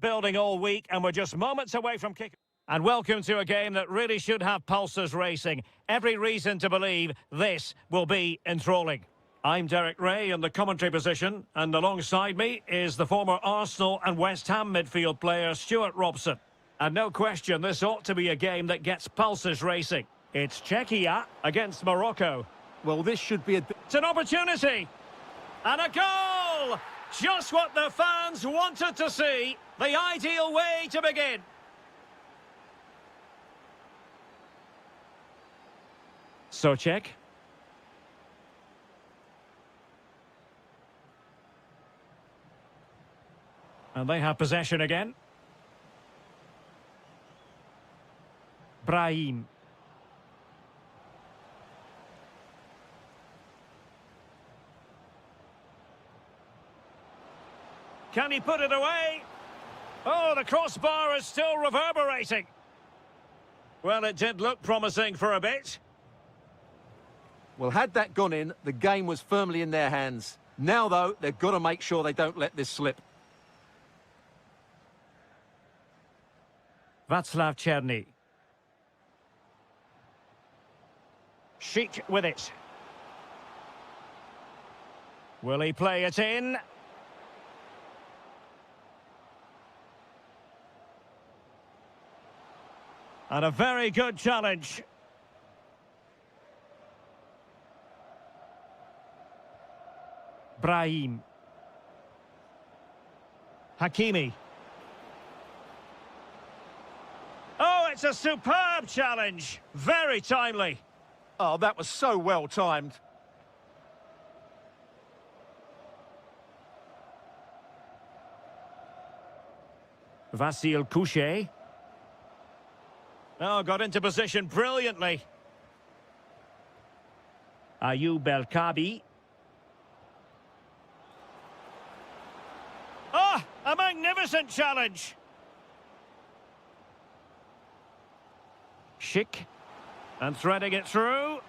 building all week, and we're just moments away from kick. And welcome to a game that really should have pulses racing. Every reason to believe this will be enthralling. I'm Derek Ray in the commentary position, and alongside me is the former Arsenal and West Ham midfield player Stuart Robson. And no question, this ought to be a game that gets pulses racing. It's Czechia against Morocco. Well, this should be It's an opportunity! And a goal! Just what the fans wanted to see. The ideal way to begin. Socek. And they have possession again. Brahim. Can he put it away? Oh, the crossbar is still reverberating. Well, it did look promising for a bit. Well, had that gone in, the game was firmly in their hands. Now, though, they've got to make sure they don't let this slip. Václav Černý. Sheik with it. Will he play it in? And a very good challenge. Brahim. Hakimi. Oh, it's a superb challenge. Very timely. Oh, that was so well timed. Vasil Couchet. Oh, got into position brilliantly. Ayoub El-Kabi. Ah, a magnificent challenge. Schick. And threading it through.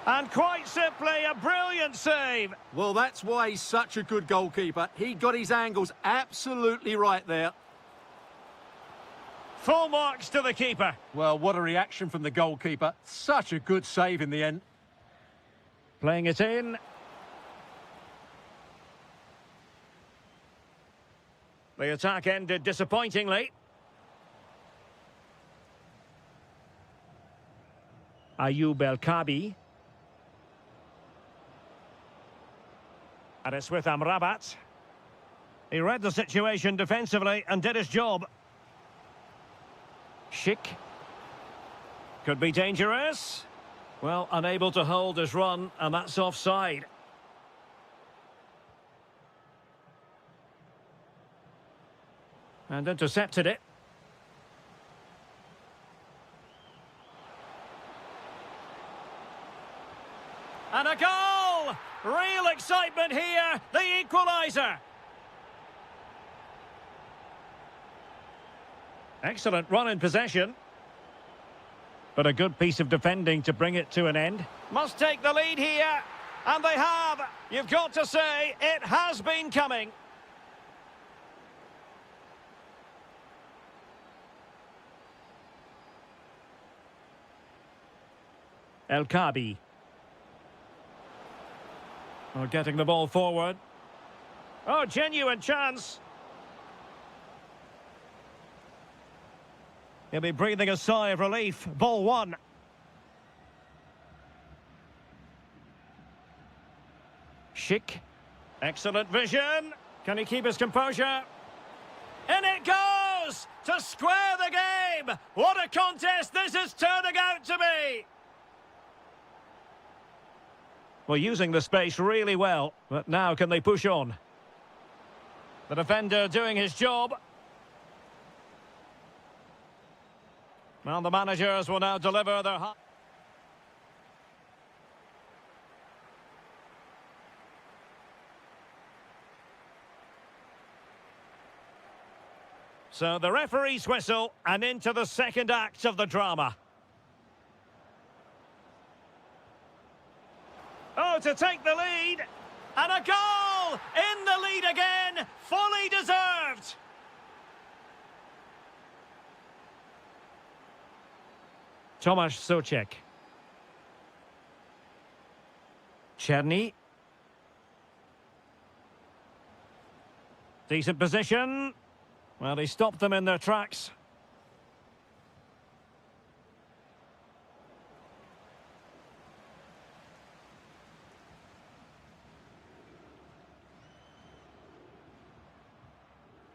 And quite simply, a brilliant save. Well, that's why he's such a good goalkeeper. He got his angles absolutely right there. Full marks to the keeper. Well, what a reaction from the goalkeeper. Such a good save in the end. Playing it in. The attack ended disappointingly. Ayoub El-Kabi. And it's with Amrabat. He read the situation defensively and did his job. Schick. Could be dangerous. Well, unable to hold his run, and that's offside. And intercepted it. And a goal! Real excitement here, the equaliser. Excellent run in possession. But a good piece of defending to bring it to an end. Must take the lead here. And they have. You've got to say, it has been coming. El-Kabi. Oh, getting the ball forward. Oh, genuine chance. He'll be breathing a sigh of relief. Ball one. Schick. Excellent vision. Can he keep his composure? In it goes! To square the game! What a contest this is turning out to be! Well, using the space really well, but now can they push on? The defender doing his job. Well, the managers will now deliver their... So the referee's whistle, and into the second act of the drama. Oh, to take the lead. And a goal! In the lead again, fully deserved! Tomasz Souček. Czerny. Decent position. Well, he stopped them in their tracks.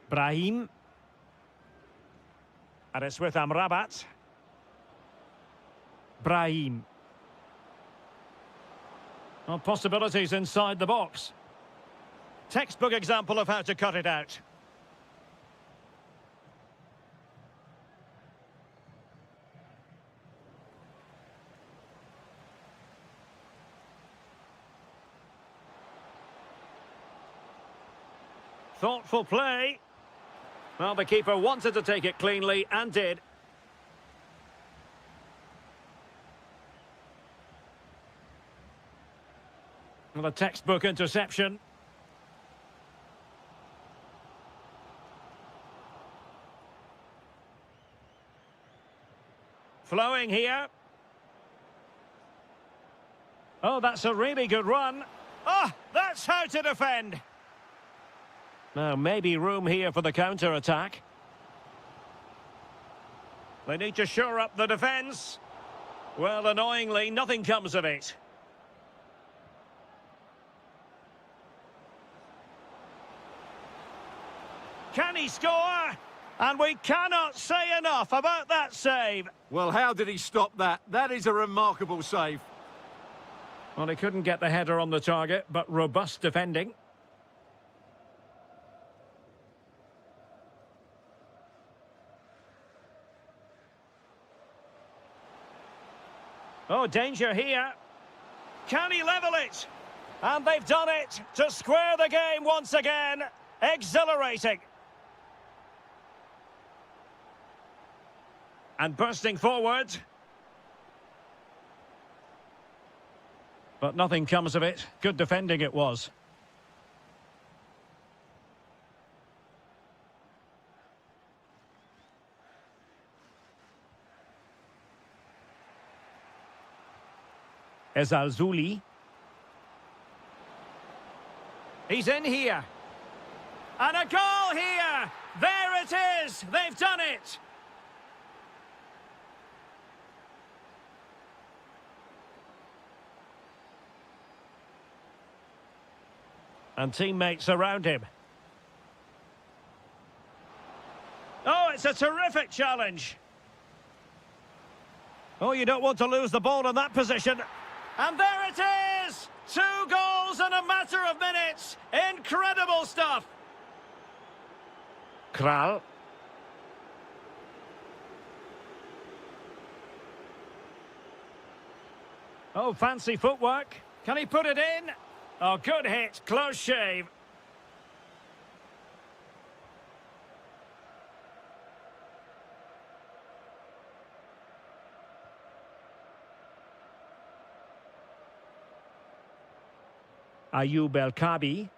Brahim. And it's with Amrabat. Brahim. Well, possibilities inside the box. Textbook example of how to cut it out. Thoughtful play. Well, the keeper wanted to take it cleanly and did. Well, a textbook interception. Flowing here. Oh, that's a really good run. Oh, that's how to defend. Now, maybe room here for the counter-attack. They need to shore up the defence. Well, annoyingly, nothing comes of it. Can he score? And we cannot say enough about that save. Well, how did he stop that? That is a remarkable save. Well, he couldn't get the header on the target, but robust defending. Oh, danger here. Can he level it? And they've done it to square the game once again. Exhilarating. And bursting forward. But nothing comes of it. Good defending it was. Ezalzouli. He's in here. And a goal here! There it is! They've done it! And teammates around him. Oh, it's a terrific challenge. Oh, you don't want to lose the ball in that position. And there it is! 2 goals in a matter of minutes. Incredible stuff. Kral. Oh, fancy footwork. Can he put it in? Oh, good hit. Close shave. Ayoub El-Kabi.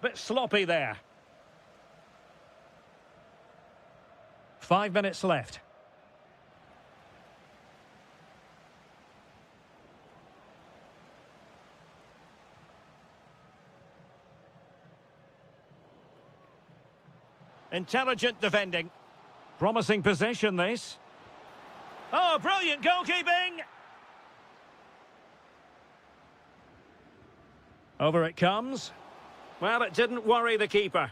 Bit sloppy there. 5 minutes left. Intelligent defending. Promising possession, this. Oh, brilliant goalkeeping! Over it comes. Well, it didn't worry the keeper.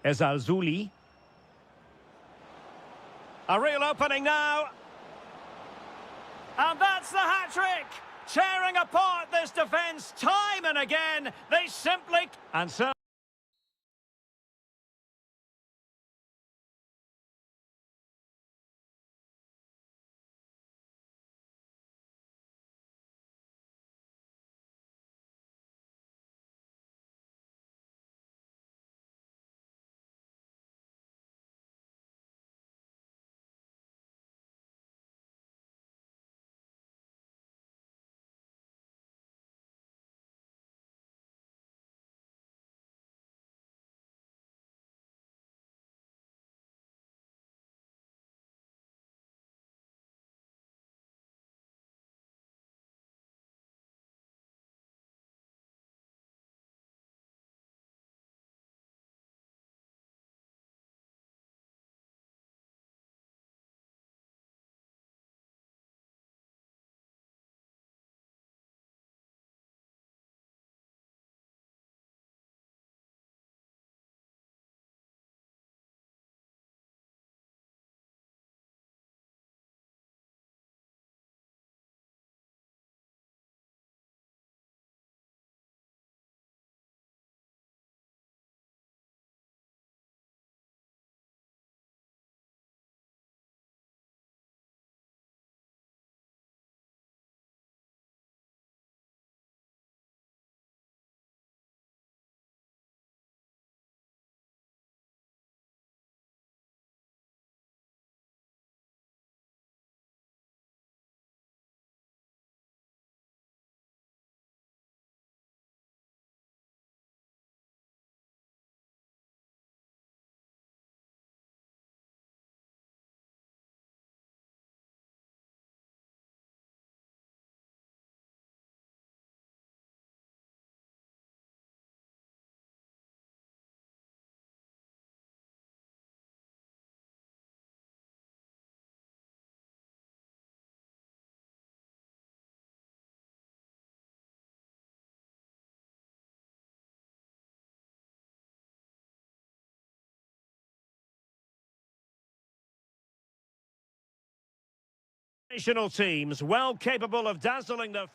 Ezalzouli. A real opening now. And that's the hat-trick! Tearing apart this defence time and again. They simply... And so... National teams, well capable of dazzling their...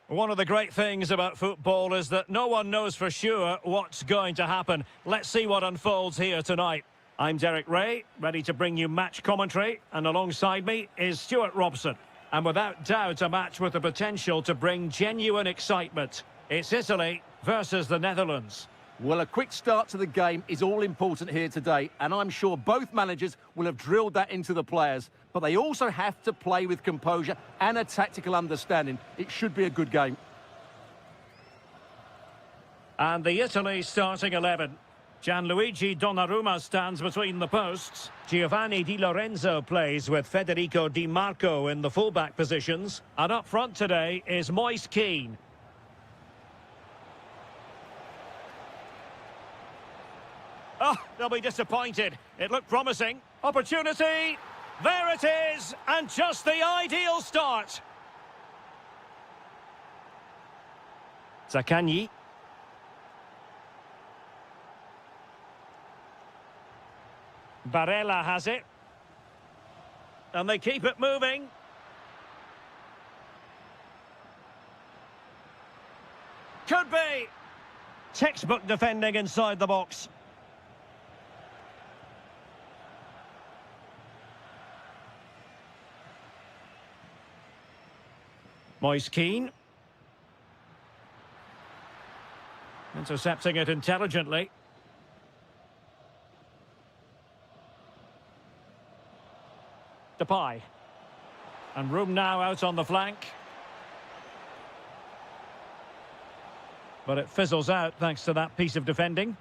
One of the great things about football is that no one knows for sure what's going to happen. Let's see what unfolds here tonight. I'm Derek Ray, ready to bring you match commentary, and alongside me is Stuart Robson. And without doubt, a match with the potential to bring genuine excitement. It's Italy versus the Netherlands. Well, a quick start to the game is all important here today, and I'm sure both managers will have drilled that into the players. But they also have to play with composure and a tactical understanding. It should be a good game. And the Italy starting 11. Gianluigi Donnarumma stands between the posts. Giovanni Di Lorenzo plays with Federico Di Marco in the fullback positions. And up front today is Moise Kean. Oh, they'll be disappointed. It looked promising. Opportunity. There it is. And just the ideal start. Zaccagni. Barella has it. And they keep it moving. Could be. Textbook defending inside the box. Moise Kean. Intercepting it intelligently. Depay. And room now out on the flank. But it fizzles out thanks to that piece of defending.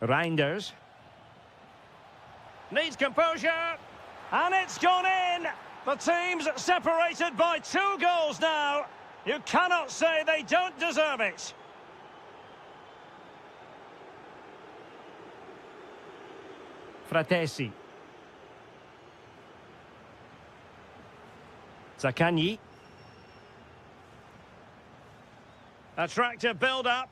Reinders. Needs composure. And it's gone in. The team's separated by 2 goals now. You cannot say they don't deserve it. Fratesi. Zaccagni. Attractive build-up.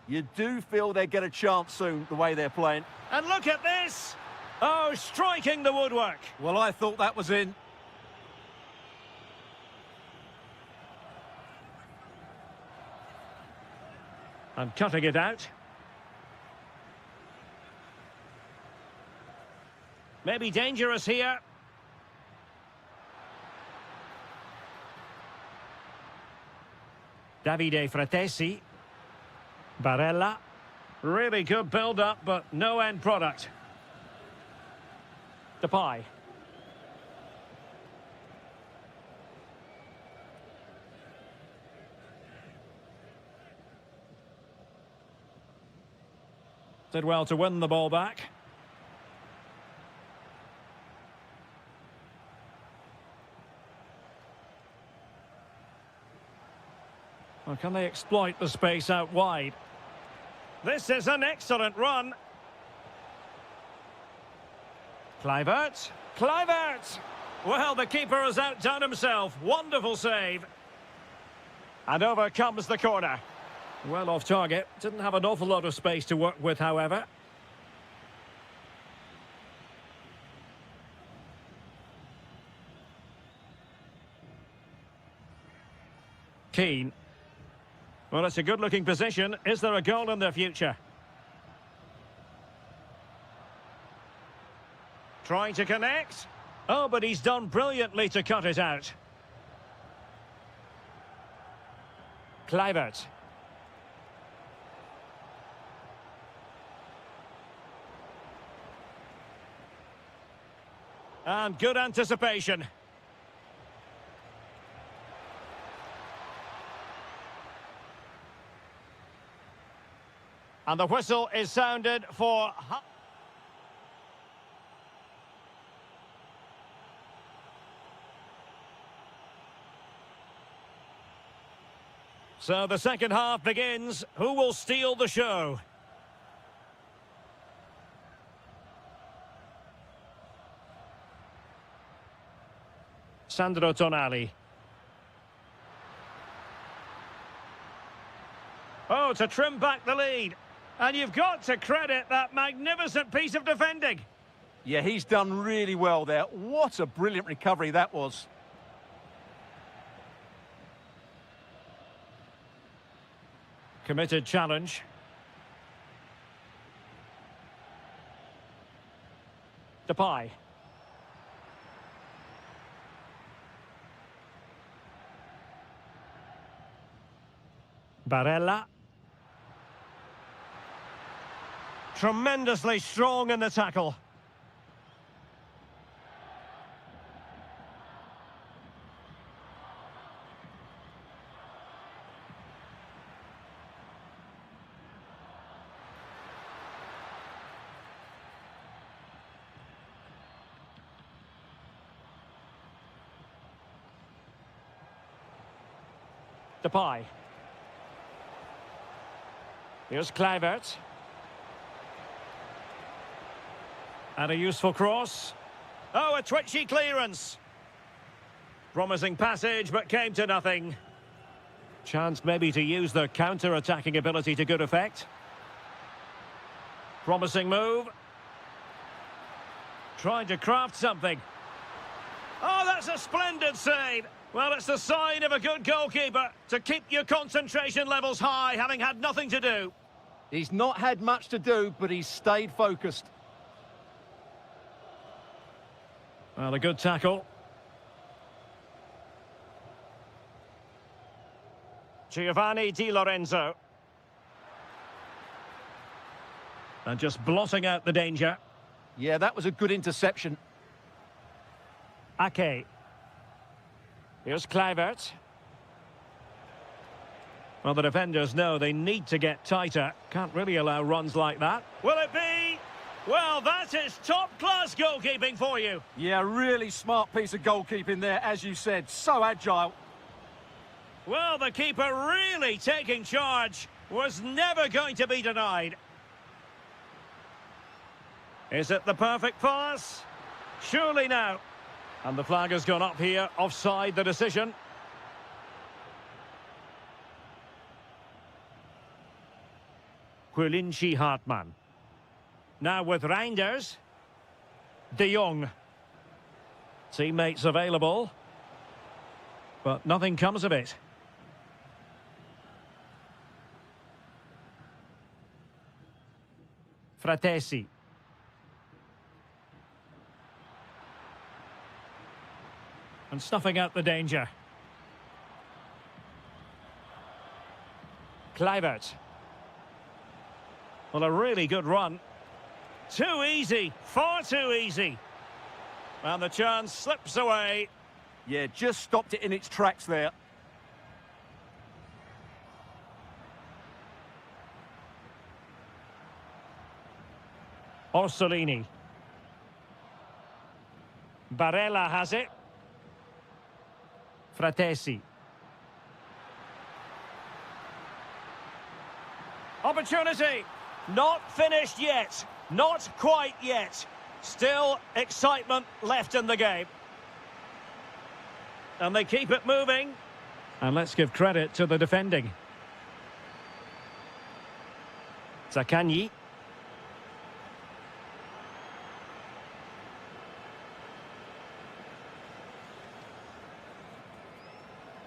You do feel they get a chance soon, the way they're playing. And look at this! Oh, striking the woodwork. Well, I thought that was in. And cutting it out. Maybe dangerous here. Davide Fratesi. Barella. Really good build-up, but no end product. Depay. Did well to win the ball back. Well, can they exploit the space out wide? This is an excellent run. Kluivert. Kluivert! Well, the keeper has outdone himself. Wonderful save. And over comes the corner. Well off target. Didn't have an awful lot of space to work with, however. Kean. Well, it's a good-looking position. Is there a goal in their future? Trying to connect. Oh, but he's done brilliantly to cut it out. Kluivert. And good anticipation. And the whistle is sounded for... So the second half begins. Who will steal the show? Sandro Tonali. Oh, to trim back the lead. And you've got to credit that magnificent piece of defending. Yeah, he's done really well there. What a brilliant recovery that was. Committed challenge. Depay. Barella. Tremendously strong in the tackle. Depay. Here's Kluivert. And a useful cross. Oh, a twitchy clearance. Promising passage, but came to nothing. Chance maybe to use their counter-attacking ability to good effect. Promising move. Trying to craft something. Oh, that's a splendid save. Well, it's the sign of a good goalkeeper to keep your concentration levels high, having had nothing to do. He's not had much to do, but he's stayed focused. Well, a good tackle. Giovanni Di Lorenzo. And just blotting out the danger. Yeah, that was a good interception. Ake. Here's Kluivert. Well, the defenders know they need to get tighter. Can't really allow runs like that. Will it be? Well, that is top-class goalkeeping for you. Yeah, really smart piece of goalkeeping there, as you said. So agile. Well, the keeper really taking charge. Was never going to be denied. Is it the perfect pass? Surely now. And the flag has gone up here, offside the decision. Quilinci Hartmann. Now with Reinders. De Jong. Teammates available. But nothing comes of it. Fratesi. And snuffing out the danger. Kluivert. Well, a really good run. Too easy, far too easy. And the chance slips away. Yeah, just stopped it in its tracks there. Orsolini. Barella has it. Fratesi. Opportunity. Not finished yet. Not quite yet. Still excitement left in the game. And they keep it moving. And let's give credit to the defending. Zaccagni.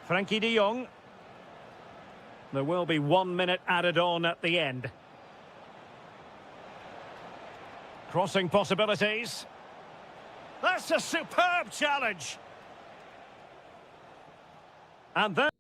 Frankie de Jong. There will be 1 minute added on at the end. Crossing possibilities. That's a superb challenge. And then...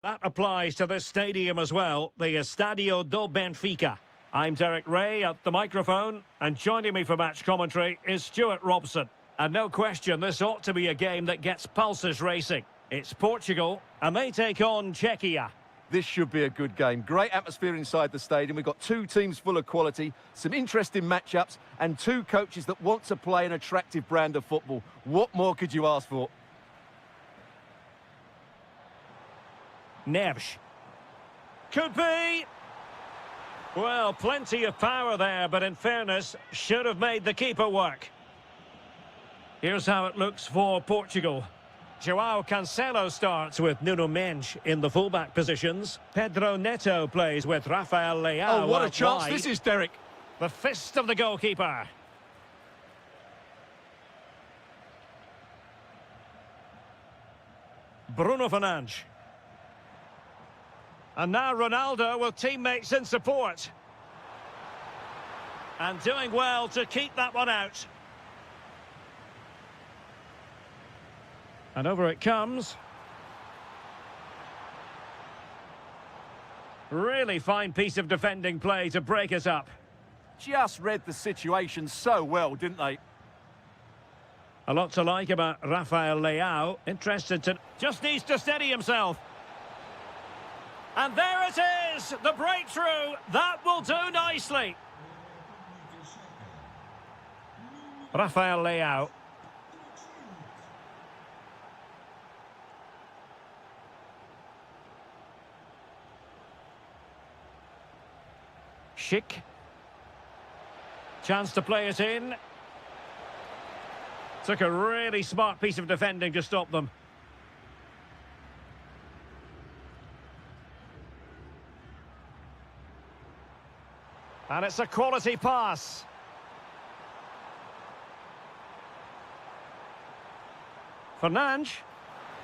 That applies to this stadium as well, the Estadio do Benfica. I'm Derek Ray at the microphone, and joining me for match commentary is Stuart Robson. And no question, this ought to be a game that gets pulses racing. It's Portugal, and they take on Czechia. This should be a good game. Great atmosphere inside the stadium. We've got two teams full of quality, some interesting matchups, and two coaches that want to play an attractive brand of football. What more could you ask for? Neves. Could be. Well, plenty of power there, but in fairness, should have made the keeper work. Here's how it looks for Portugal. João Cancelo starts with Nuno Mendes in the fullback positions. Pedro Neto plays with Rafael Leao. Oh, what a chance wide. this is, Derek. The fist of the goalkeeper. Bruno Fernandes. And now Ronaldo with teammates in support. And doing well to keep that one out. And over it comes. Really fine piece of defending play to break us up. Just read the situation so well, didn't they? A lot to like about Rafael Leao. Interested to... Just needs to steady himself. And there it is! The breakthrough! That will do nicely. Rafael Leao. Schick. Chance to play it in. Took a really smart piece of defending to stop them. And it's a quality pass. Fernandes.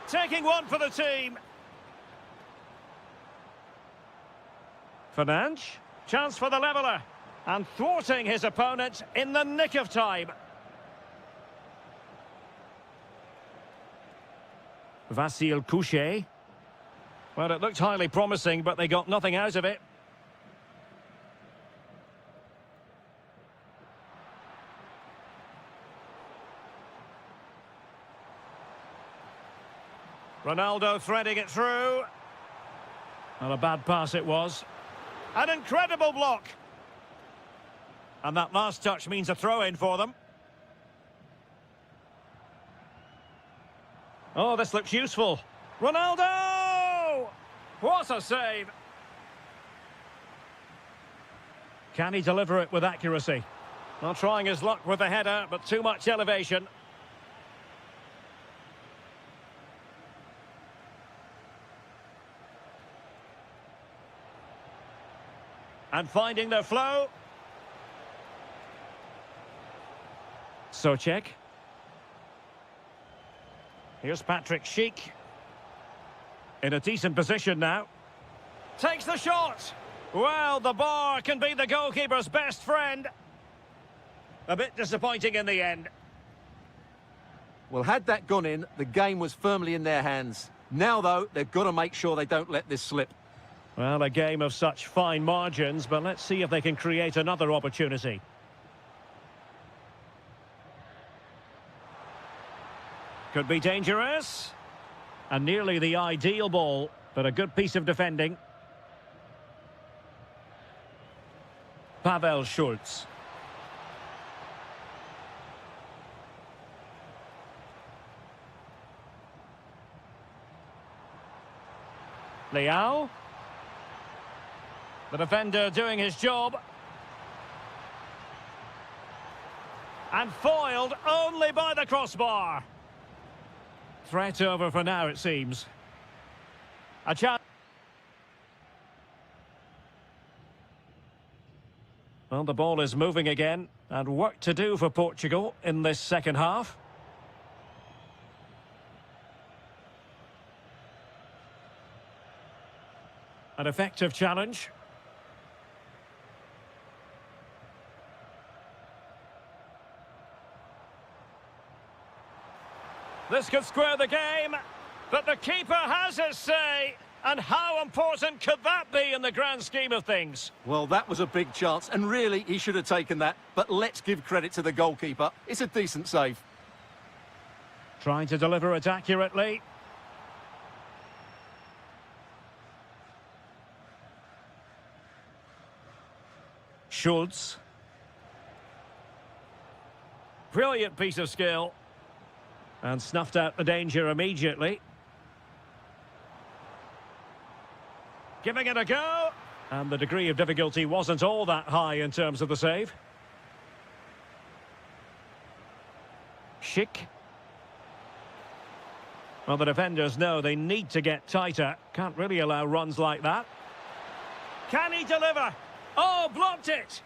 Taking one for the team. Fernandes. Chance for the leveller. And thwarting his opponent in the nick of time. Vasil Couchet. Well, it looked highly promising, but they got nothing out of it. Ronaldo threading it through. Not a bad pass it was. An incredible block. And that last touch means a throw-in for them. Oh, this looks useful. Ronaldo! What a save. Can he deliver it with accuracy? Not trying his luck with the header, but too much elevation. And finding their flow. Souček. Here's Patrick Schick. In a decent position now. Takes the shot. Well, the bar can be the goalkeeper's best friend. A bit disappointing in the end. Well, had that gone in, the game was firmly in their hands. Now, though, they've got to make sure they don't let this slip. Well, a game of such fine margins, but let's see if they can create another opportunity. Could be dangerous. And nearly the ideal ball, but a good piece of defending. Pavel Schulz. Leao. The defender doing his job. And foiled only by the crossbar. Threat over for now, it seems. A chance. Well, the ball is moving again, and work to do for Portugal in this second half. An effective challenge. This could square the game, but the keeper has his say, And how important could that be in the grand scheme of things? Well, that was a big chance, and really, he should have taken that. But let's give credit to the goalkeeper. It's a decent save. Trying to deliver it accurately. Schultz. Brilliant piece of skill. And snuffed out the danger immediately. Giving it a go. And the degree of difficulty wasn't all that high in terms of the save. Schick. Well, the defenders know they need to get tighter. Can't really allow runs like that. Can he deliver? Oh, blocked it!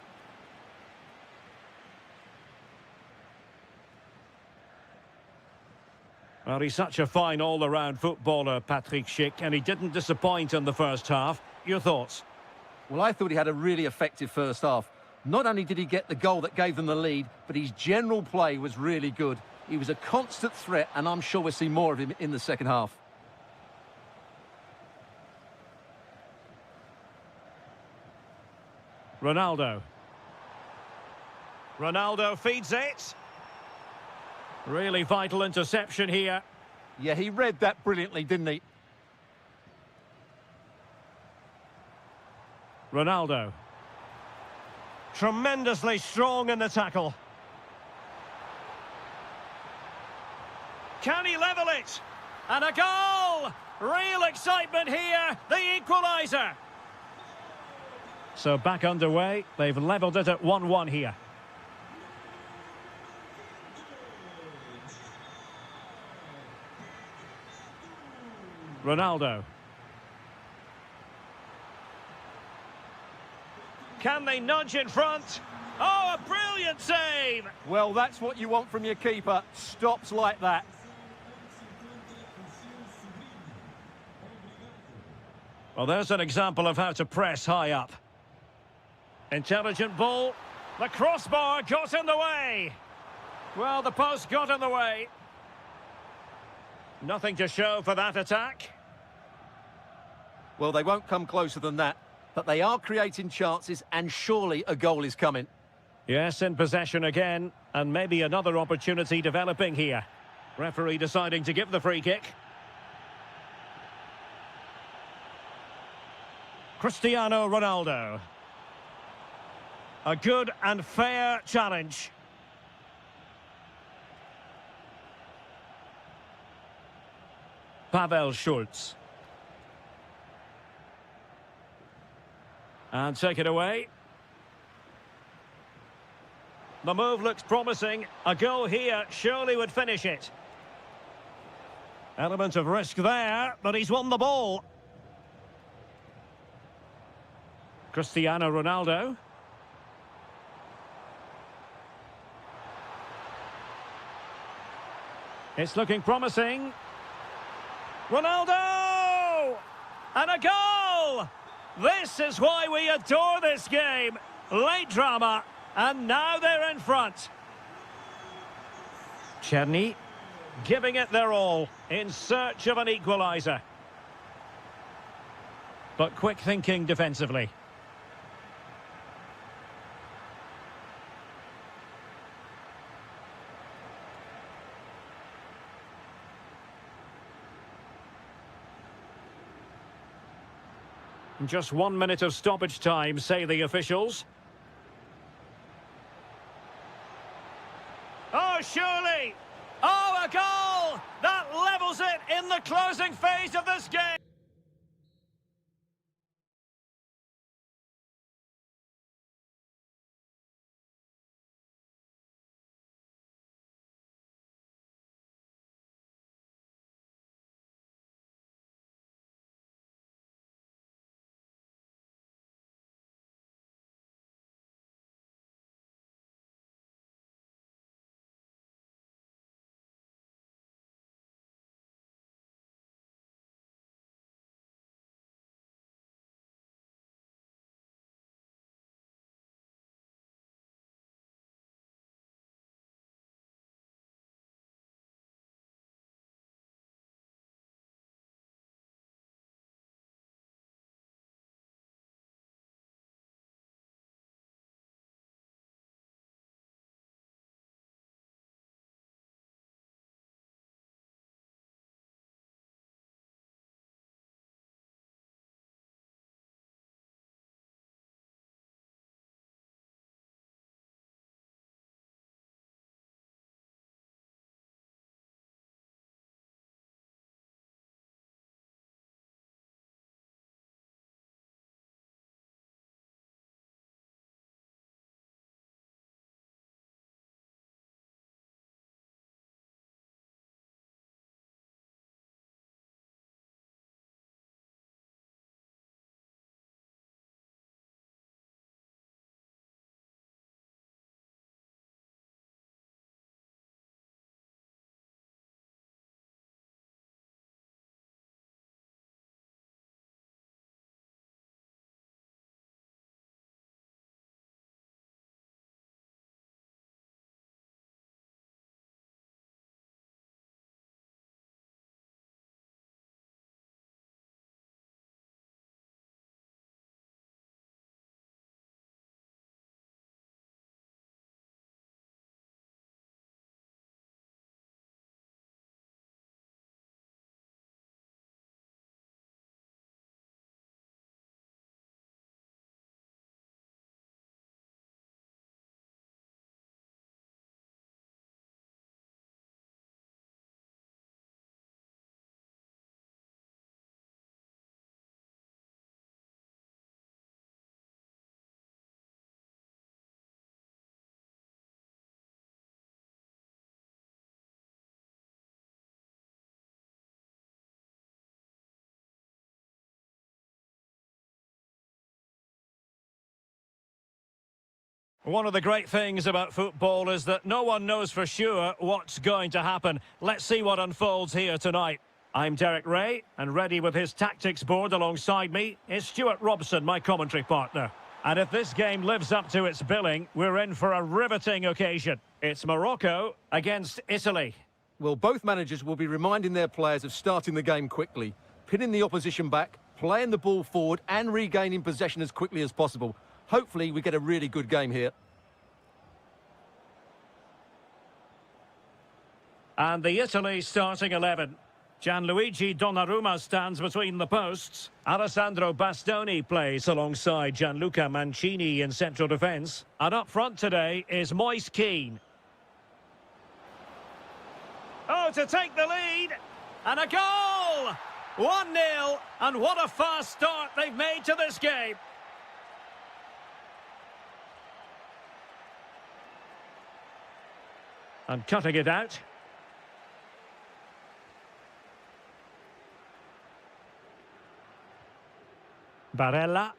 Well, he's such a fine all-around footballer, Patrick Schick, and he didn't disappoint in the first half. Your thoughts? Well, I thought he had a really effective first half. Not only did he get the goal that gave them the lead, but his general play was really good. He was a constant threat, and I'm sure we'll see more of him in the second half. Ronaldo. Ronaldo feeds it. Really vital interception here. Yeah, he read that brilliantly, didn't he? Ronaldo. Tremendously strong in the tackle. Can he level it? And a goal! Real excitement here, the equaliser. So back underway, they've levelled it at 1-1 here. Ronaldo. Can they nudge in front? Oh, a brilliant save! Well, that's what you want from your keeper. Stops like that. Well, there's an example of how to press high up. Intelligent ball. The crossbar got in the way. Well, the post got in the way. Nothing to show for that attack. Well, they won't come closer than that, but they are creating chances, and surely a goal is coming. Yes, in possession again, and maybe another opportunity developing here. Referee deciding to give the free kick. Cristiano Ronaldo. A good and fair challenge. Pavel Schultz. And take it away. The move looks promising. A goal here surely would finish it. Element of risk there, but he's won the ball. Cristiano Ronaldo. It's looking promising. Ronaldo! And a goal! This is why we adore this game. Late drama, and now they're in front. Czerny giving it their all in search of an equaliser. But quick thinking defensively. Just 1 minute of stoppage time, say the officials. Oh, surely! Oh, a goal! That levels it in the closing phase of this game. One of the great things about football is that no one knows for sure what's going to happen. Let's see what unfolds here tonight. I'm Derek Ray, and ready with his tactics board alongside me is Stuart Robson, my commentary partner. And if this game lives up to its billing, we're in for a riveting occasion. It's Morocco against Italy. Well, both managers will be reminding their players of starting the game quickly, pinning the opposition back, playing the ball forward and regaining possession as quickly as possible. Hopefully we get a really good game here. And the Italy starting 11. Gianluigi Donnarumma stands between the posts. Alessandro Bastoni plays alongside Gianluca Mancini in central defence. And up front today is Moise Kean. Oh, to take the lead. And a goal! 1-0. And what a fast start they've made to this game. And cutting it out. Barella.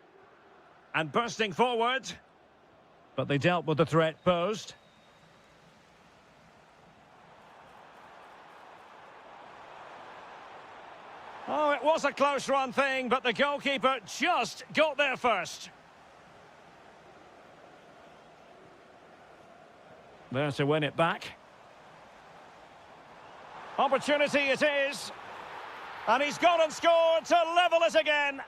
And bursting forward. But they dealt with the threat posed. Oh, it was a close run thing, but the goalkeeper just got there first. There to win it back. Opportunity it is. And he's gone and scored to level it again.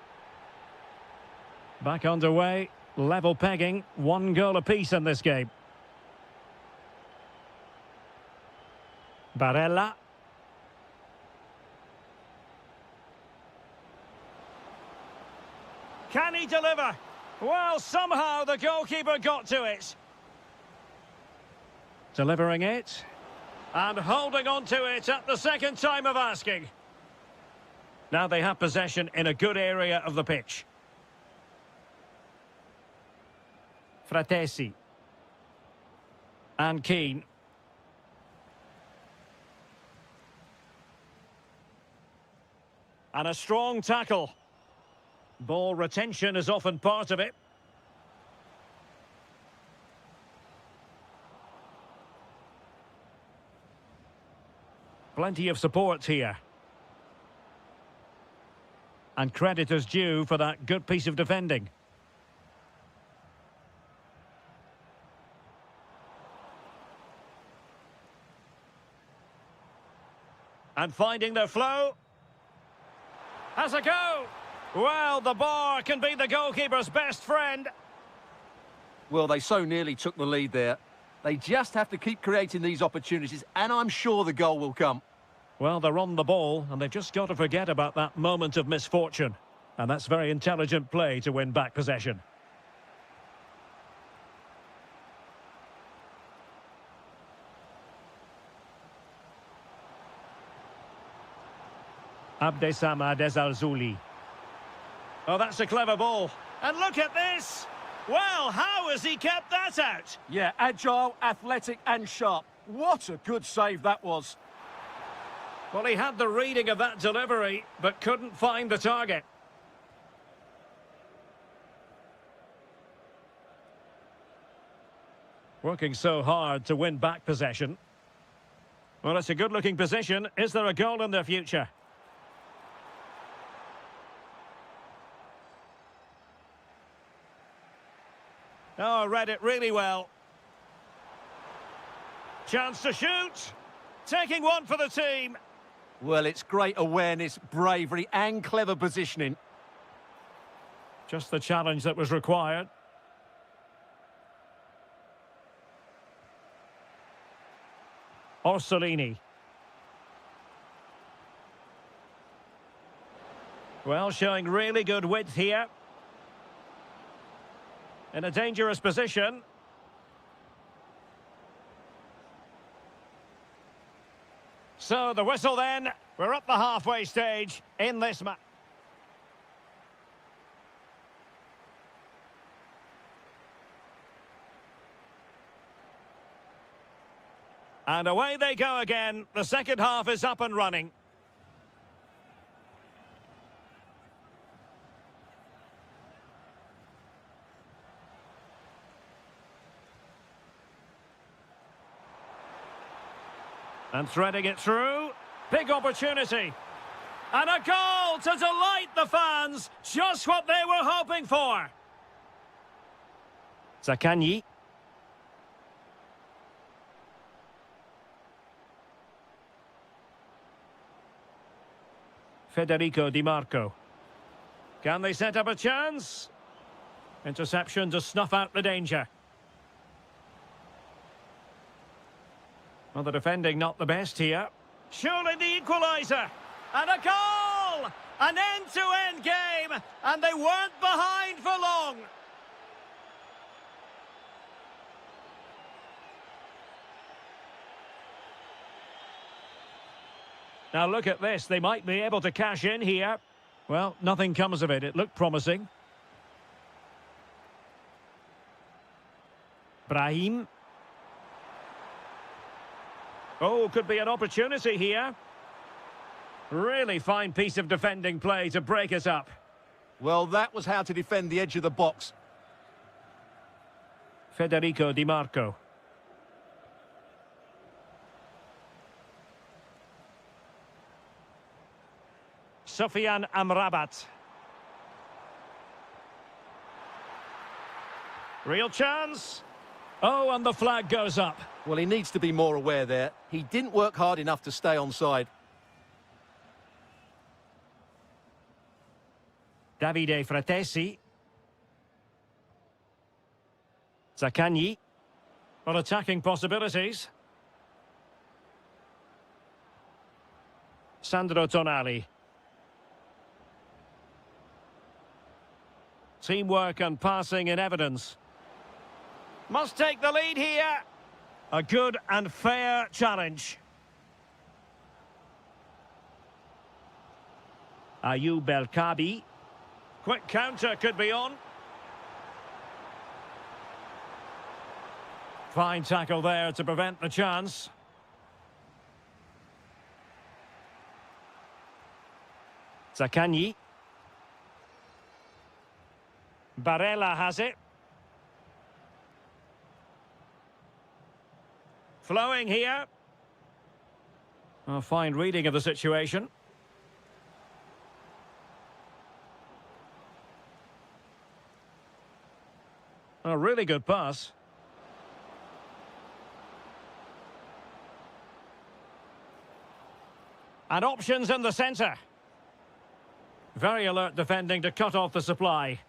Back underway, level pegging, 1 goal apiece in this game. Barella. Can he deliver? Well, somehow the goalkeeper got to it. Delivering it. And holding on to it at the second time of asking. Now they have possession in a good area of the pitch. Fratesi. And Kean. And a strong tackle. Ball retention is often part of it. Plenty of support here. And credit is due for that good piece of defending. And finding their flow. Has a go. Well, the bar can be the goalkeeper's best friend. Well, they so nearly took the lead there. They just have to keep creating these opportunities, and I'm sure the goal will come. Well, they're on the ball, and they've just got to forget about that moment of misfortune. And that's very intelligent play to win back possession. Abdessamad Ezalzouli. Oh, that's a clever ball. And look at this! Well, how has he kept that out? Yeah, agile, athletic and sharp. What a good save that was. Well, he had the reading of that delivery, but couldn't find the target. Working so hard to win back possession. Well, it's a good-looking position. Is there a goal in their future? Oh, read it really well. Chance to shoot. Taking one for the team. Well, it's great awareness, bravery and clever positioning. Just the challenge that was required. Orsolini. Well, showing really good width here. In a dangerous position. So the whistle then. We're at the halfway stage in this match. And away they go again. The second half is up and running. And threading it through. Big opportunity. And a goal to delight the fans. Just what they were hoping for. Zakanyi. Federico Di Marco. Can they set up a chance? Interception to snuff out the danger. Well, the defending not the best here. Surely the equaliser. And a goal! An end-to-end game. And they weren't behind for long. Now look at this. They might be able to cash in here. Well, nothing comes of it. It looked promising. Brahim. Oh, could be an opportunity here. Really fine piece of defending play to break us up. Well, that was how to defend the edge of the box. Federico Di Marco. Sofian Amrabat. Real chance. Oh, and the flag goes up. Well, he needs to be more aware there. He didn't work hard enough to stay onside. Davide Fratesi. Zakanyi. On attacking possibilities. Sandro Tonali. Teamwork and passing in evidence. Must take the lead here. A good and fair challenge. Ayoub El-Kabi. Quick counter could be on. Fine tackle there to prevent the chance. Zakanyi. Barella has it. Flowing here. A fine reading of the situation. A really good pass. And options in the centre. Very alert defending to cut off the supply.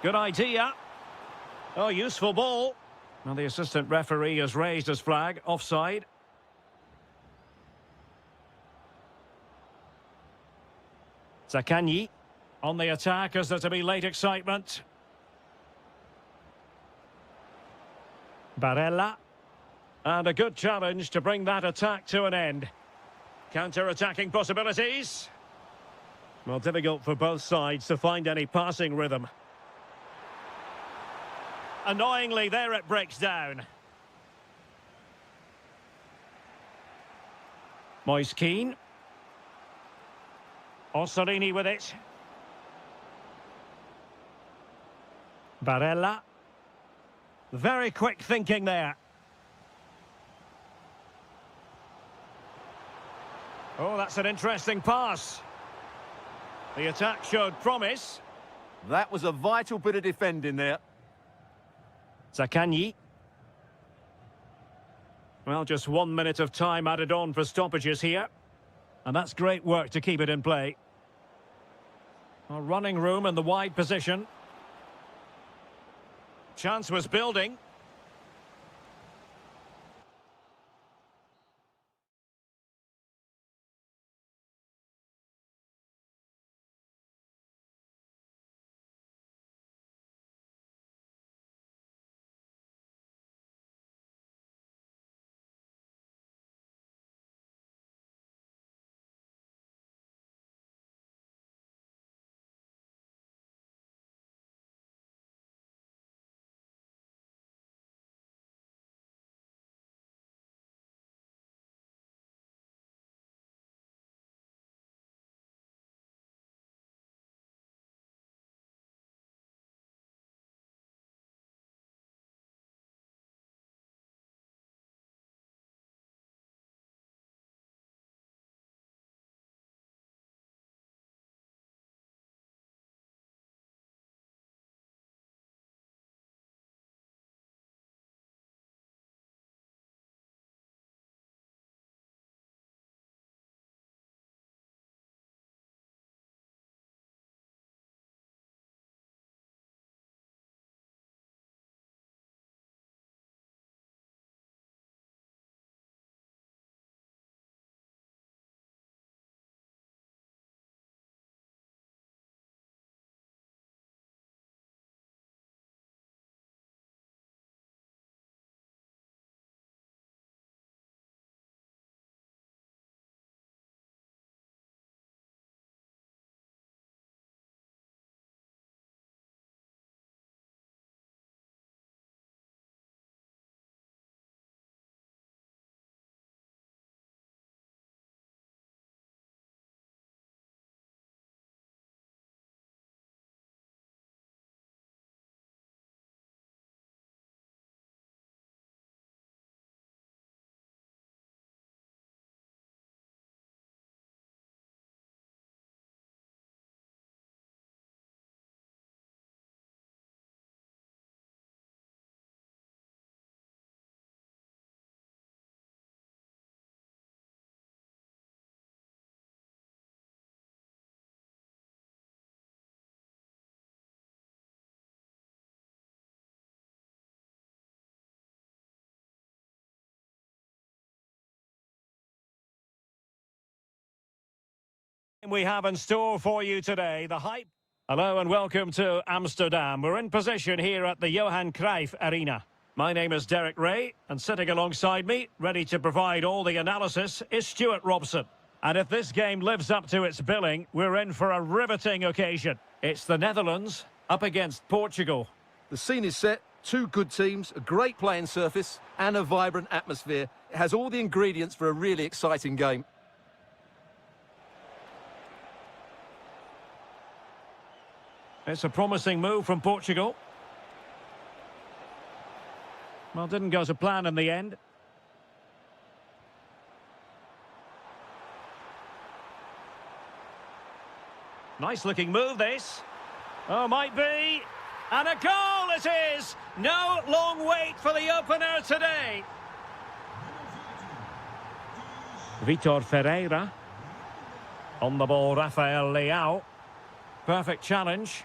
Good idea. Oh, useful ball. Well, the assistant referee has raised his flag. Offside. Zakanyi. On the attack as there to be late excitement. Barella. And a good challenge to bring that attack to an end. Counter-attacking possibilities. Well, difficult for both sides to find any passing rhythm. Annoyingly, there it breaks down. Moise Keane. Orsolini with it. Barella. Very quick thinking there. Oh, that's an interesting pass. The attack showed promise. That was a vital bit of defending there. Zakanyi. Well, just 1 minute of time added on for stoppages here. And that's great work to keep it in play. A running room in the wide position. Chance was building. We have in store for you today the hype. Hello and welcome to Amsterdam. We're in position here at the Johan Cruijff Arena. My name is Derek Ray, and sitting alongside me, ready to provide all the analysis, is Stuart Robson. And if this game lives up to its billing, we're in for a riveting occasion. It's the Netherlands up against Portugal. The scene is set, two good teams, a great playing surface and a vibrant atmosphere. It has all the ingredients for a really exciting game. It's a promising move from Portugal. Well, didn't go to plan in the end. Nice looking move, this. Oh, might be. And a goal it is! No long wait for the opener today. Vitor Ferreira. On the ball, Rafael Leao. Perfect challenge.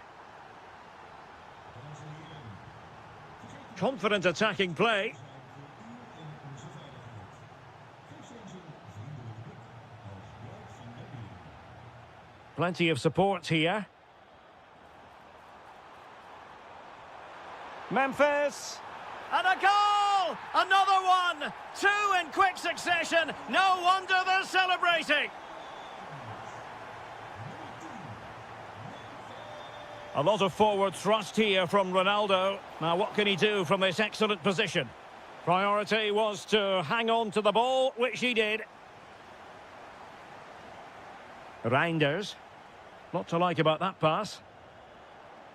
Confident attacking play. Plenty of support here. Memphis. And a goal! Another one! Two in quick succession. No wonder they're celebrating. A lot of forward thrust here from Ronaldo. Now, what can he do from this excellent position? Priority was to hang on to the ball, which he did. Reinders. Lot to like about that pass.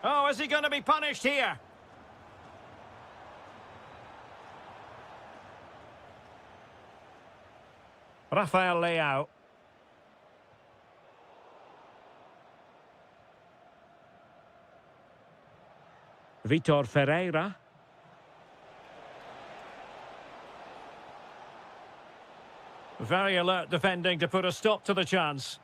Oh, is he going to be punished here? Rafael Leao. Vitor Ferreira. Very alert defending to put a stop to the chance.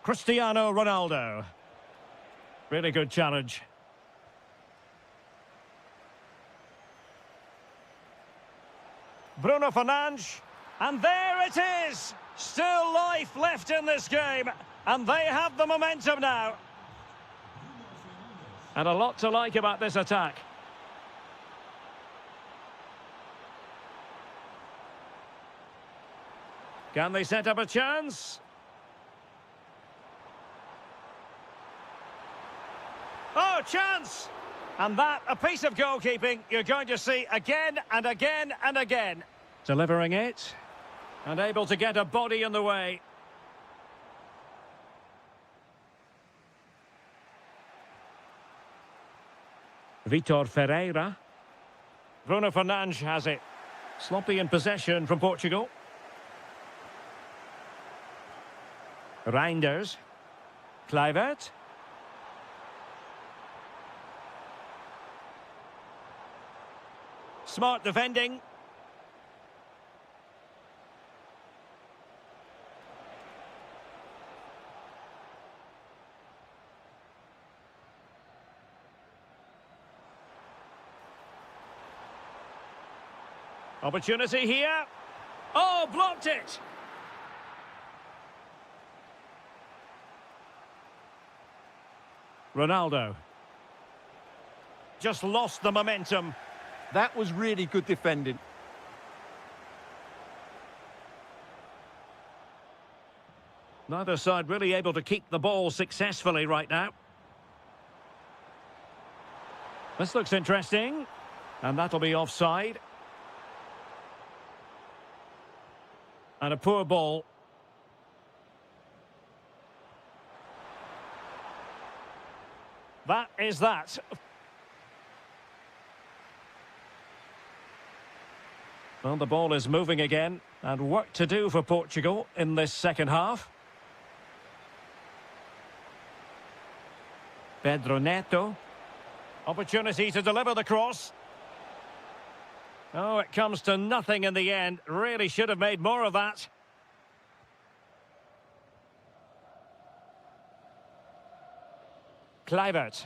Cristiano Ronaldo. Really good challenge. Bruno Fernandes. And there it is! Still life left in this game, and they have the momentum now. And a lot to like about this attack. Can they set up a chance? Oh, chance! And that, a piece of goalkeeping you're going to see again and again and again. Delivering it. And able to get a body in the way. Vitor Ferreira. Bruno Fernandes has it. Sloppy in possession from Portugal. Reinders. Kluivert. Smart defending. Opportunity here. Oh, blocked it. Ronaldo. Just lost the momentum. That was really good defending. Neither side really able to keep the ball successfully right now. This looks interesting. And that'll be offside. And a poor ball. That is that. Well, the ball is moving again, and work to do for Portugal in this second half. Pedro Neto. Opportunity to deliver the cross. Oh, it comes to nothing in the end. Really should have made more of that. Kluivert.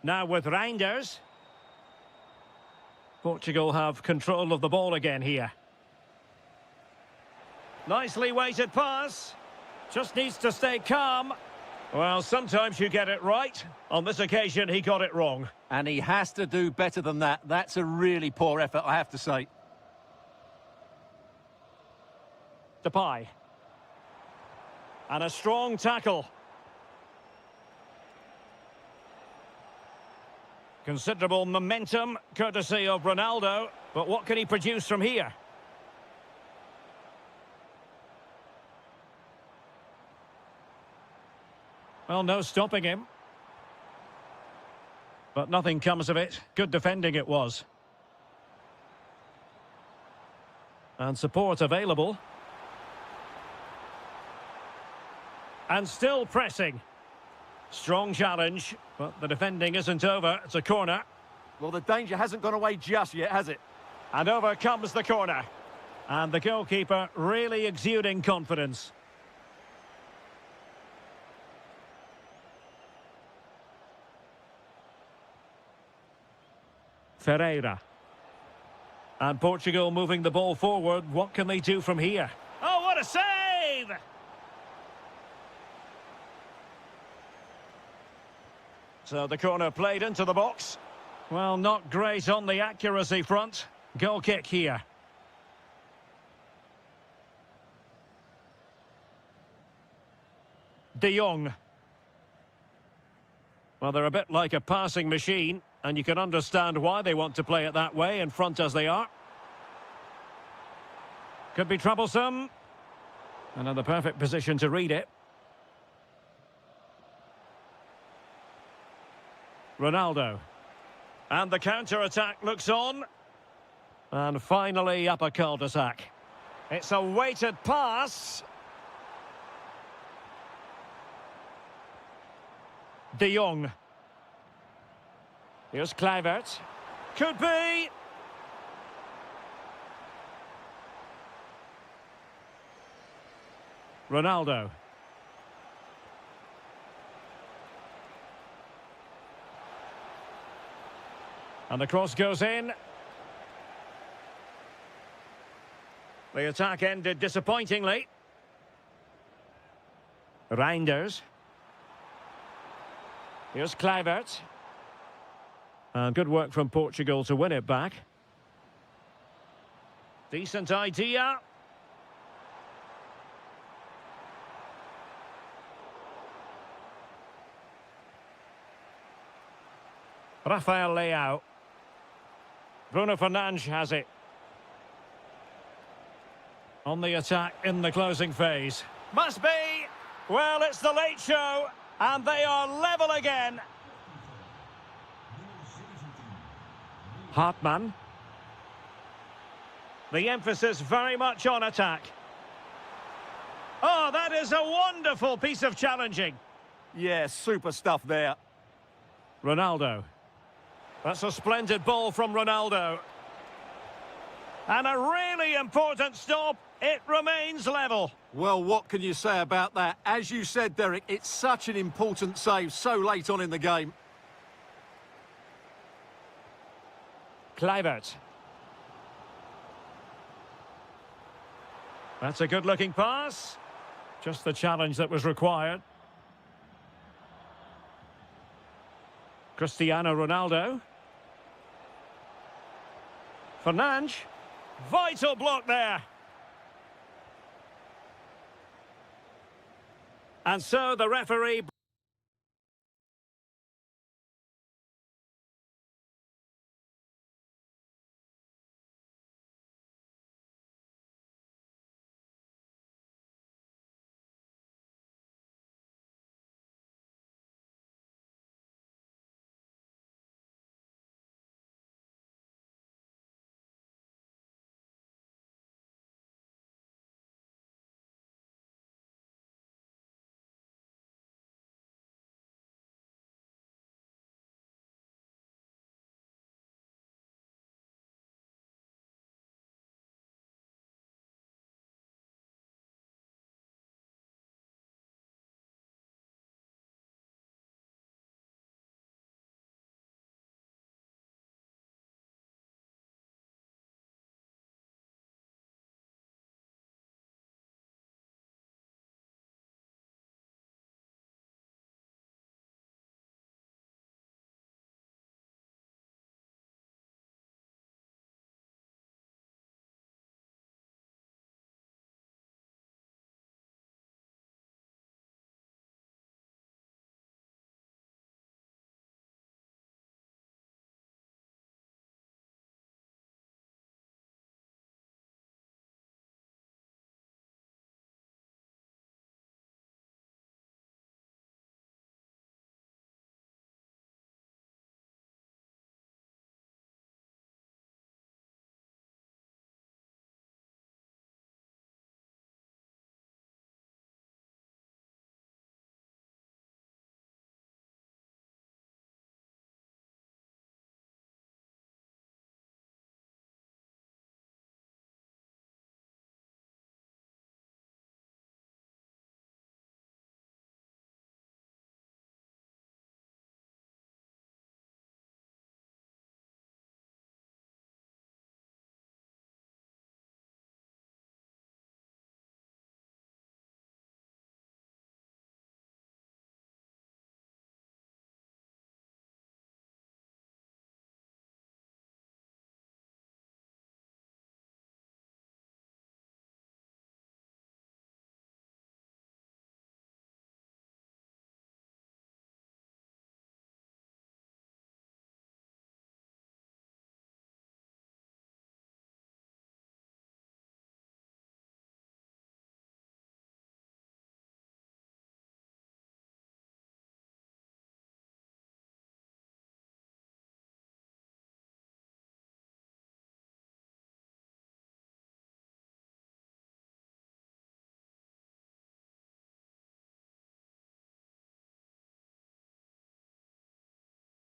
Now with Reinders. Portugal have control of the ball again here. Nicely weighted pass. Just needs to stay calm. Well, sometimes you get it right. On this occasion, he got it wrong. And he has to do better than that. That's a really poor effort, I have to say. Depay. And a strong tackle. Considerable momentum, courtesy of Ronaldo. But what can he produce from here? Well, no stopping him. But nothing comes of it. Good defending it was. And support available. And still pressing. Strong challenge, but the defending isn't over. It's a corner. Well, the danger hasn't gone away just yet, has it? And over comes the corner. And the goalkeeper really exuding confidence. Ferreira. And Portugal moving the ball forward. What can they do from here? Oh, what a save! So the corner played into the box. Well, not great on the accuracy front. Goal kick here. De Jong. Well, they're a bit like a passing machine, and you can understand why they want to play it that way, in front as they are. Could be troublesome. Another perfect position to read it. Ronaldo. And the counter-attack looks on. And finally up a cul-de-sac. It's a weighted pass. De Jong. Here's Kluivert. Could be. Ronaldo. And the cross goes in. The attack ended disappointingly. Reinders. Here's Kluivert. And good work from Portugal to win it back. Decent idea. Rafael Leao. Bruno Fernandes has it. On the attack in the closing phase. Must be. Well, it's the late show. And they are level again. Hartmann. The emphasis very much on attack. Oh, that is a wonderful piece of challenging. Yeah, super stuff there. Ronaldo. That's a splendid ball from Ronaldo. And a really important stop. It remains level. Well, what can you say about that? As you said, Derek, it's such an important save so late on in the game. Kluivert. That's a good-looking pass. Just the challenge that was required. Cristiano Ronaldo. Fernandes. Vital block there. And so the referee...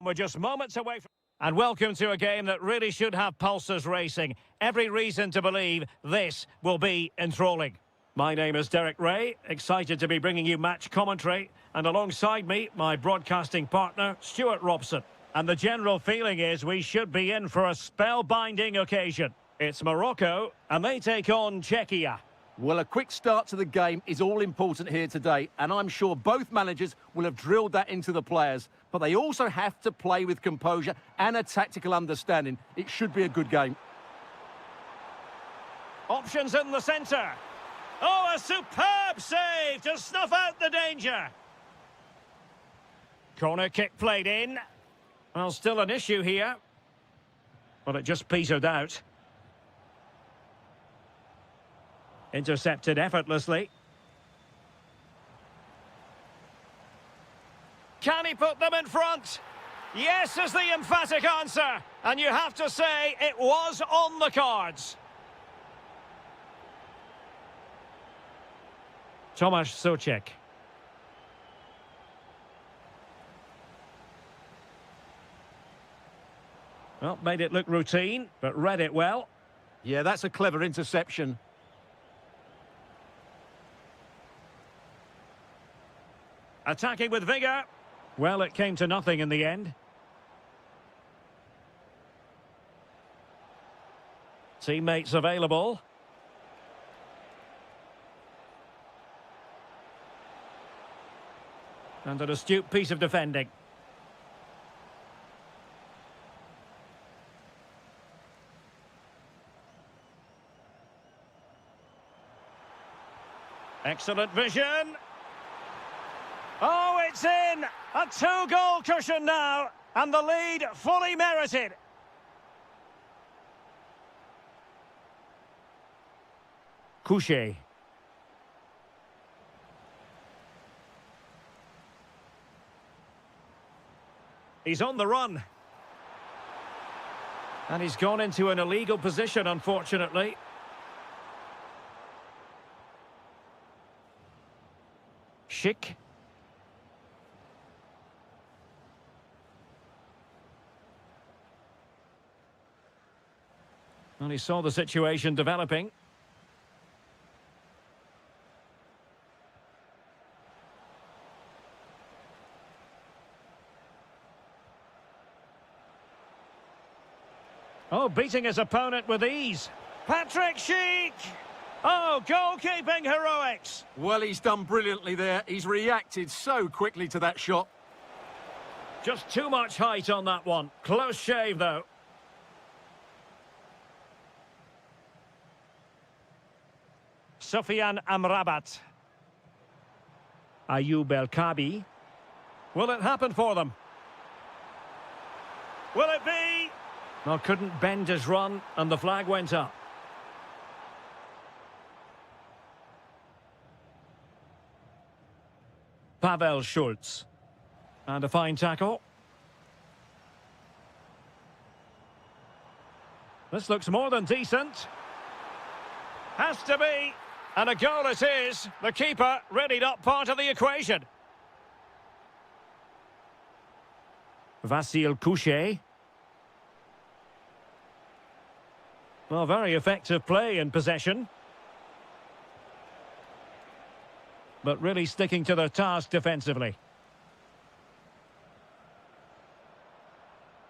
We're just moments away from... And welcome to a game that really should have pulses racing. Every reason to believe this will be enthralling. My name is Derek Ray, excited to be bringing you match commentary. And alongside me, my broadcasting partner, Stuart Robson. And the general feeling is we should be in for a spellbinding occasion. It's Morocco, and they take on Czechia. Well, a quick start to the game is all important here today, and I'm sure both managers will have drilled that into the players. But they also have to play with composure and a tactical understanding. It should be a good game. Options in the centre. Oh, a superb save to snuff out the danger. Corner kick played in. Well, still an issue here. But it just petered out. Intercepted effortlessly. Can he put them in front? Yes is the emphatic answer. And you have to say it was on the cards. Tomasz Souček. Well, made it look routine, but read it well. Yeah, that's a clever interception. Attacking with vigour. Well, it came to nothing in the end. Teammates available. And an astute piece of defending. Excellent vision. Oh, it's in! A two-goal cushion now, and the lead fully merited. Couché. He's on the run. And he's gone into an illegal position, unfortunately. Schick. Well, he saw the situation developing. Oh, beating his opponent with ease. Patrick Schick! Oh, goalkeeping heroics! Well, he's done brilliantly there. He's reacted so quickly to that shot. Just too much height on that one. Close shave, though. Sufyan Amrabat. Ayoub El-Kabi. Will it happen for them? Will it be? Well, couldn't bend his run, and the flag went up. Pavel Schulz. And a fine tackle. This looks more than decent. Has to be. And a goal it is. The keeper really not part of the equation. Vasil Couché. Well, very effective play in possession. But really sticking to their task defensively.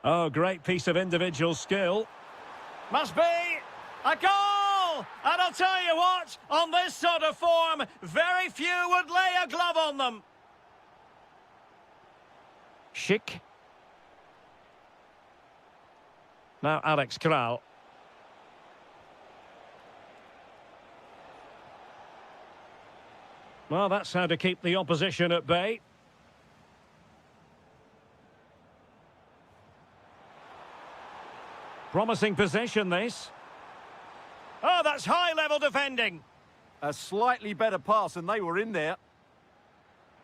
Oh, great piece of individual skill. Must be a goal! And I'll tell you what, on this sort of form, very few would lay a glove on them. Schick. Now Alex Kral. Well, that's how to keep the opposition at bay. Promising possession, this. Oh, that's high-level defending. A slightly better pass, and they were in there.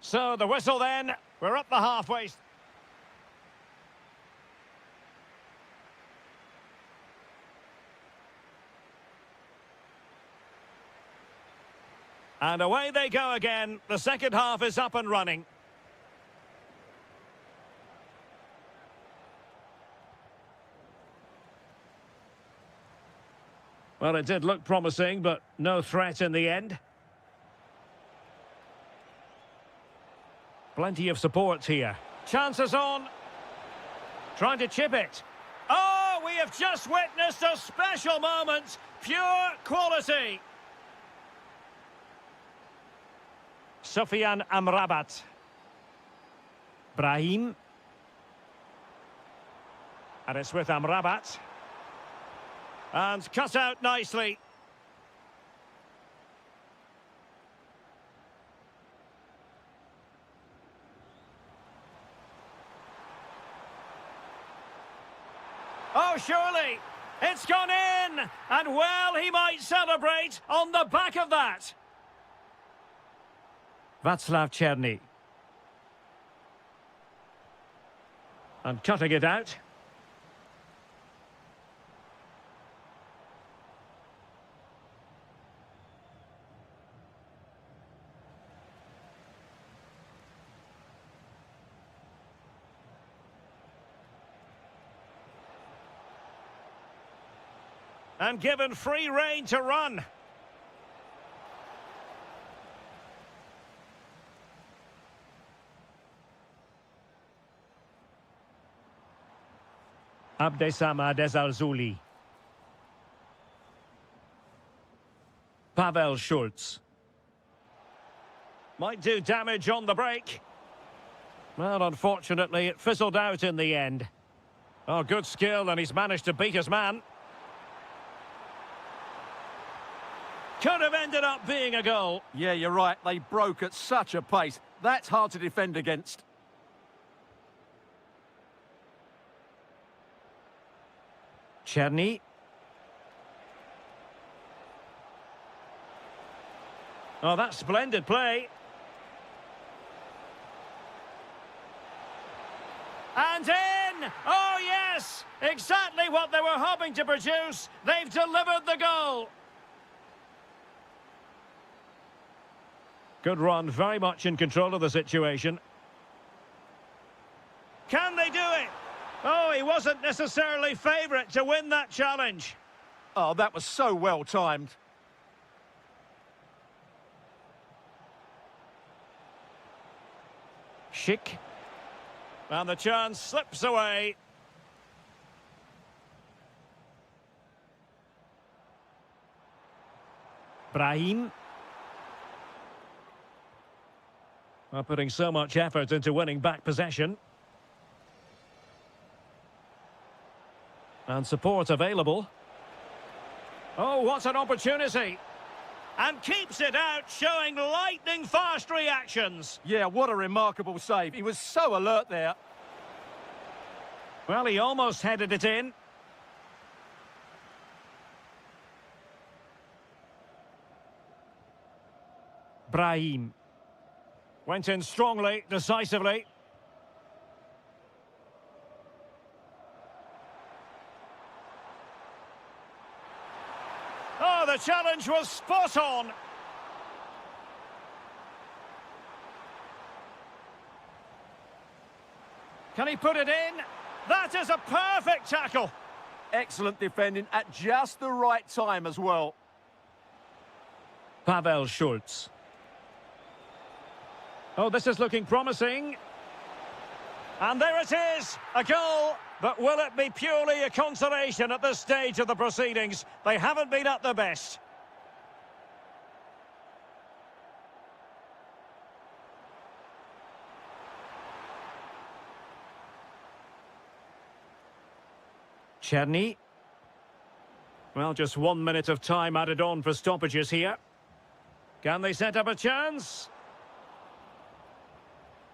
So, the whistle then. We're up the halfway. And away they go again. The second half is up and running. Well, it did look promising, but no threat in the end. Plenty of support here. Chances on. Trying to chip it. Oh, we have just witnessed a special moment. Pure quality. Sufyan Amrabat. Brahim. And it's with Amrabat. And cut out nicely. Oh, surely. It's gone in. And well, he might celebrate on the back of that. Václav Černý. And cutting it out. And given free rein to run. Abdessamad Ezalzouli. Pavel Schulz. Might do damage on the break. Well, unfortunately, it fizzled out in the end. Oh, good skill, and he's managed to beat his man. Could have ended up being a goal. Yeah, you're right. They broke at such a pace. That's hard to defend against. Černý. Oh, that's splendid play. And in! Oh, yes! Exactly what they were hoping to produce. They've delivered the goal. Good run, very much in control of the situation. Can they do it? Oh, he wasn't necessarily favourite to win that challenge. Oh, that was so well timed. Schick. And the chance slips away. Brahim. Well, putting so much effort into winning back possession. And support available. Oh, what an opportunity. And keeps it out, showing lightning-fast reactions. Yeah, what a remarkable save. He was so alert there. Well, he almost headed it in. Brahim. Went in strongly, decisively. Oh, the challenge was spot on. Can he put it in? That is a perfect tackle. Excellent defending at just the right time as well. Pavel Schulz. Oh, this is looking promising. And there it is, a goal. But will it be purely a consolation at this stage of the proceedings? They haven't been at their best. Černý. Well, just 1 minute of time added on for stoppages here. Can they set up a chance?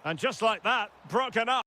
And just like that, broken up.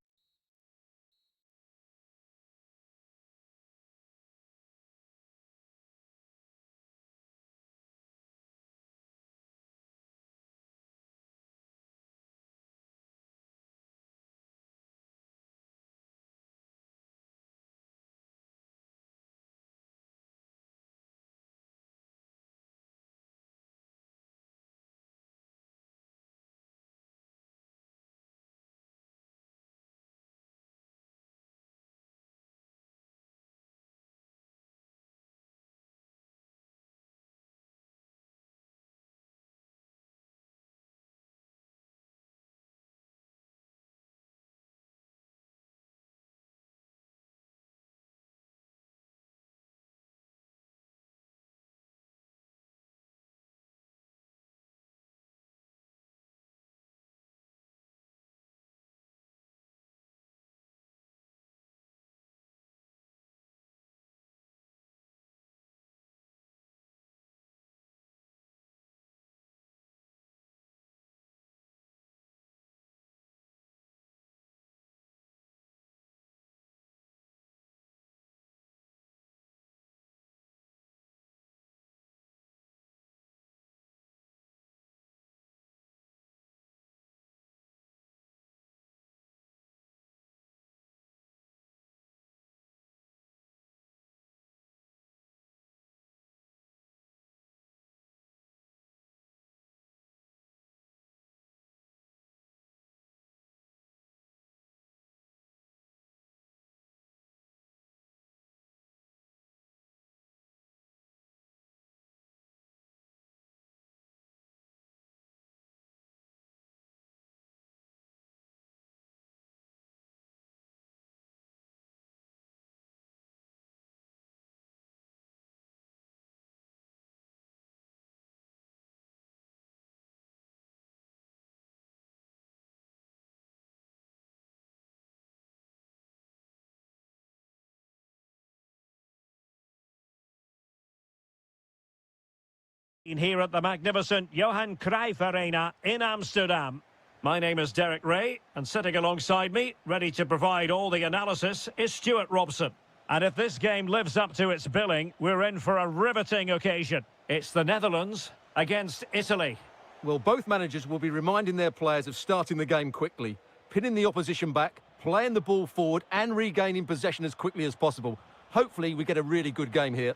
Here at the magnificent Johan Cruyff Arena in Amsterdam. My name is Derek Ray, and sitting alongside me, ready to provide all the analysis, is Stuart Robson. And if this game lives up to its billing, we're in for a riveting occasion. It's the Netherlands against Italy. Well, both managers will be reminding their players of starting the game quickly, pinning the opposition back, playing the ball forward and regaining possession as quickly as possible. Hopefully we get a really good game here.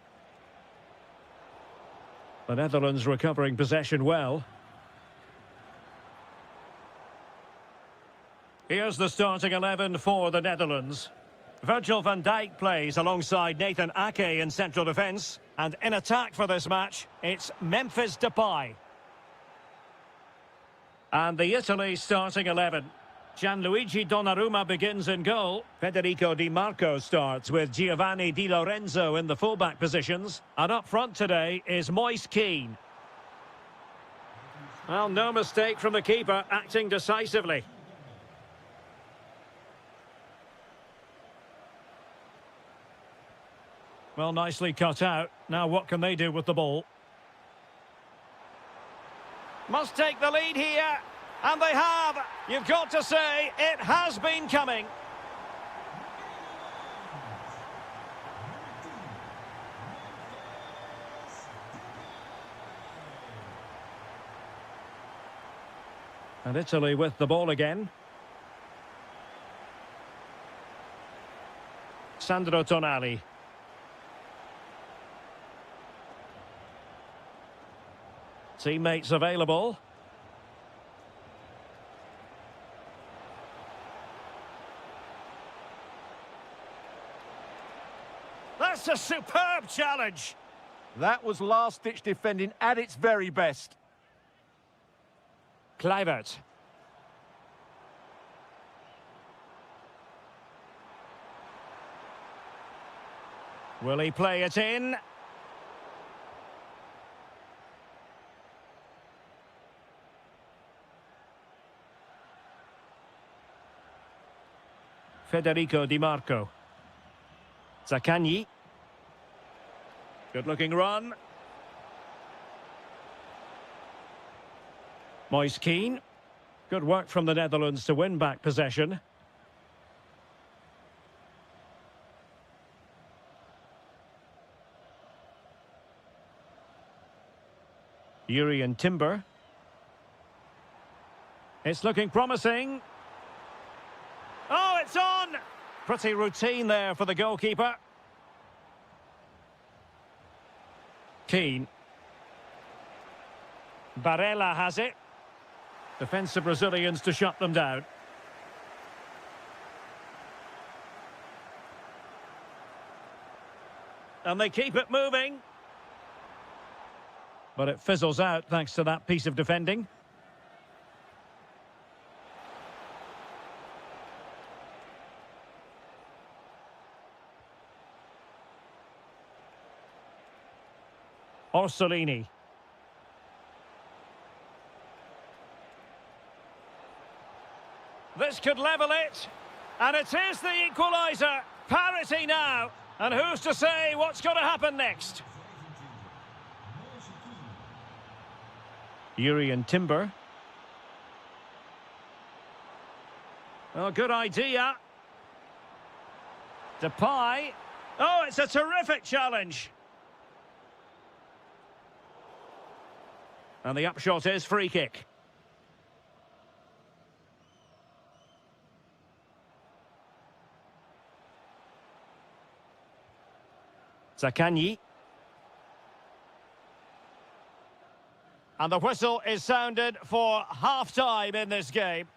The Netherlands recovering possession well. Here's the starting 11 for the Netherlands. Virgil van Dijk plays alongside Nathan Ake in central defence. And in attack for this match, it's Memphis Depay. And the Italy starting 11. Gianluigi Donnarumma begins in goal. Federico Di Marco starts with Giovanni Di Lorenzo in the fullback positions. And up front today is Moise Kean. Well, no mistake from the keeper, acting decisively. Well, nicely cut out. Now what can they do with the ball? Must take the lead here. And they have. You've got to say, it has been coming. And Italy with the ball again. Sandro Tonali. Teammates available. That's a superb challenge. That was last-ditch defending at its very best. Kluivert. Will he play it in? Federico Di Marco. Zaccagni. Good-looking run. Moise Kean. Good work from the Netherlands to win back possession. Jurrien Timber. It's looking promising. Oh, it's on! Pretty routine there for the goalkeeper. Kean. Barella has it. Defensive Brazilians to shut them down. And they keep it moving. But it fizzles out thanks to that piece of defending. Orsolini. This could level it. And it is the equaliser. Parity now. And who's to say what's going to happen next? Jurrien Timber. Oh, good idea. Depay. Oh, it's a terrific challenge. And the upshot is free kick. Zaccagni. And the whistle is sounded for half-time in this game.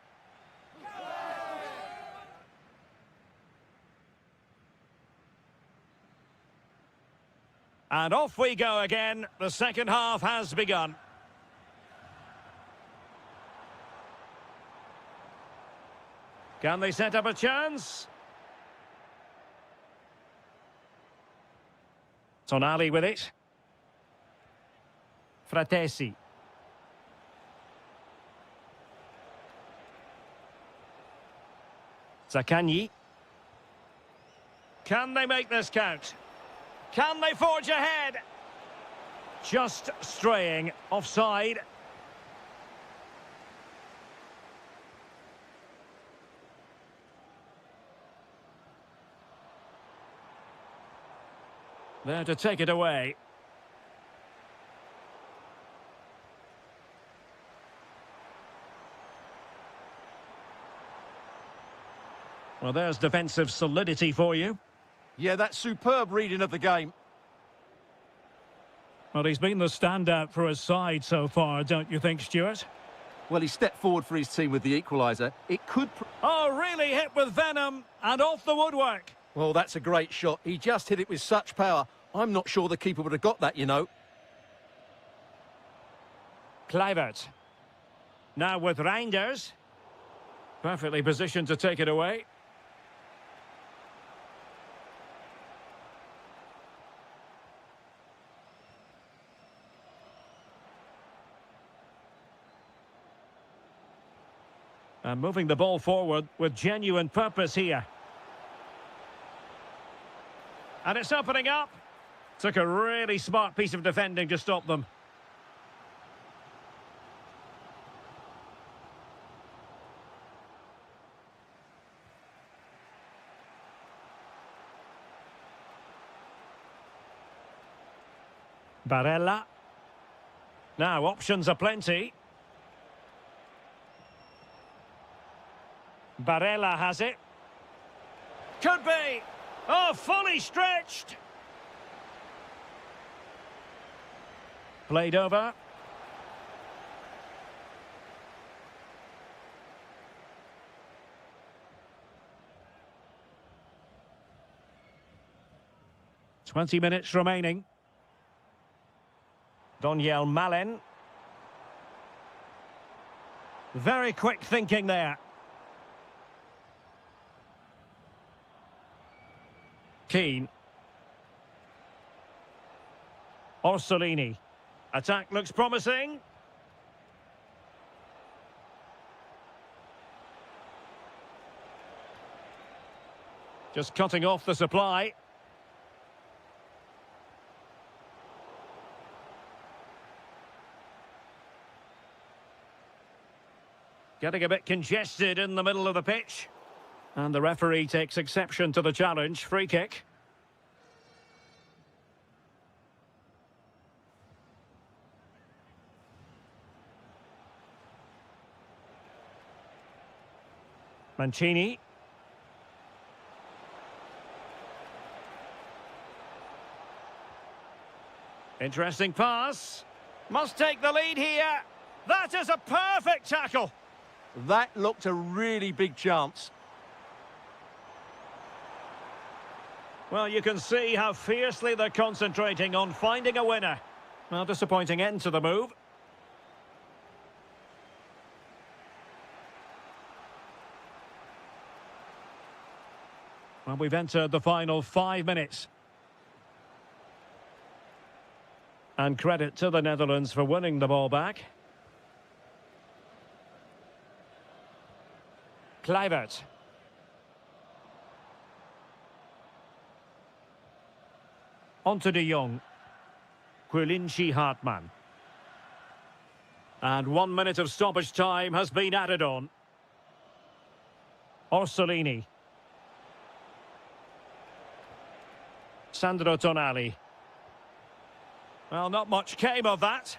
And off we go again. The second half has begun. Can they set up a chance? Tonali with it. Fratesi. Zaccagni. Can they make this count? Can they forge ahead? Just straying offside. There to take it away. Well, there's defensive solidity for you. Yeah, that's superb reading of the game. Well, he's been the standout for his side so far, don't you think, Stuart? Well, he stepped forward for his team with the equaliser. It could... Oh, really hit with venom and off the woodwork. Well, that's a great shot. He just hit it with such power. I'm not sure the keeper would have got that, you know. Kluivert. Now with Reinders. Perfectly positioned to take it away. And moving the ball forward with genuine purpose here. And it's opening up. Took a really smart piece of defending to stop them. Barella. Now, options are plenty. Barella has it. Could be. Oh, fully stretched. Played over. "20 minutes remaining. Doniel Malen. Very quick thinking there. Keane. Orsolini. Attack looks promising. Just cutting off the supply. Getting a bit congested in the middle of the pitch. And the referee takes exception to the challenge. Free kick. Mancini. Interesting pass. Must take the lead here. That is a perfect tackle. That looked a really big chance. Well, you can see how fiercely they're concentrating on finding a winner. Well, disappointing end to the move. Well, we've entered the final 5 minutes. And credit to the Netherlands for winning the ball back. Kluivert. On to de Jong. Quilinci Hartmann. And 1 minute of stoppage time has been added on. Orsolini. Sandro Tonali. Well, not much came of that.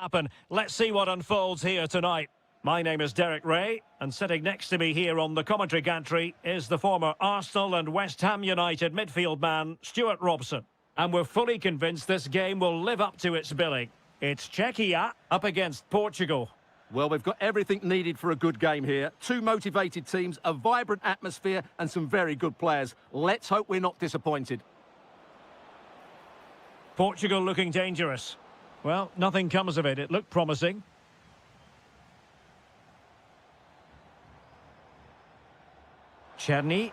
happen. Let's see what unfolds here tonight. My name is Derek Ray, and sitting next to me here on the commentary gantry is the former Arsenal and West Ham United midfield man, Stuart Robson. And we're fully convinced this game will live up to its billing. It's Czechia up against Portugal. Well, we've got everything needed for a good game here. Two motivated teams, a vibrant atmosphere, and some very good players. Let's hope we're not disappointed. Portugal looking dangerous. Well, nothing comes of it. It looked promising. Czerny.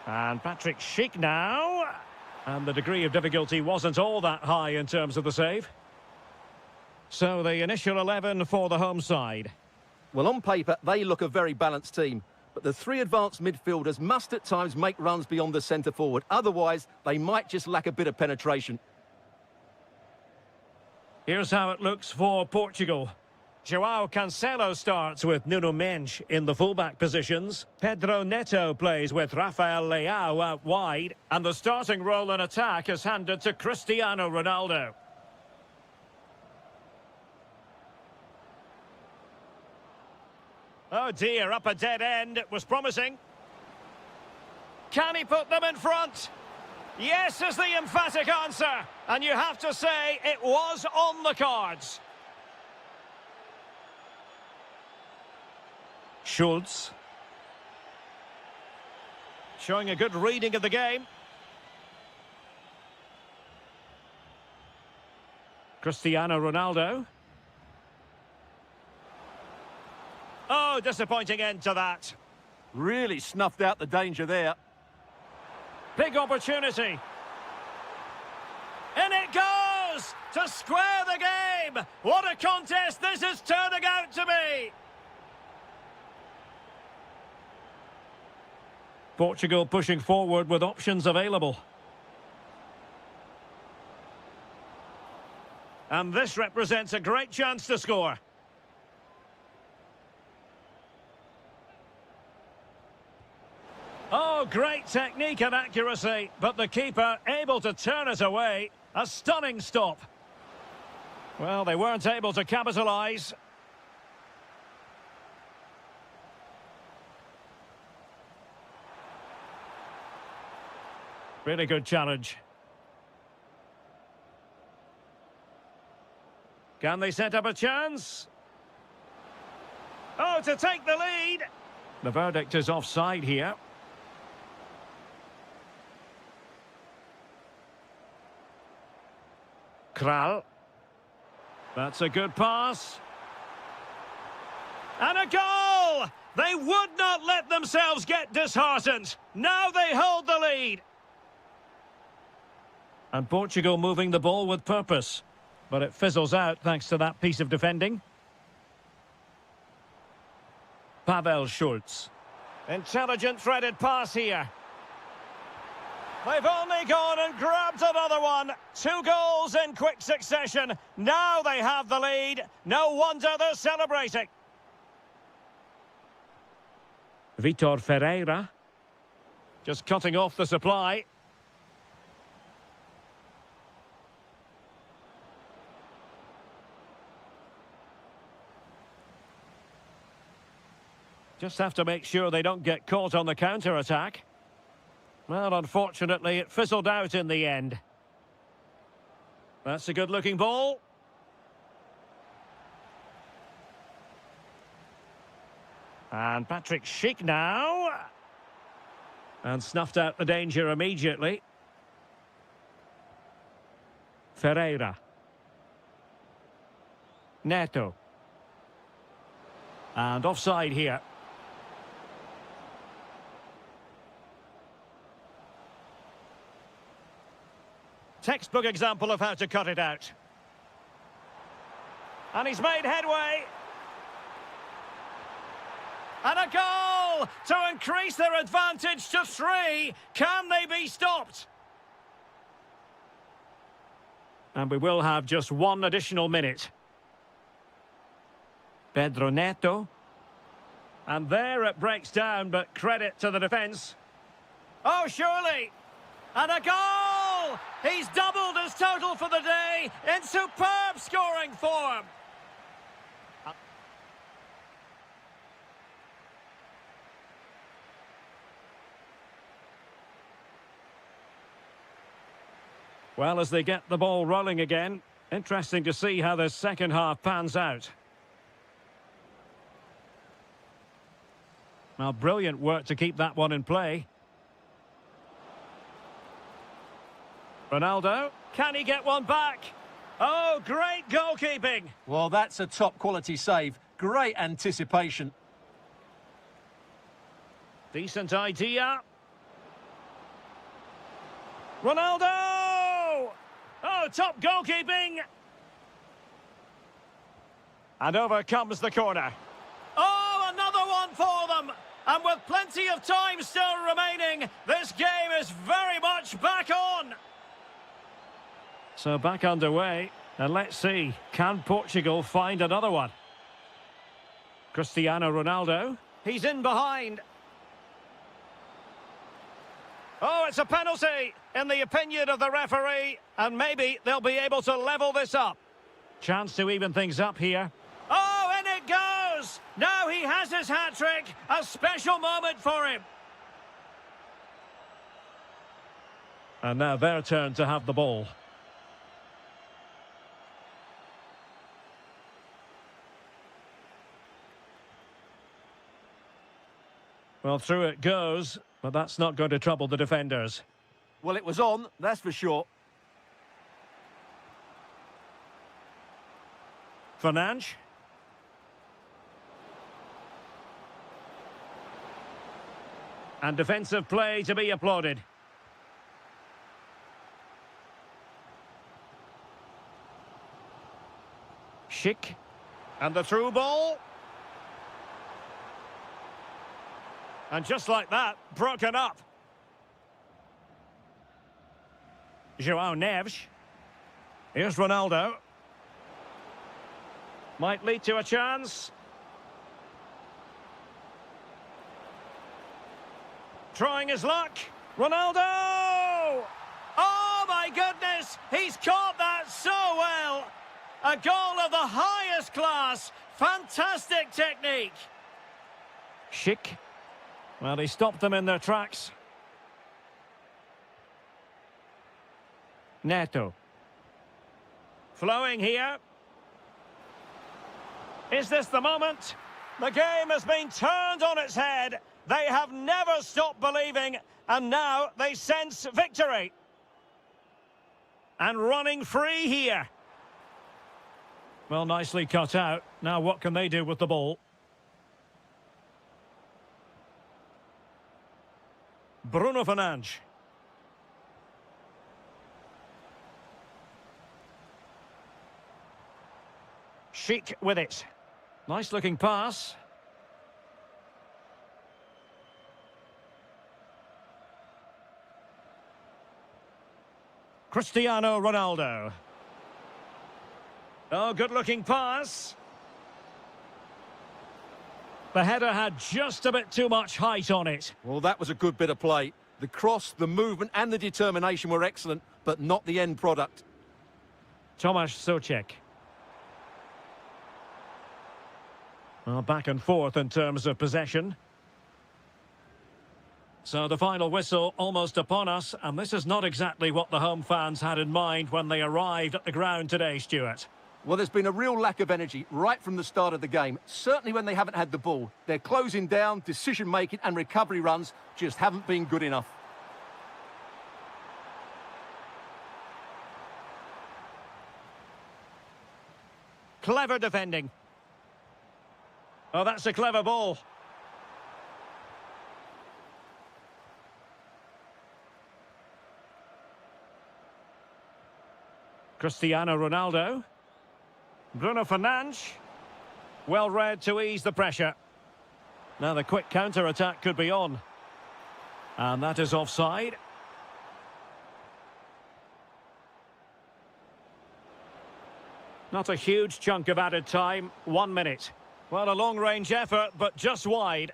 And Patrick Schick now. And the degree of difficulty wasn't all that high in terms of the save. So the initial 11 for the home side. Well, on paper, they look a very balanced team. But the three advanced midfielders must at times make runs beyond the centre-forward. Otherwise, they might just lack a bit of penetration. Here's how it looks for Portugal. João Cancelo starts with Nuno Mendes in the fullback positions. Pedro Neto plays with Rafael Leao out wide. And the starting role in attack is handed to Cristiano Ronaldo. Oh dear, up a dead end. It was promising. Can he put them in front? Yes is the emphatic answer. And you have to say it was on the cards. Schultz. Showing a good reading of the game. Cristiano Ronaldo. Oh, disappointing end to that. Really snuffed out the danger there. Big opportunity. In it goes! To square the game! What a contest this is turning out to be! Portugal pushing forward with options available. And this represents a great chance to score. Oh, great technique and accuracy, but the keeper able to turn it away. A stunning stop. Well, they weren't able to capitalise. Really good challenge. Can they set up a chance? Oh, to take the lead. The verdict is offside here. Kral. That's a good pass. And a goal! They would not let themselves get disheartened. Now they hold the lead. And Portugal moving the ball with purpose. But it fizzles out thanks to that piece of defending. Pavel Schultz. Intelligent threaded pass here. They've only gone and grabbed another one. 2 goals in quick succession. Now they have the lead. No wonder they're celebrating. Vitor Ferreira. Just cutting off the supply. Just have to make sure they don't get caught on the counter-attack. Well, unfortunately, it fizzled out in the end. That's a good-looking ball. And Patrick Schick now. And snuffed out the danger immediately. Ferreira. Neto. And offside here. Textbook example of how to cut it out. And he's made headway. And a goal to increase their advantage to 3. Can they be stopped? And we will have just 1 additional minute. Pedro Neto. And there it breaks down, but credit to the defence. Oh, surely. And a goal! goal! He's doubled his total for the day in superb scoring form. Well, as they get the ball rolling again, interesting to see how the second half pans out. Now, brilliant work to keep that one in play. Ronaldo, can he get one back? Oh, great goalkeeping. Well, that's a top-quality save. Great anticipation. Decent idea. Ronaldo! Oh, top goalkeeping. And over comes the corner. Oh, another one for them. And with plenty of time still remaining, this game is very much back on. So back underway, and let's see, can Portugal find another one? Cristiano Ronaldo, he's in behind. Oh, it's a penalty, in the opinion of the referee, and maybe they'll be able to level this up. Chance to even things up here. Oh, in it goes! Now he has his hat-trick, a special moment for him. And now their turn to have the ball. Well, through it goes, but that's not going to trouble the defenders. Well, it was on, that's for sure. Fernandes. And defensive play to be applauded. Schick. And the through ball. And just like that, broken up. João Neves. Here's Ronaldo. Might lead to a chance. Trying his luck. Ronaldo! Oh, my goodness! He's caught that so well! A goal of the highest class. Fantastic technique. Schick. Well, he stopped them in their tracks. Neto. Flowing here. Is this the moment? The game has been turned on its head. They have never stopped believing, and now they sense victory. And running free here. Well, nicely cut out. Now what can they do with the ball? Bruno Fernandes. Schick with it. Nice looking pass. Cristiano Ronaldo. Oh, good looking pass. The header had just a bit too much height on it. Well, that was a good bit of play. The cross, the movement and the determination were excellent, but not the end product. Tomasz Souček. Well, back and forth in terms of possession. So the final whistle almost upon us, and this is not exactly what the home fans had in mind when they arrived at the ground today, Stuart. Well, there's been a real lack of energy right from the start of the game, certainly when they haven't had the ball. They're closing down, decision-making and recovery runs just haven't been good enough. Clever defending. Oh, that's a clever ball. Cristiano Ronaldo. Bruno Fernandes. Well read to ease the pressure. Now the quick counter-attack could be on. And that is offside. Not a huge chunk of added time, 1 minute. Well, a long-range effort, but just wide.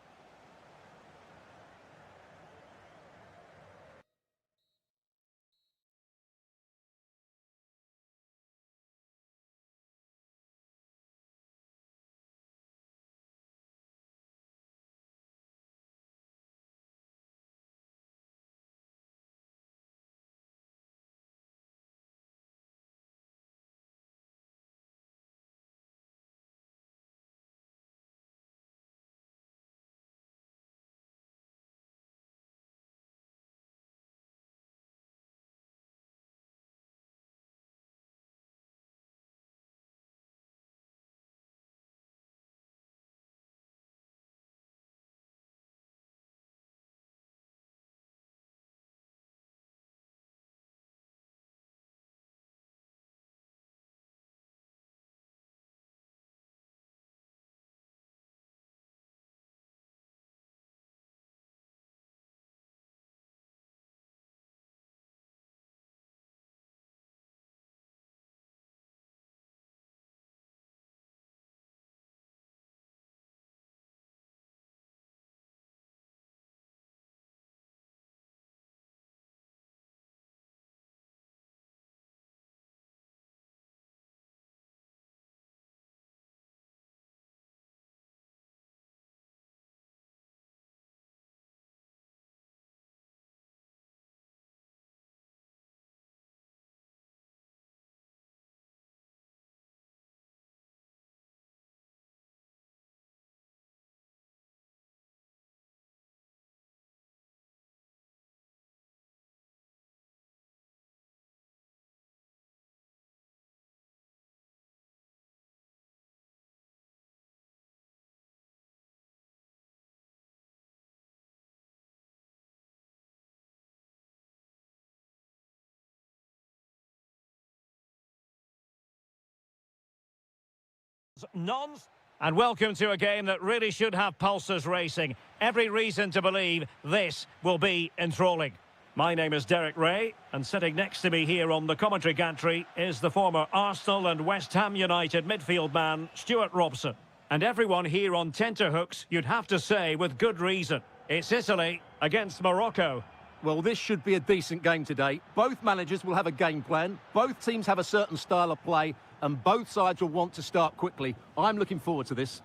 And welcome to a game that really should have pulses racing. Every reason to believe this will be enthralling. My name is Derek Ray, and sitting next to me here on the commentary gantry is the former Arsenal and West Ham United midfield man, Stuart Robson. And everyone here on tenterhooks, you'd have to say with good reason. It's Italy against Morocco. Well, this should be a decent game today. Both managers will have a game plan. Both teams have a certain style of play, and both sides will want to start quickly. I'm looking forward to this.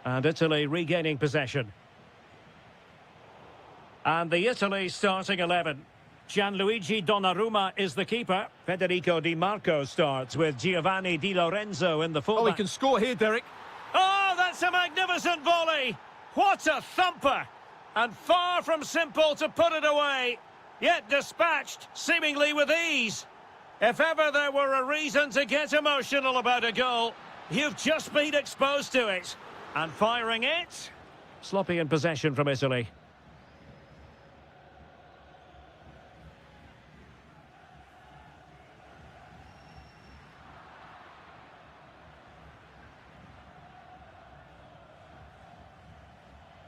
And Italy regaining possession. And the Italy starting 11. Gianluigi Donnarumma is the keeper. Federico Di Marco starts with Giovanni Di Lorenzo in the fullback. Oh, he can score here, Derek. Oh, that's a magnificent volley! What a thumper! And far from simple to put it away, yet dispatched seemingly with ease. If ever there were a reason to get emotional about a goal, you've just been exposed to it. And firing it. Sloppy in possession from Italy.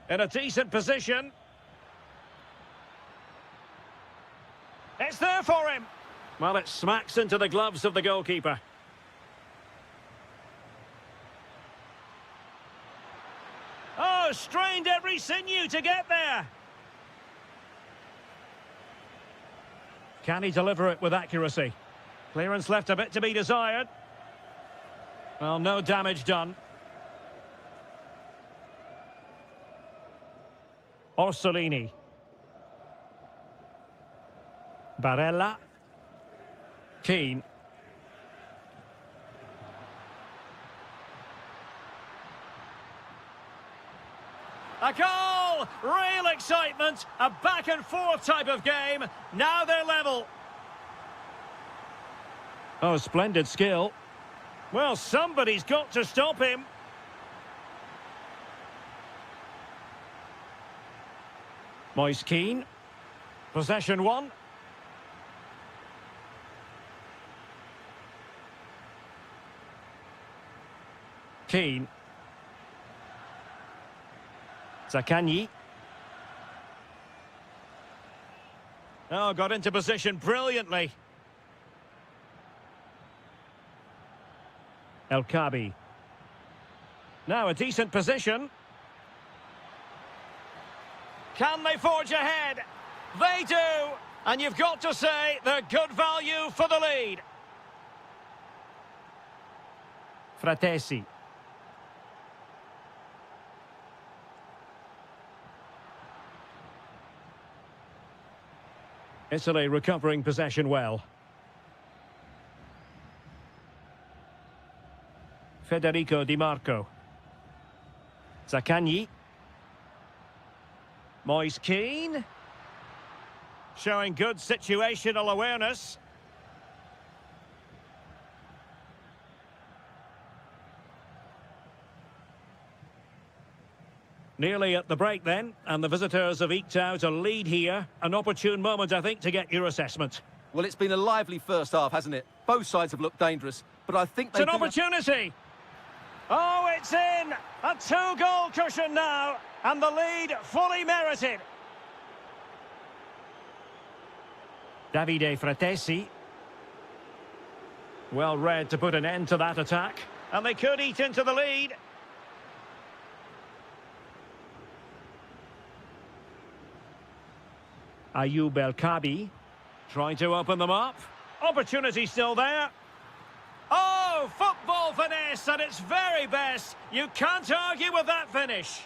In a decent position. It's there for him. Well, it smacks into the gloves of the goalkeeper. Oh, strained every sinew to get there. Can he deliver it with accuracy? Clearance left a bit to be desired. Well, no damage done. Orsolini. Barella. Keane. A goal! Real excitement. A back and forth type of game. Now they're level. Oh, splendid skill. Well, somebody's got to stop him. Moise Keane. Possession one. Keane. Zaccagni. Oh, got into position brilliantly. El Kabi. Now a decent position. Can they forge ahead? They do! And you've got to say they're good value for the lead. Fratesi. Italy recovering possession well. Federico Di Marco. Zaccagni. Moise Keane. Showing good situational awareness. Nearly at the break then, and the visitors have eked out a lead here. An opportune moment, I think, to get your assessment. Well, it's been a lively first half, hasn't it? Both sides have looked dangerous, but I think it's an opportunity. Oh, it's in! A two-goal cushion now, and the lead fully merited. Davide Fratesi. Well read to put an end to that attack, and they could eat into the lead. Ayoub El Kabi trying to open them up. Opportunity still there. Oh, football finesse at its very best. You can't argue with that finish.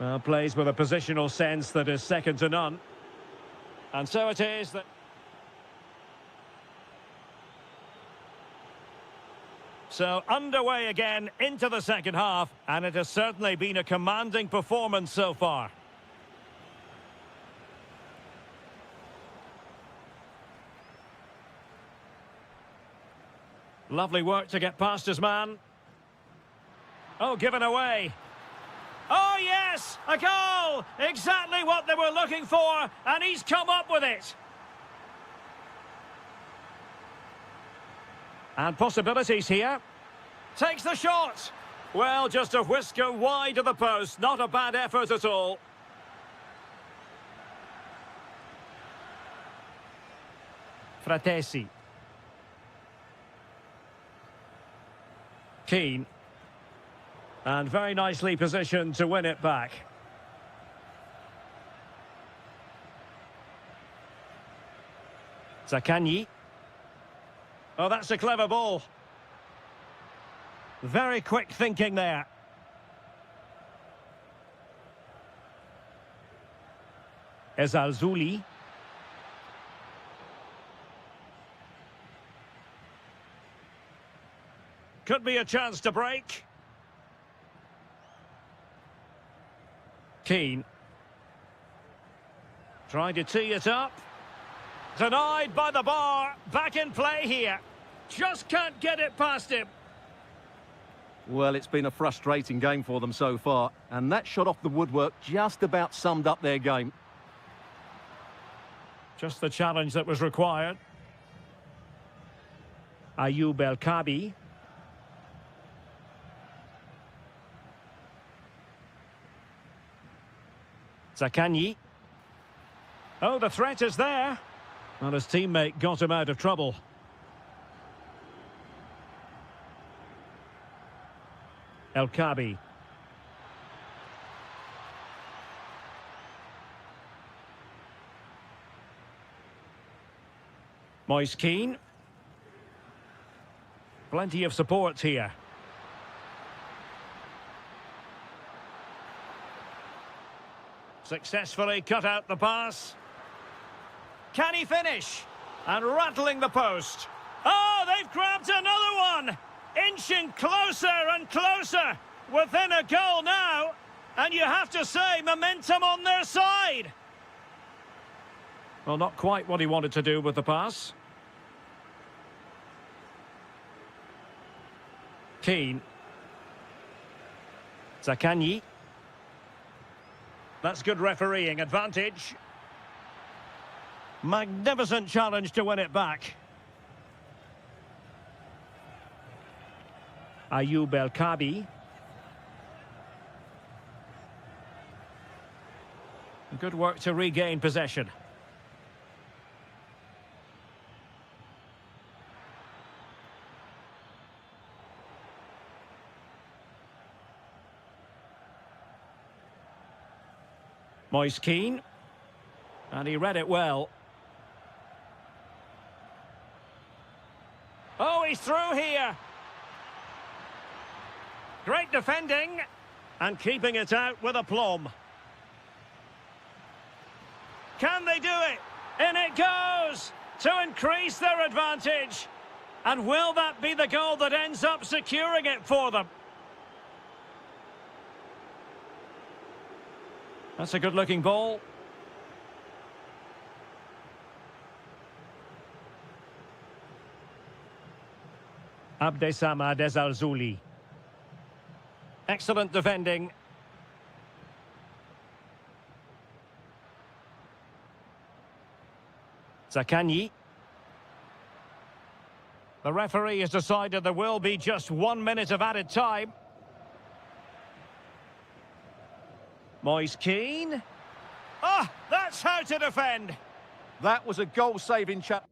Well, plays with a positional sense that is second to none. And so it is that... So underway again into the second half, and it has certainly been a commanding performance so far. Lovely work to get past his man. Oh, given away. Oh, yes! A goal! Exactly what they were looking for, and he's come up with it. And possibilities here. Takes the shot. Well, just a whisker wide of the post. Not a bad effort at all. Fratesi. Keane. And very nicely positioned to win it back. Zaccagni. Oh, that's a clever ball. Very quick thinking there. Ezalzouli. Could be a chance to break. Keane. Trying to tee it up. Denied by the bar. Back in play here. Just can't get it past him. Well, it's been a frustrating game for them so far, and that shot off the woodwork just about summed up their game. Just the challenge that was required. Ayoub El Kabi. Zaccagni. Oh, the threat is there. Well, his teammate got him out of trouble. El Kabi. Moise Keane. Plenty of support here. Successfully cut out the pass. Can he finish? And rattling the post. Oh, they've grabbed another one! Inching closer and closer. Within a goal now. And you have to say, momentum on their side. Well, not quite what he wanted to do with the pass. Keane. Zaccagni. That's good refereeing advantage. Magnificent challenge to win it back. Ayoub El Kabi. Good work to regain possession. Moise Keane. And he read it well. Oh, he's through here. Great defending. And keeping it out with aplomb. Can they do it? In it goes! To increase their advantage. And will that be the goal that ends up securing it for them? That's a good-looking ball. Abdesamad Ezalzouli. Excellent defending. Zaccagni. The referee has decided there will be just 1 minute of added time. Moise Keane. Ah, that's how to defend. That was a goal-saving chap.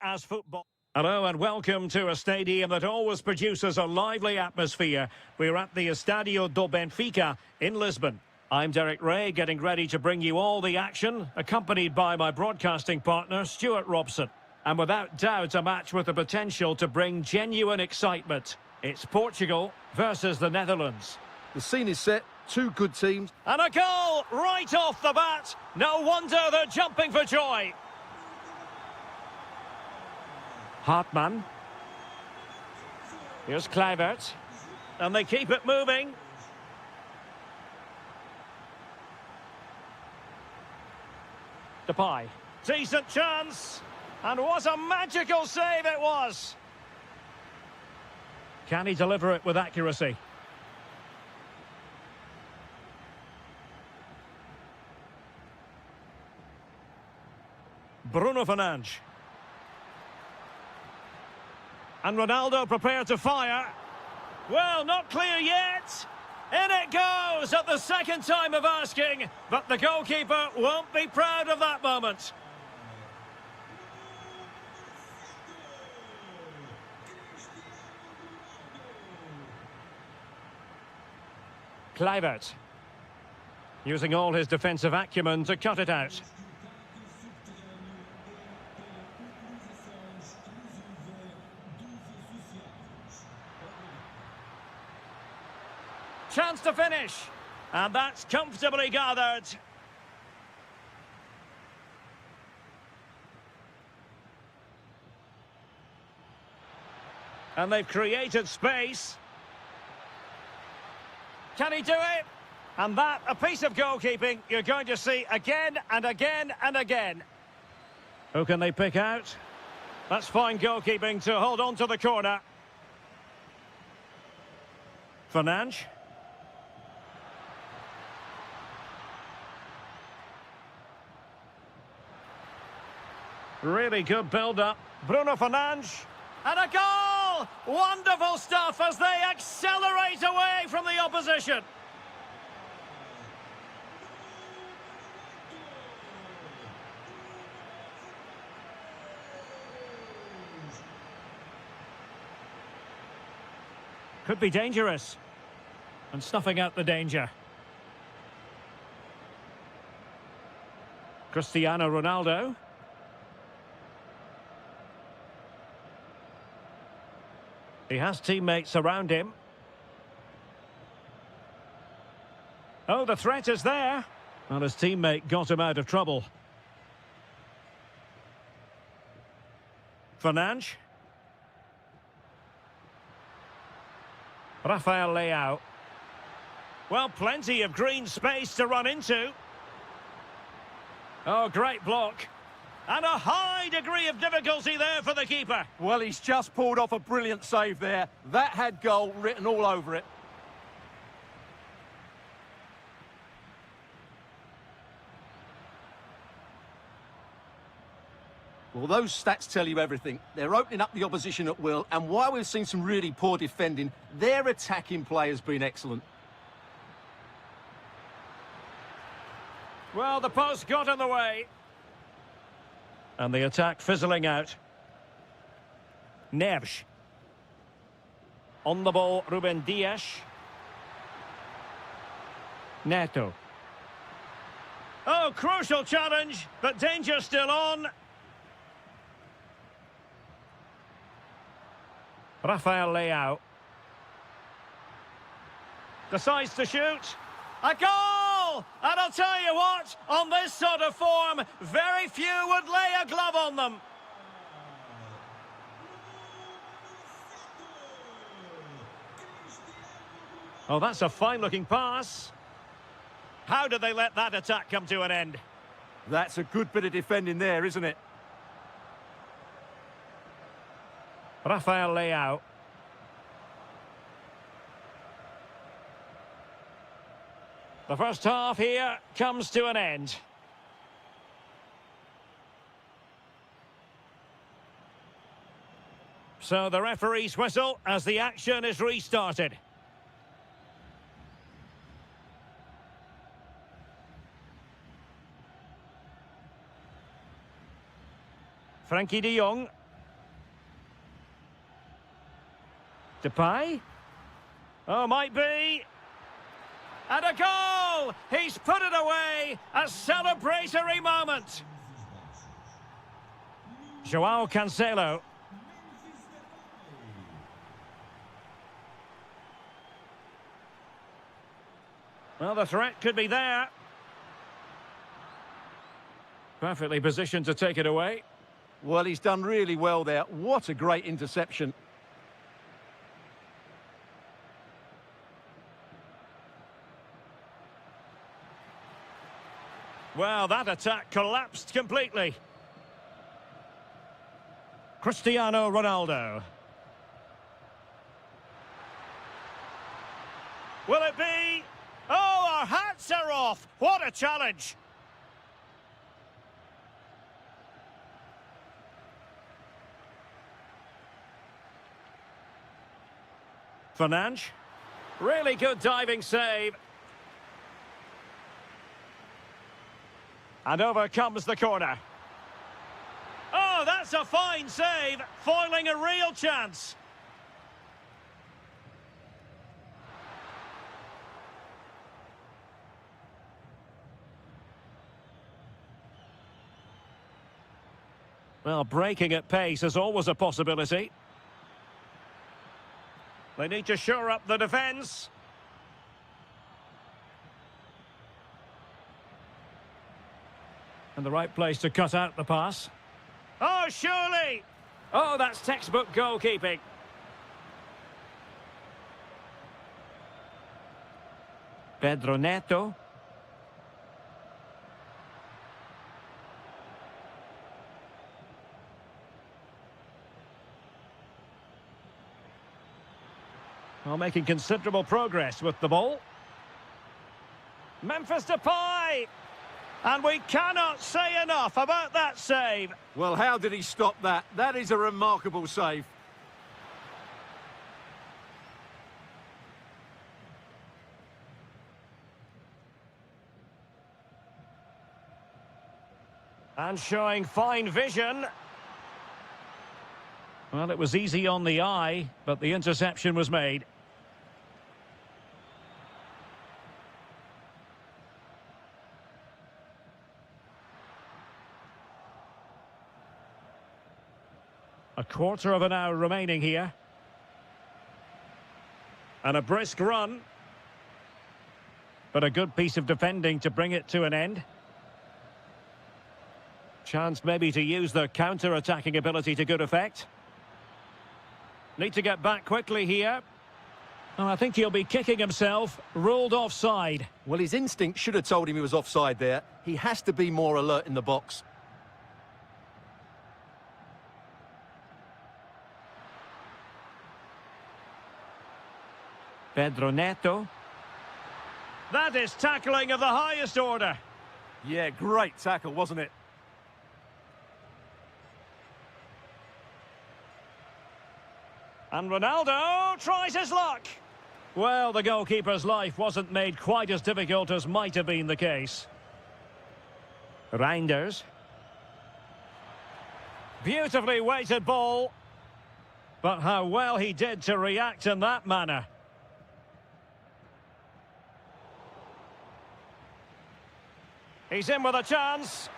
as football. Hello and welcome to a stadium that always produces a lively atmosphere. We're at the Estadio do Benfica in Lisbon. I'm Derek Ray, getting ready to bring you all the action, accompanied by my broadcasting partner, Stuart Robson. And without doubt, a match with the potential to bring genuine excitement. It's Portugal versus the Netherlands. The scene is set, two good teams. And a goal right off the bat. No wonder they're jumping for joy. Hartmann. Here's Kluivert. And they keep it moving. Depay. Decent chance. And what a magical save it was. Can he deliver it with accuracy? Bruno Fernandes. And Ronaldo prepared to fire. Well, not clear yet. In it goes at the second time of asking, but the goalkeeper won't be proud of that moment. Kluivert. Using all his defensive acumen to cut it out. Chance to finish. And that's comfortably gathered. And they've created space. Can he do it? And that, a piece of goalkeeping you're going to see again and again and again. Who can they pick out? That's fine goalkeeping to hold on to the corner. Fernandes. Really good build-up. Bruno Fernandes. And a goal! Wonderful stuff as they accelerate away from the opposition. Could be dangerous. And snuffing out the danger. Cristiano Ronaldo. He has teammates around him. Oh, the threat is there. And his teammate got him out of trouble. Fernandes. Rafael Leao. Well, plenty of green space to run into. Oh, great block. And a high degree of difficulty there for the keeper. Well, he's just pulled off a brilliant save there. That had goal written all over it. Well, those stats tell you everything. They're opening up the opposition at will, and while we've seen some really poor defending, their attacking play has been excellent. Well, the post got in the way. And the attack fizzling out. Neves. On the ball, Ruben Dias. Neto. Oh, crucial challenge, but danger still on. Rafael Leao. Decides to shoot. A goal! And I'll tell you what, on this sort of form, very few would lay a glove on them. Oh, that's a fine-looking pass. How did they let that attack come to an end? That's a good bit of defending there, isn't it? Rafael Leao. The first half here comes to an end. So the referee's whistle as the action is restarted. Frankie de Jong. Depay. Oh, might be. And a goal! He's put it away! A celebratory moment! Joao Cancelo. Well, the threat could be there. Perfectly positioned to take it away. Well, he's done really well there. What a great interception. Well, that attack collapsed completely. Cristiano Ronaldo. Will it be? Oh, our hats are off! What a challenge! Fernandes. Really good diving save. And over comes the corner. Oh, that's a fine save, foiling a real chance. Well, breaking at pace is always a possibility. They need to shore up the defence. And the right place to cut out the pass. Oh, surely! Oh, that's textbook goalkeeping. Pedro Neto. Well, making considerable progress with the ball. Memphis Depay! And we cannot say enough about that save. Well, how did he stop that? That is a remarkable save. And showing fine vision. Well, it was easy on the eye, but the interception was made. A quarter of an hour remaining here. And a brisk run. But a good piece of defending to bring it to an end. Chance maybe to use their counter-attacking ability to good effect. Need to get back quickly here. Oh, I think he'll be kicking himself. Ruled offside. Well, his instinct should have told him he was offside there. He has to be more alert in the box. Pedro Neto. That is tackling of the highest order. Yeah, great tackle, wasn't it? And Ronaldo tries his luck. Well, the goalkeeper's life wasn't made quite as difficult as might have been the case. Reinders. Beautifully weighted ball. But how well he did to react in that manner. He's in with a chance.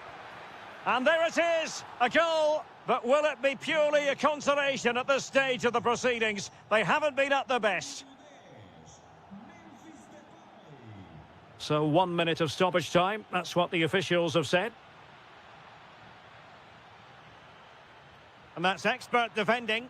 And there it is, a goal. But will it be purely a consolation at this stage of the proceedings? They haven't been at their best. So 1 minute of stoppage time. That's what the officials have said. And that's expert defending.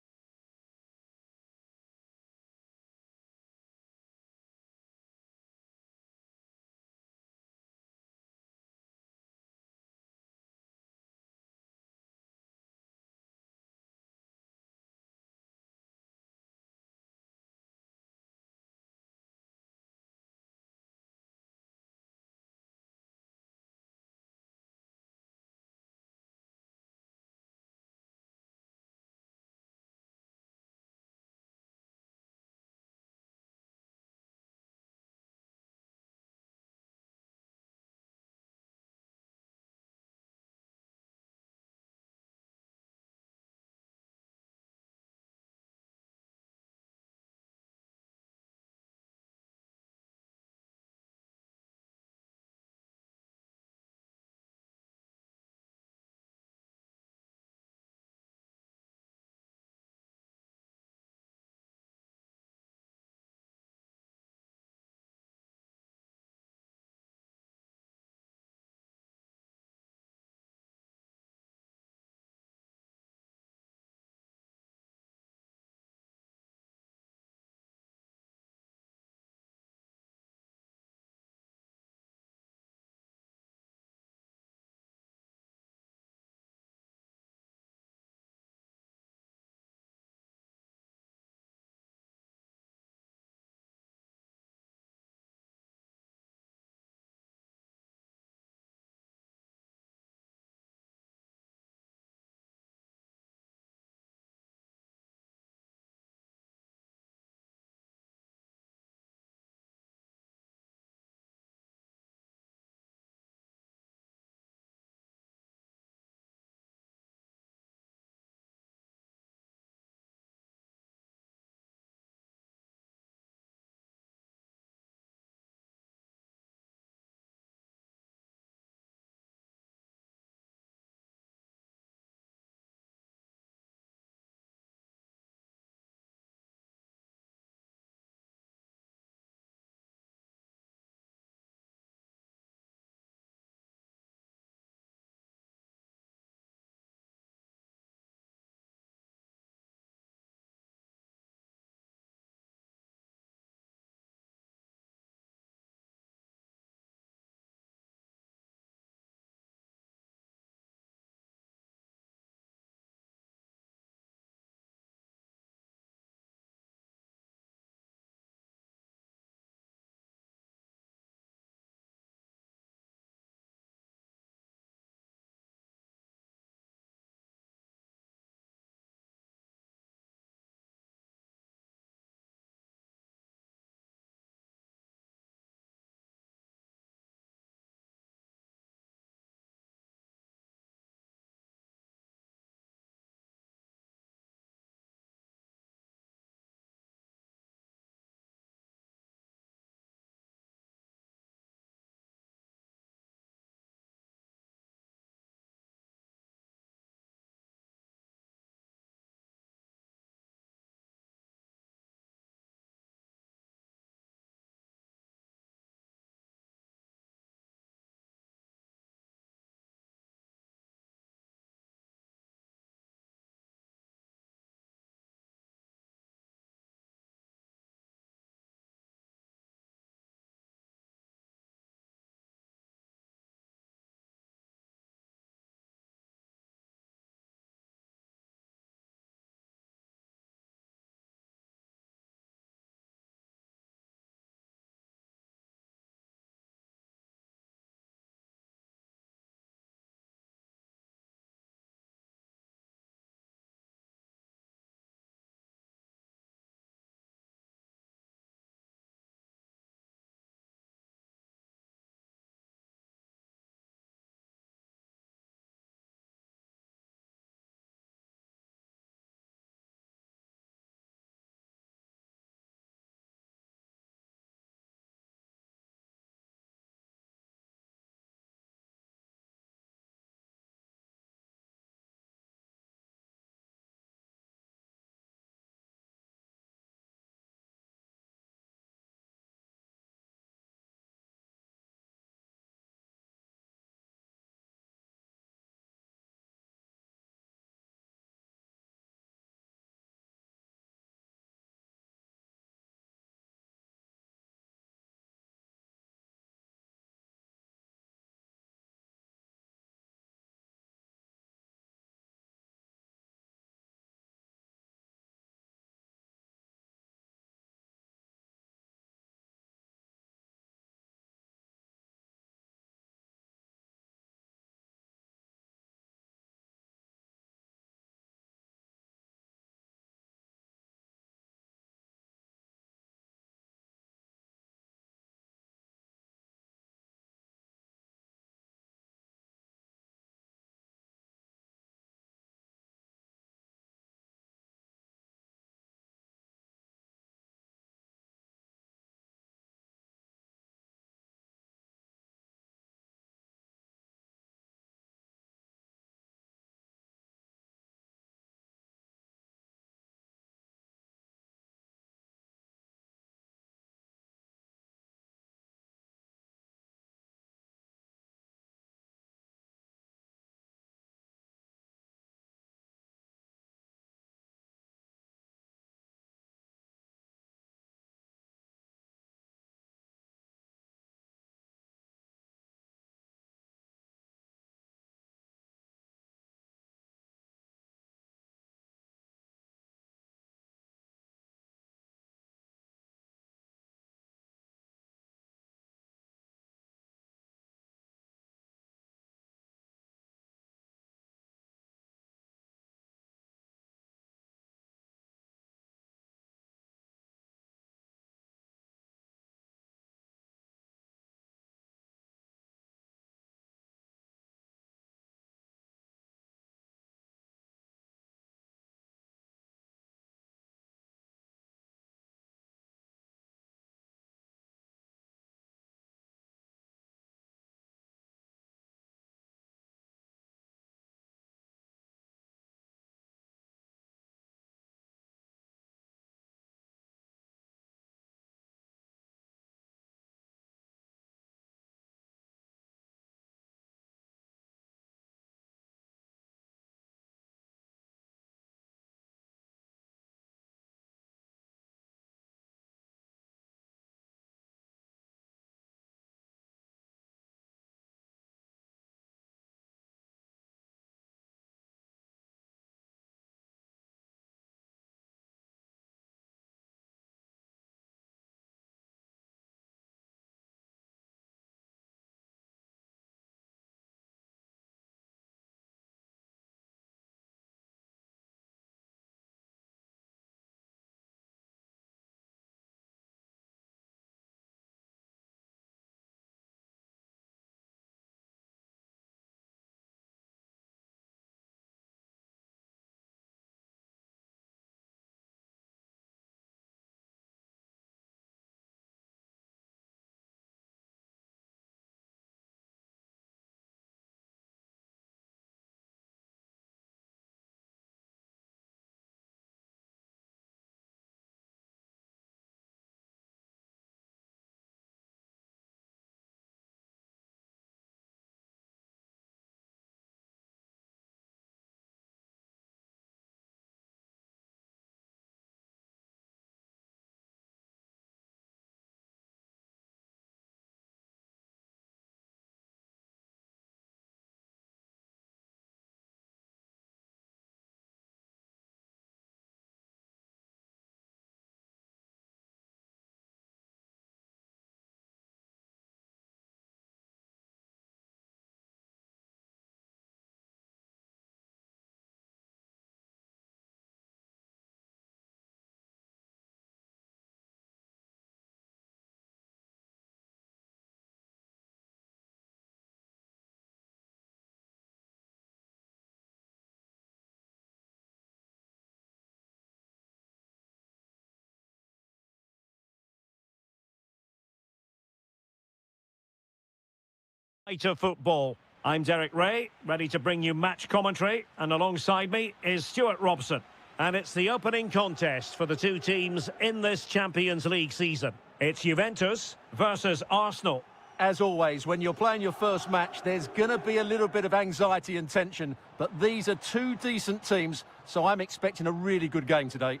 To football. I'm Derek Ray, ready to bring you match commentary, and alongside me is Stuart Robson. And it's the opening contest for the two teams in this Champions League season. It's Juventus versus Arsenal. As always, when you're playing your first match, there's going to be a little bit of anxiety and tension, but these are two decent teams, so I'm expecting a really good game today.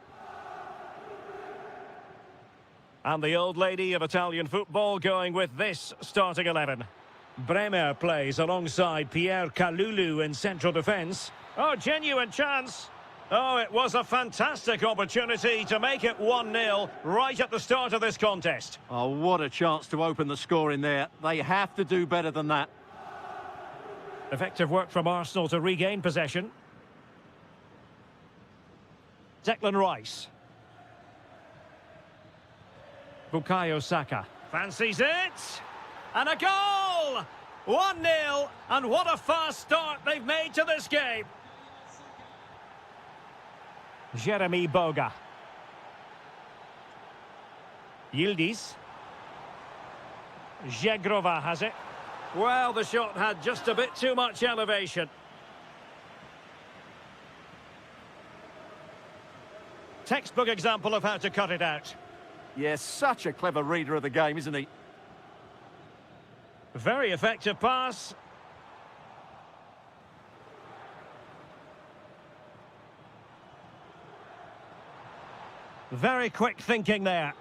And the old lady of Italian football going with this starting 11. Bremer plays alongside Pierre Kalulu in central defence. Oh, genuine chance. Oh, it was a fantastic opportunity to make it 1-0 right at the start of this contest. Oh, what a chance to open the score in there. They have to do better than that. Effective work from Arsenal to regain possession. Declan Rice. Bukayo Saka. Fancies it. And a goal! 1-0, and what a fast start they've made to this game. Jeremy Boga. Yildiz. Zegrova has it. Well, the shot had just a bit too much elevation. Textbook example of how to cut it out. Yes, such a clever reader of the game, isn't he? Very effective pass. Very quick thinking there.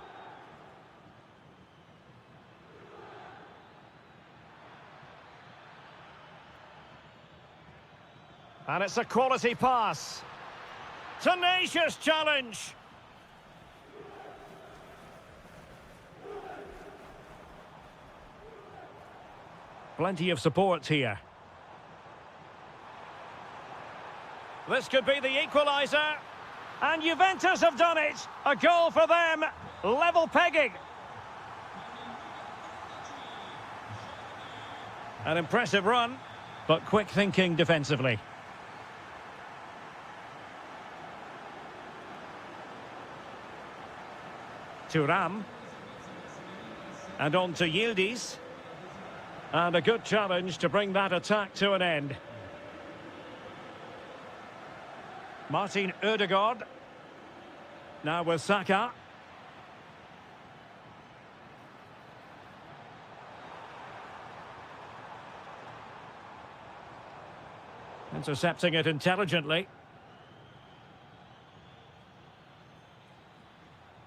And it's a quality pass. Tenacious challenge. Plenty of support here. This could be the equaliser. And Juventus have done it. A goal for them. Level pegging. An impressive run, but quick thinking defensively. Thuram. And on to Yildiz. And a good challenge to bring that attack to an end. Martin Ødegaard. Now with Saka. Intercepting it intelligently.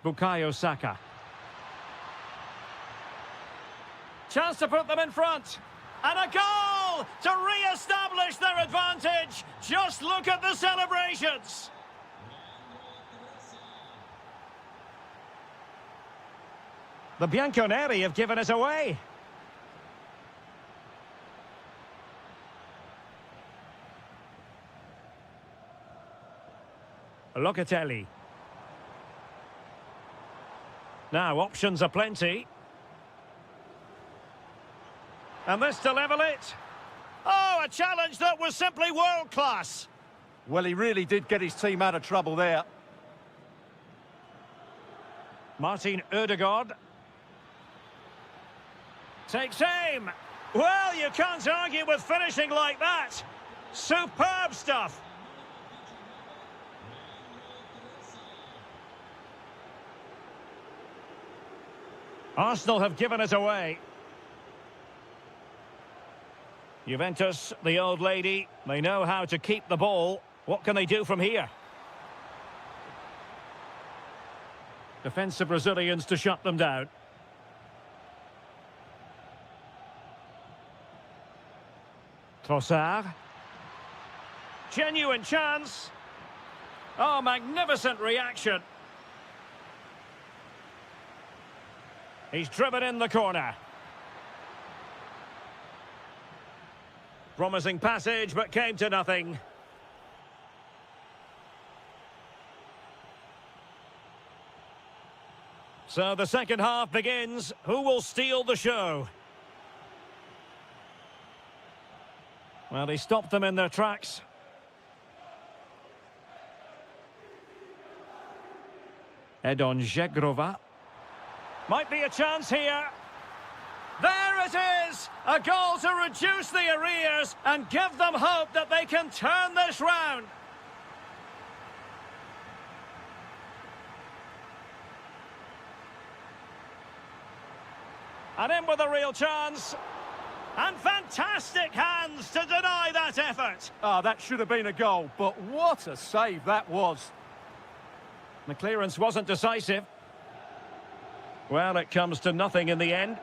Bukayo Saka. Chance to put them in front. And a goal to re-establish their advantage. Just look at the celebrations. The Bianconeri have given it away. Locatelli. Now options are plenty. And this to level it. Oh, a challenge that was simply world-class. Well, he really did get his team out of trouble there. Martin Ødegaard. Takes aim. Well, you can't argue with finishing like that. Superb stuff. Arsenal have given it away. Juventus, the old lady, they know how to keep the ball. What can they do from here? Defensive Brazilians to shut them down. Trossard. Genuine chance. Oh, magnificent reaction. He's driven in the corner. Promising passage, but came to nothing. So the second half begins. Who will steal the show? Well, he stopped them in their tracks. Edon Zegrova. Might be a chance here. There it is! A goal to reduce the arrears and give them hope that they can turn this round. And in with a real chance. And fantastic hands to deny that effort. That should have been a goal, but what a save that was. The clearance wasn't decisive. Well, it comes to nothing in the end.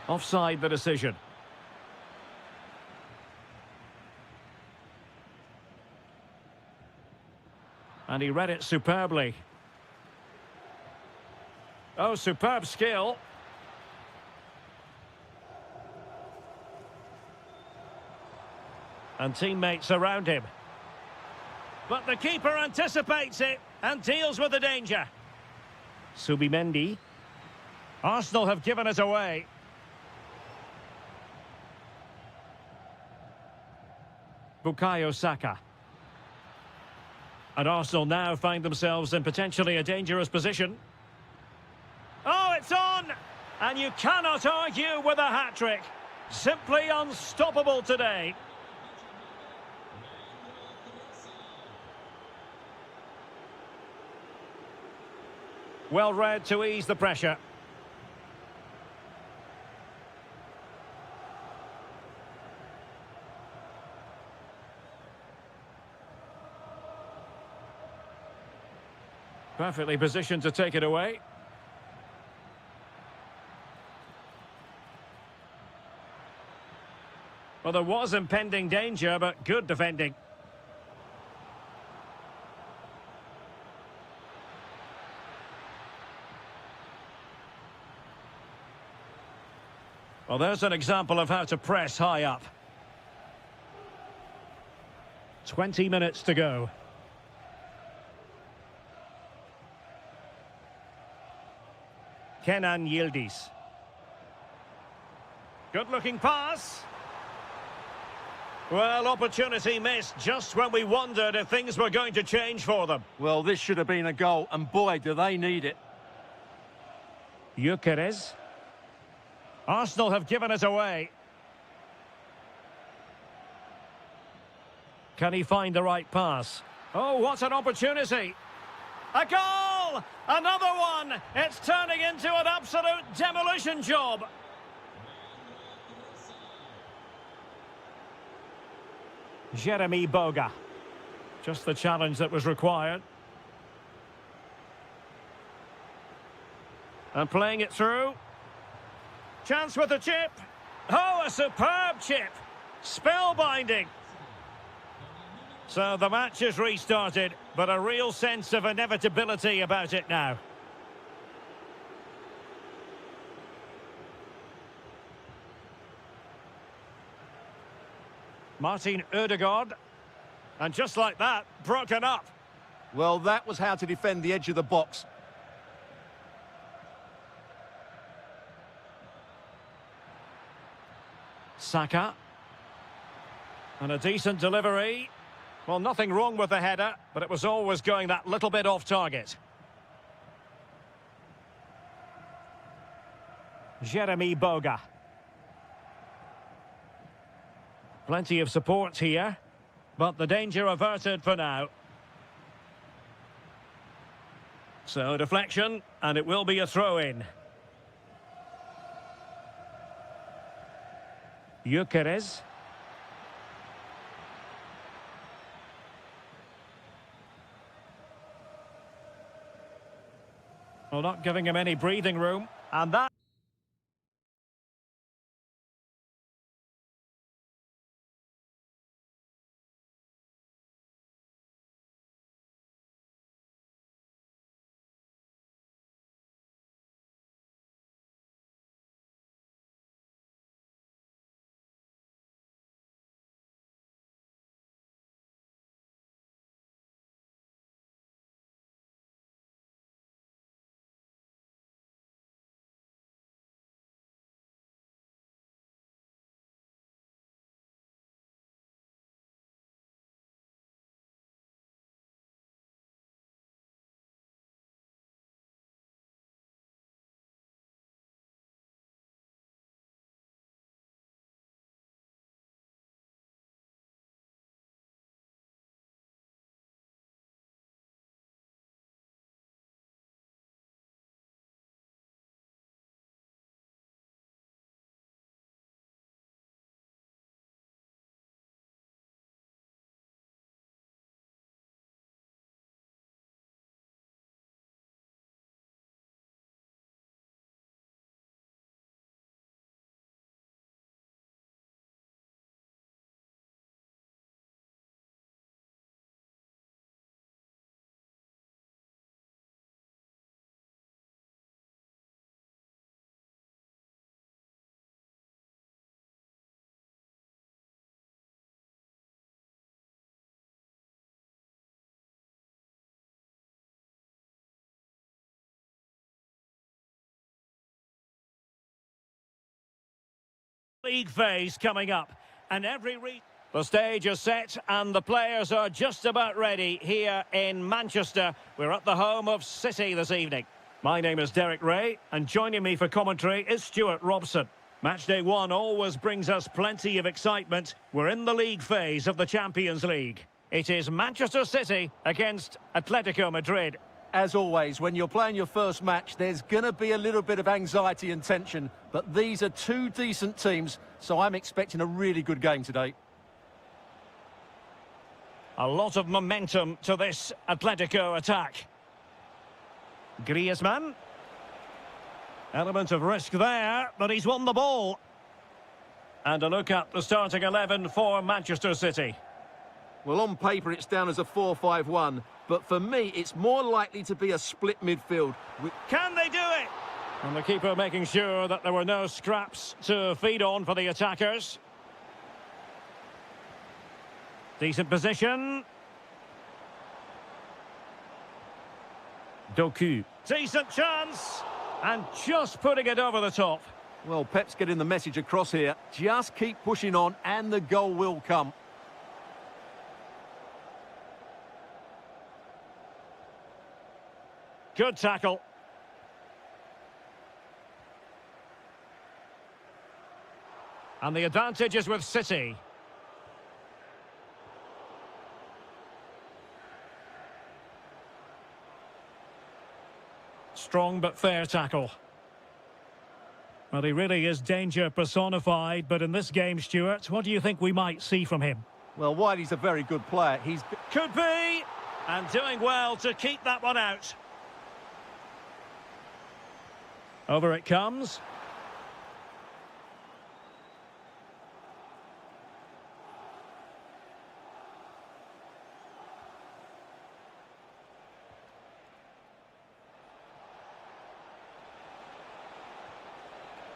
Offside the decision. And he read it superbly. Oh, superb skill. And teammates around him. But the keeper anticipates it and deals with the danger. Subimendi. Arsenal have given it away. Bukayo Saka. And Arsenal now find themselves in potentially a dangerous position. Oh, it's on! And you cannot argue with a hat-trick. Simply unstoppable today. Well read to ease the pressure. Perfectly positioned to take it away. Well, there was impending danger, but good defending. Well, there's an example of how to press high up. 20 minutes to go. Kenan Yildiz. Good-looking pass. Well, opportunity missed just when we wondered if things were going to change for them. Well, this should have been a goal, and boy, do they need it. Gyökeres. Arsenal have given it away. Can he find the right pass? Oh, what an opportunity. A goal! Another one! It's turning into an absolute demolition job. Jeremy Boga. Just the challenge that was required. And playing it through. Chance with the chip. Oh, a superb chip. Spellbinding. So the match is restarted, but a real sense of inevitability about it now. Martin Ødegaard. And just like that, broken up. Well, that was how to defend the edge of the box. Saka. And a decent delivery. Well, nothing wrong with the header, but it was always going that little bit off target. Jeremy Boga. Plenty of support here, but the danger averted for now. So, deflection, and it will be a throw-in. Gyökeres. Well, not giving him any breathing room, and that... League phase coming up, and the stage is set and the players are just about ready here in Manchester. We're at the home of City this evening. My name is Derek Ray, and joining me for commentary is Stuart Robson. Matchday 1 always brings us plenty of excitement. We're in the league phase of the Champions League. It is Manchester City against Atletico Madrid. As always, when you're playing your first match, there's going to be a little bit of anxiety and tension, but these are two decent teams, so I'm expecting a really good game today. A lot of momentum to this Atletico attack. Griezmann. Element of risk there, but he's won the ball. And a look at the starting 11 for Manchester City. Well, on paper, it's down as a 4-5-1, but for me, it's more likely to be a split midfield. Can they do it? And the keeper making sure that there were no scraps to feed on for the attackers. Decent position. Doku. Decent chance. And just putting it over the top. Well, Pep's getting the message across here. Just keep pushing on and the goal will come. Good tackle. And the advantage is with City. Strong but fair tackle. Well, he really is danger personified, but in this game, Stuart, what do you think we might see from him? Well, Whitey's a very good player. Could be! And doing well to keep that one out. Over it comes.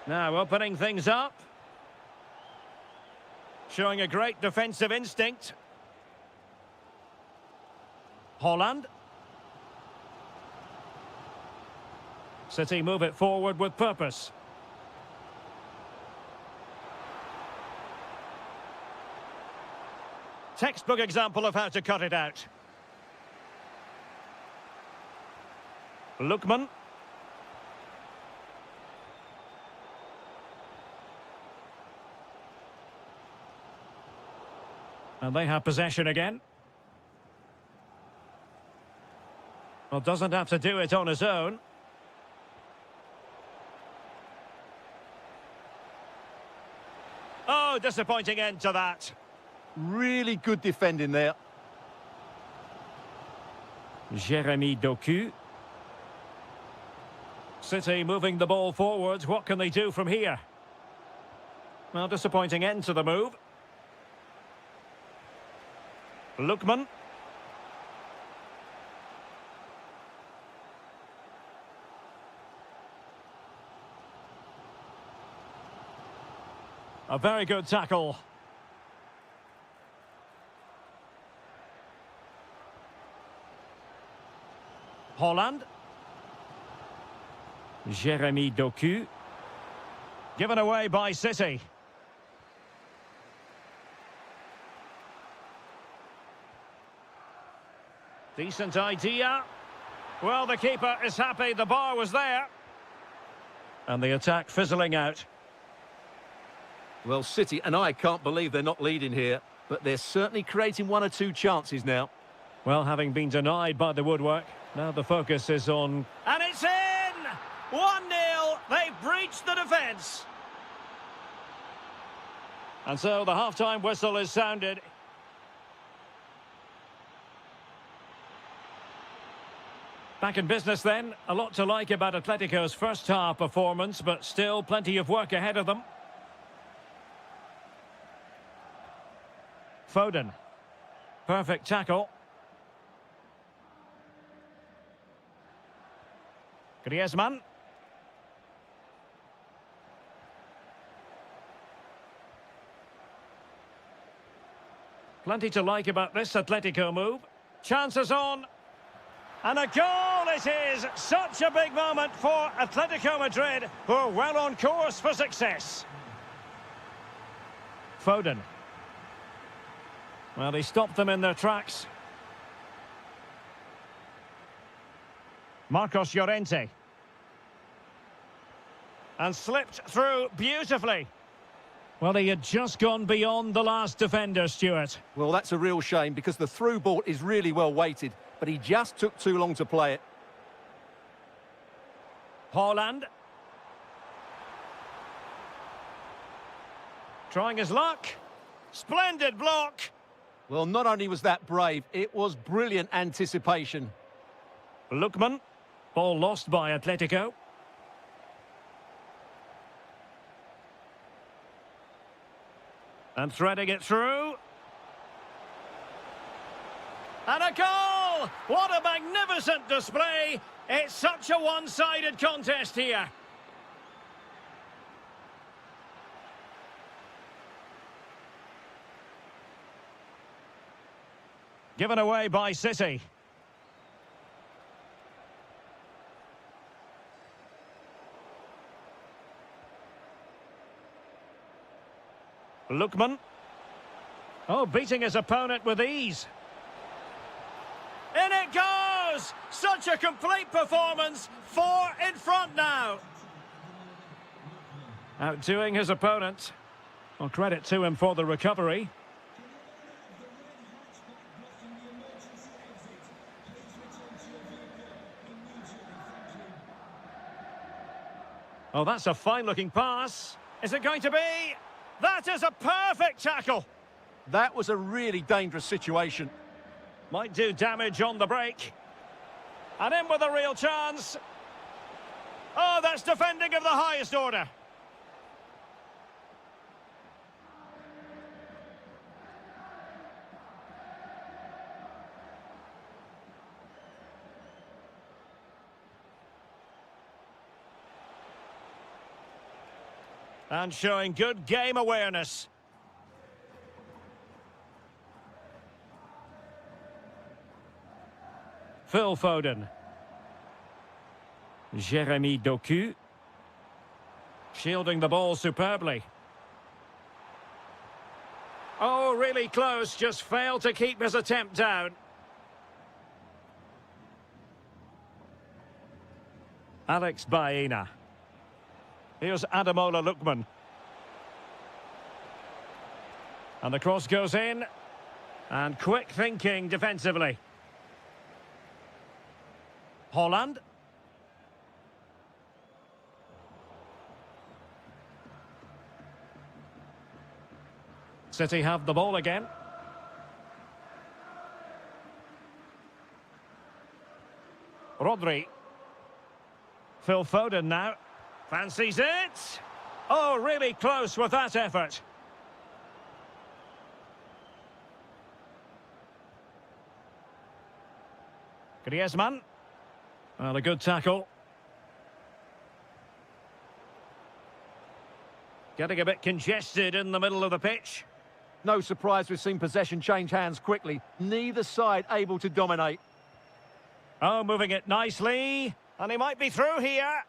Now opening things up. Showing a great defensive instinct. Holland. City move it forward with purpose. Textbook example of how to cut it out. Lookman. And they have possession again. Well, doesn't have to do it on his own. Oh, disappointing end to that. Really good defending there. Jeremy Doku. City moving the ball forwards. What can they do from here? Well, disappointing end to the move. Lookman. A very good tackle. Holland. Jeremy Doku. Given away by City. Decent idea. Well, the keeper is happy the bar was there. And the attack fizzling out. Well, City and I can't believe they're not leading here, but they're certainly creating one or two chances now. Well, having been denied by the woodwork, now the focus is on... And it's in! 1-0. They've breached the defence. And so the half-time whistle is sounded. Back in business then. A lot to like about Atletico's first half performance, but still plenty of work ahead of them. Foden. Perfect tackle. Griezmann. Plenty to like about this Atletico move. Chances on. And a goal it is! Such a big moment for Atletico Madrid, who are well on course for success. Foden. Well, he stopped them in their tracks. Marcos Llorente. And slipped through beautifully. Well, he had just gone beyond the last defender, Stuart. Well, that's a real shame because the through ball is really well weighted, but he just took too long to play it. Haaland. Trying his luck. Splendid block. Well, not only was that brave, it was brilliant anticipation. Lookman. Ball lost by Atletico. And threading it through. And a goal! What a magnificent display! It's such a one-sided contest here. Given away by City. Lookman. Oh, beating his opponent with ease. In it goes! Such a complete performance. 4 in front now. Outdoing his opponent. Well, credit to him for the recovery. Oh, that's a fine-looking pass. Is it going to be? That is a perfect tackle. That was a really dangerous situation. Might do damage on the break. And in with a real chance. Oh, that's defending of the highest order. And showing good game awareness. Phil Foden. Jeremy Doku. Shielding the ball superbly. Oh, really close, just failed to keep his attempt down. Alex Baena. Here's Ademola Lookman. And the cross goes in. And quick thinking defensively. Haaland. City have the ball again. Rodri. Phil Foden now. Fancies it. Oh, really close with that effort. Griezmann. Well, a good tackle. Getting a bit congested in the middle of the pitch. No surprise we've seen possession change hands quickly. Neither side able to dominate. Oh, moving it nicely. And he might be through here.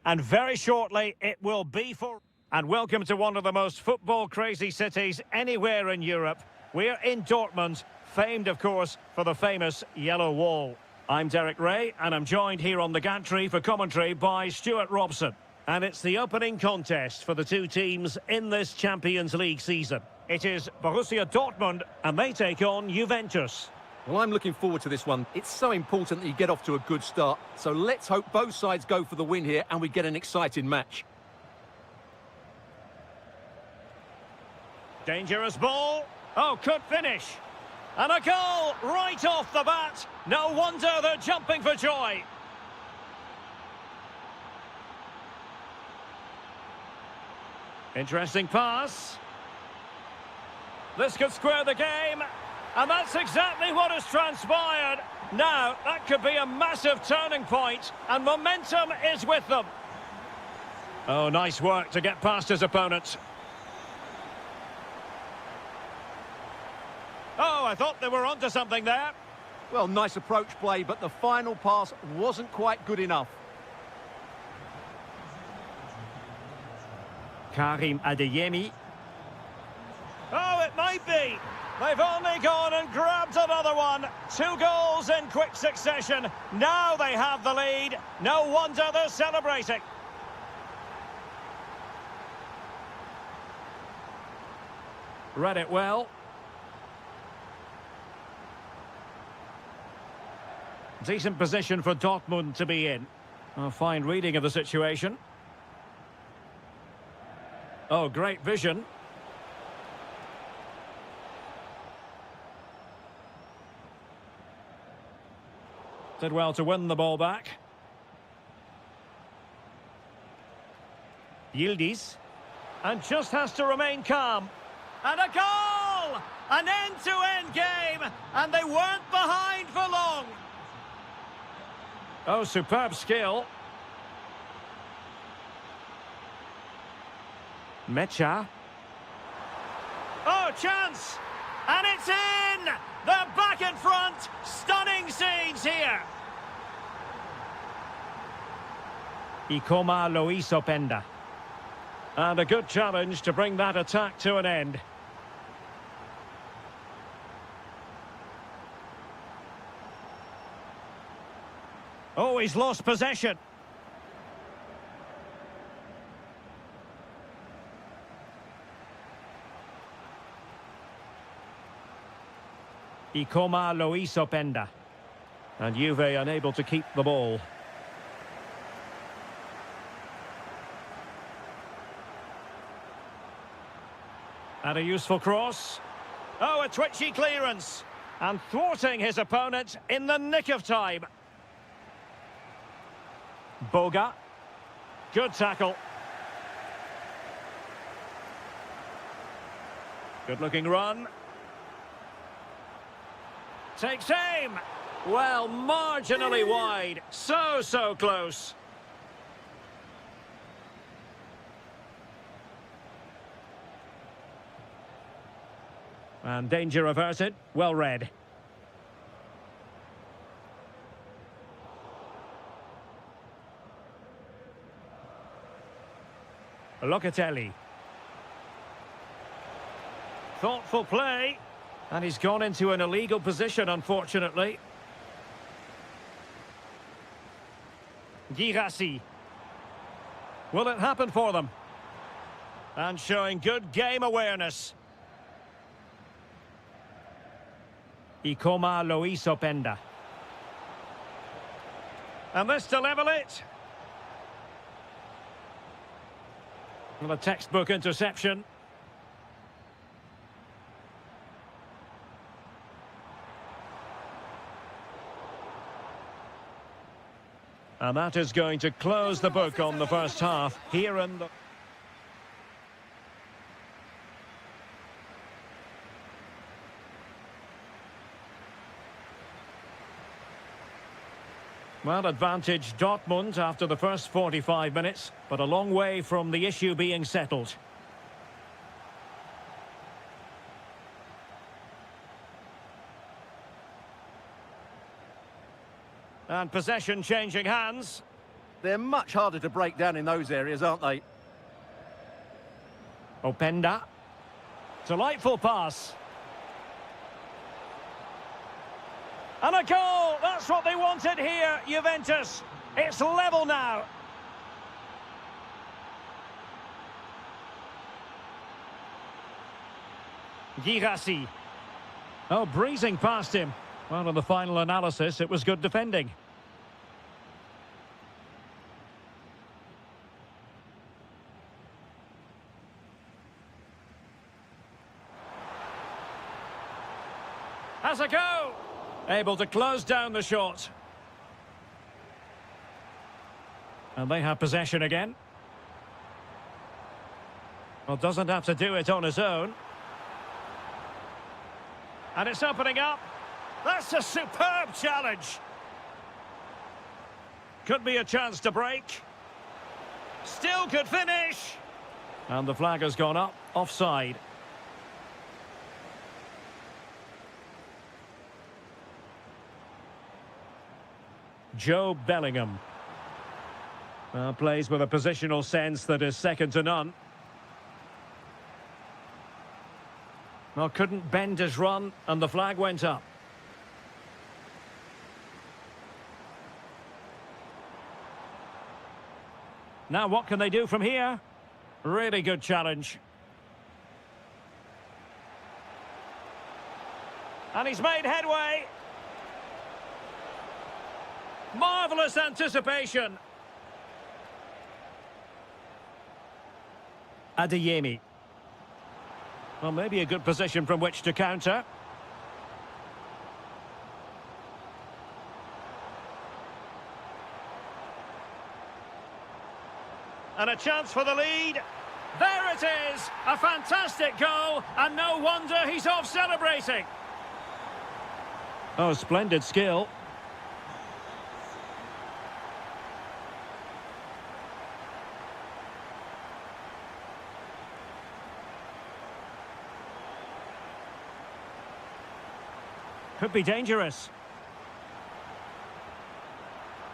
and very shortly it will be for... And welcome to one of the most football-crazy cities anywhere in Europe. We're in Dortmund, famed, of course, for the famous Yellow Wall. I'm Derek Ray, and I'm joined here on the gantry for commentary by Stuart Robson. And it's the opening contest for the two teams in this Champions League season. It is Borussia Dortmund, and they take on Juventus. Well, I'm looking forward to this one. It's so important that you get off to a good start. So let's hope both sides go for the win here and we get an exciting match. Dangerous ball. Oh, could finish. And a goal right off the bat. No wonder they're jumping for joy. Interesting pass. This could square the game. And that's exactly what has transpired. Now, that could be a massive turning point, and momentum is with them. Oh, nice work to get past his opponent. Oh, I thought they were onto something there. Well, nice approach play, but the final pass wasn't quite good enough. Karim Adeyemi. Oh, it might be. They've only gone and grabbed another one. 2 goals in quick succession. Now they have the lead. No wonder they're celebrating. Read it well. Decent position for Dortmund to be in. A fine reading of the situation. Oh, great vision. Did well to win the ball back. Yildiz. And just has to remain calm. And a goal! An end-to-end game! And they weren't behind for long. Oh, superb skill. Mecha. Oh, chance! And it's in! They're back in front! Stunning scenes here! Ikoma Loisopenda. And a good challenge to bring that attack to an end. Oh, he's lost possession. Ikoma Loisopenda. And Juve unable to keep the ball. And a useful cross. Oh, a twitchy clearance. And thwarting his opponent in the nick of time. Boga. Good tackle. Good looking run. Takes aim. Well, marginally wide. So close. And danger averted. Well read. Locatelli. Thoughtful play. And he's gone into an illegal position, unfortunately. Girassi. Will it happen for them? And showing good game awareness. Ikoma Loisopenda. And this to level it. Well, a textbook interception. And that is going to close the book on the first half here in the... Well, advantage Dortmund after the first 45 minutes, but a long way from the issue being settled. And possession changing hands. They're much harder to break down in those areas, aren't they? Openda. Delightful pass. And a goal! That's what they wanted here, Juventus. It's level now. Girassi. Oh, breezing past him. Well, on the final analysis, it was good defending. Has a go! Able to close down the shot. And they have possession again. Well, doesn't have to do it on his own. And it's opening up. That's a superb challenge. Could be a chance to break. Still could finish. And the flag has gone up, offside. Joe Bellingham. Plays with a positional sense that is second to none. Well, couldn't bend his run, and the flag went up. Now what can they do from here? Really good challenge. And he's made headway. Marvellous anticipation. Adeyemi. Well, maybe a good position from which to counter. And a chance for the lead. There it is! A fantastic goal, and no wonder he's off celebrating. Oh, splendid skill. Could be dangerous.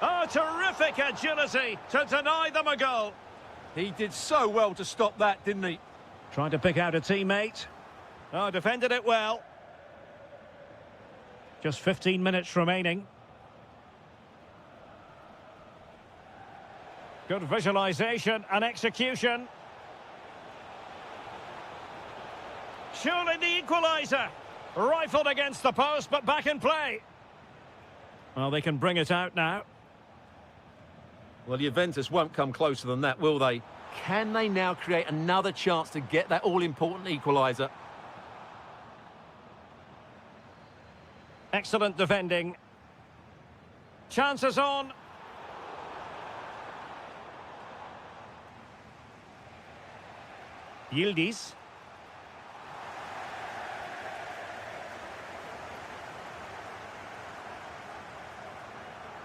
Oh, terrific agility to deny them a goal. He did so well to stop that, didn't he? Trying to pick out a teammate. Oh, defended it well. Just 15 minutes remaining. Good visualisation and execution. Surely the equaliser. Rifled against the post, but back in play. Well, they can bring it out now. Well, Juventus won't come closer than that, will they? Can they now create another chance to get that all-important equaliser? Excellent defending. Chances on. Yildiz.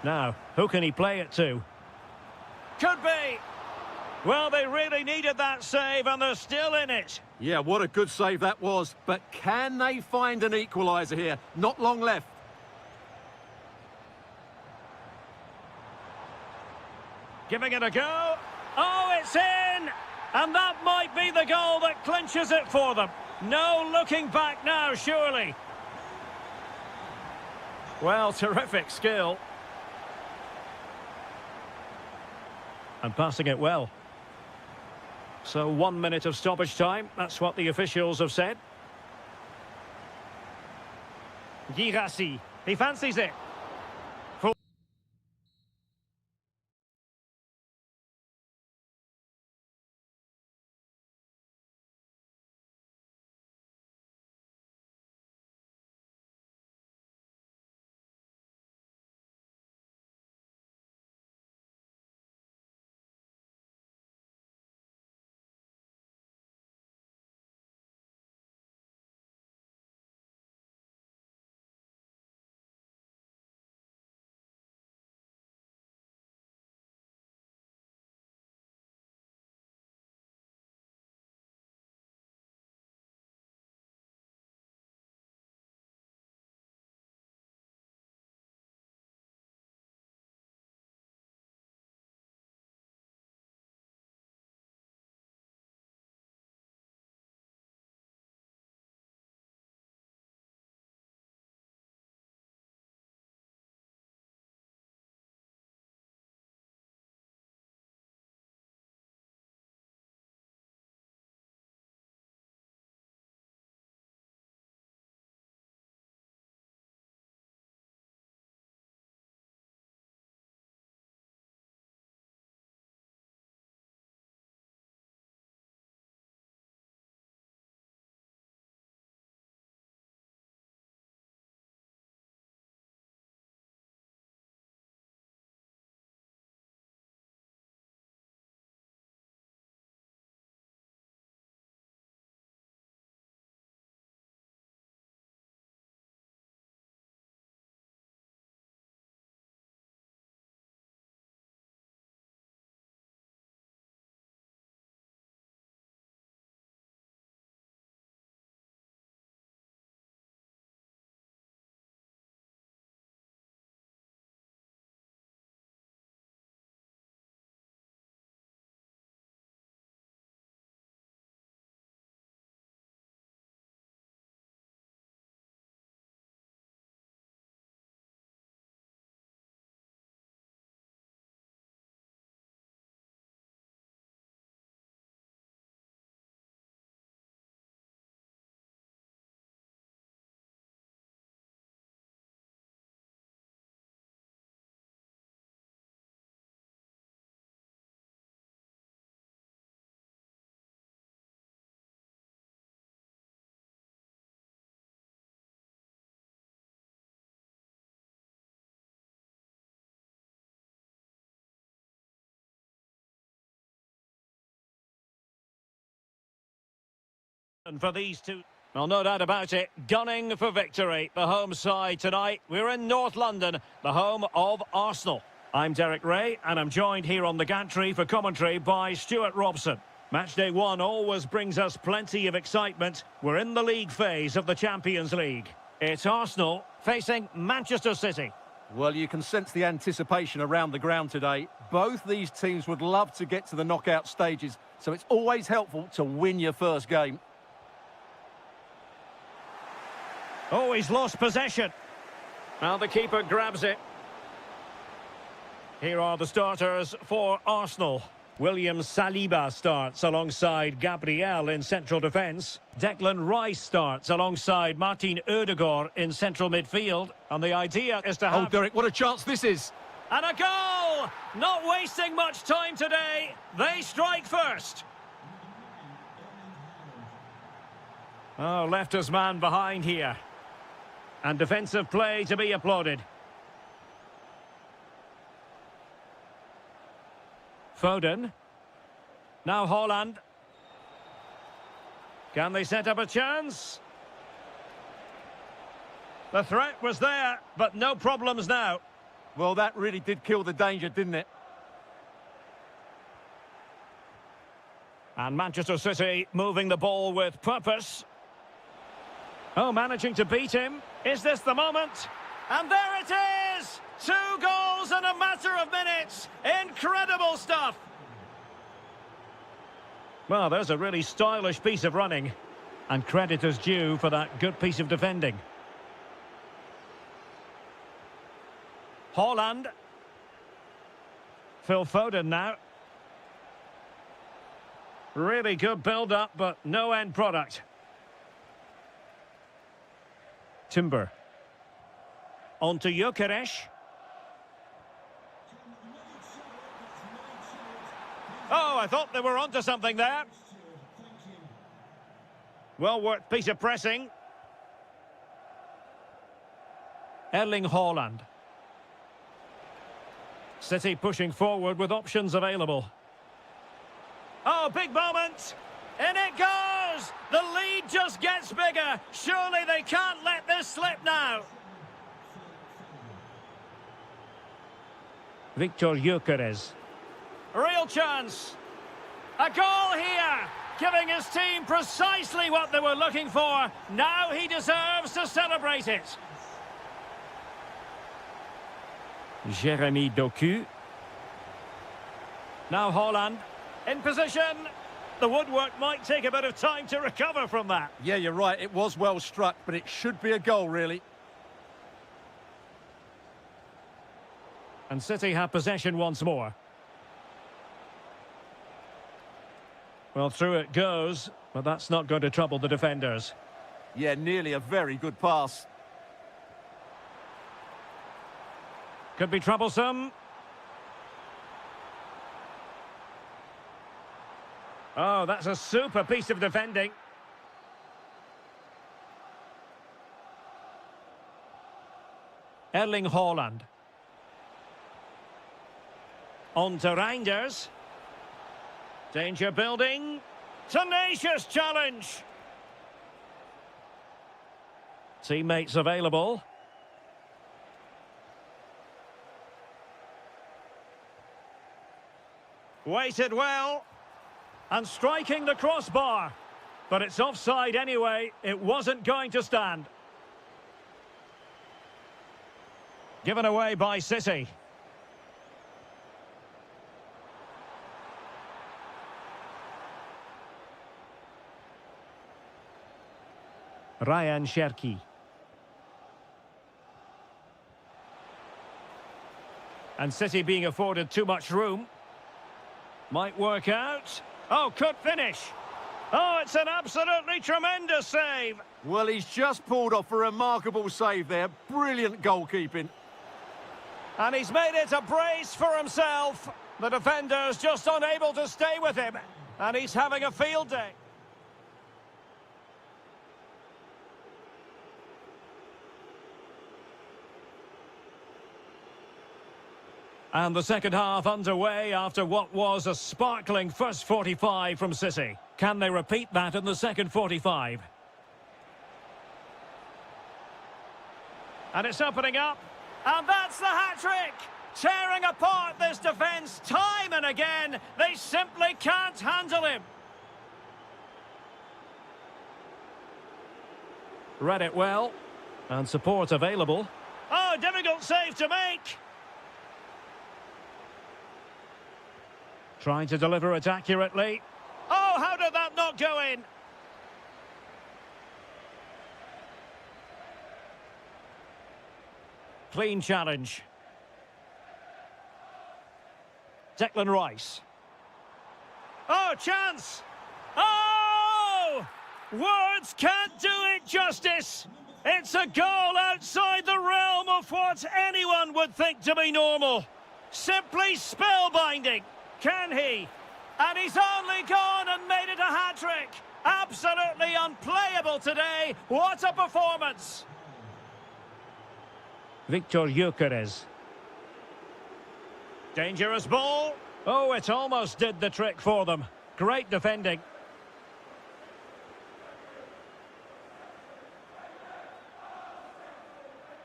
Now, who can he play it to? Could be. Well, they really needed that save, and they're still in it. Yeah, what a good save that was. But can they find an equaliser here? Not long left. Giving it a go. Oh, it's in! And that might be the goal that clinches it for them. No looking back now, surely. Well, terrific skill. And passing it well. So 1 minute of stoppage time. That's what the officials have said. Girassi. He fancies it. And for these two, well, no doubt about it, gunning for victory. The home side tonight. We're in North London, the home of Arsenal. I'm Derek Ray, and I'm joined here on the gantry for commentary by Stuart Robson. Matchday 1 always brings us plenty of excitement. We're in the league phase of the Champions League. It's Arsenal facing Manchester City. Well, you can sense the anticipation around the ground today. Both these teams would love to get to the knockout stages, so it's always helpful to win your first game. Oh, he's lost possession. Now the keeper grabs it. Here are the starters for Arsenal. William Saliba starts alongside Gabriel in central defence. Declan Rice starts alongside Martin Ødegaard in central midfield. And the idea is to have... Oh, Derek, what a chance this is. And a goal! Not wasting much time today. They strike first. Oh, left his man behind here. And defensive play to be applauded. Foden. Now Haaland. Can they set up a chance? The threat was there, but no problems now. Well, that really did kill the danger, didn't it? And Manchester City moving the ball with purpose. Oh, managing to beat him. Is this the moment? And there it is! 2 goals in a matter of minutes. Incredible stuff. Well, there's a really stylish piece of running. And credit is due for that good piece of defending. Haaland. Phil Foden now. Really good build-up, but no end product. Timber. On to Gyökeres. Oh, I thought they were onto something there. Well worked piece of pressing. Erling Haaland. City pushing forward with options available. Oh, big moment. In it goes! The lead just gets bigger. Surely they can't let this slip now. Victor Gyökeres. Real chance. A goal here. Giving his team precisely what they were looking for. Now he deserves to celebrate it. Jeremy Doku. Now Haaland. In position. The woodwork might take a bit of time to recover from that. Yeah, you're right. It was well struck, but it should be a goal, really. And City have possession once more. Well, through it goes, but that's not going to trouble the defenders. Yeah, nearly a very good pass. Could be troublesome. Oh, that's a super piece of defending. Erling Haaland. On to Reinders. Danger building. Tenacious challenge. Teammates available. Waited well. And striking the crossbar. But it's offside anyway. It wasn't going to stand. Given away by City. Ryan Cherki. And City being afforded too much room. Might work out. Oh, could finish. Oh, it's an absolutely tremendous save. Well, he's just pulled off a remarkable save there. Brilliant goalkeeping. And he's made it a brace for himself. The defender's just unable to stay with him. And he's having a field day. And the second half underway after what was a sparkling first 45 from City. Can they repeat that in the second 45? And it's opening up. And that's the hat-trick! Tearing apart this defence time and again. They simply can't handle him. Read it well. And support available. Oh, difficult save to make. Trying to deliver it accurately. Oh, how did that not go in? Clean challenge. Declan Rice. Oh, chance! Oh! Words can't do it justice. It's a goal outside the realm of what anyone would think to be normal. Simply spellbinding. Can he? And he's only gone and made it a hat-trick. Absolutely unplayable today. What a performance. Victor Gyökeres. Dangerous ball. Oh, it almost did the trick for them. Great defending.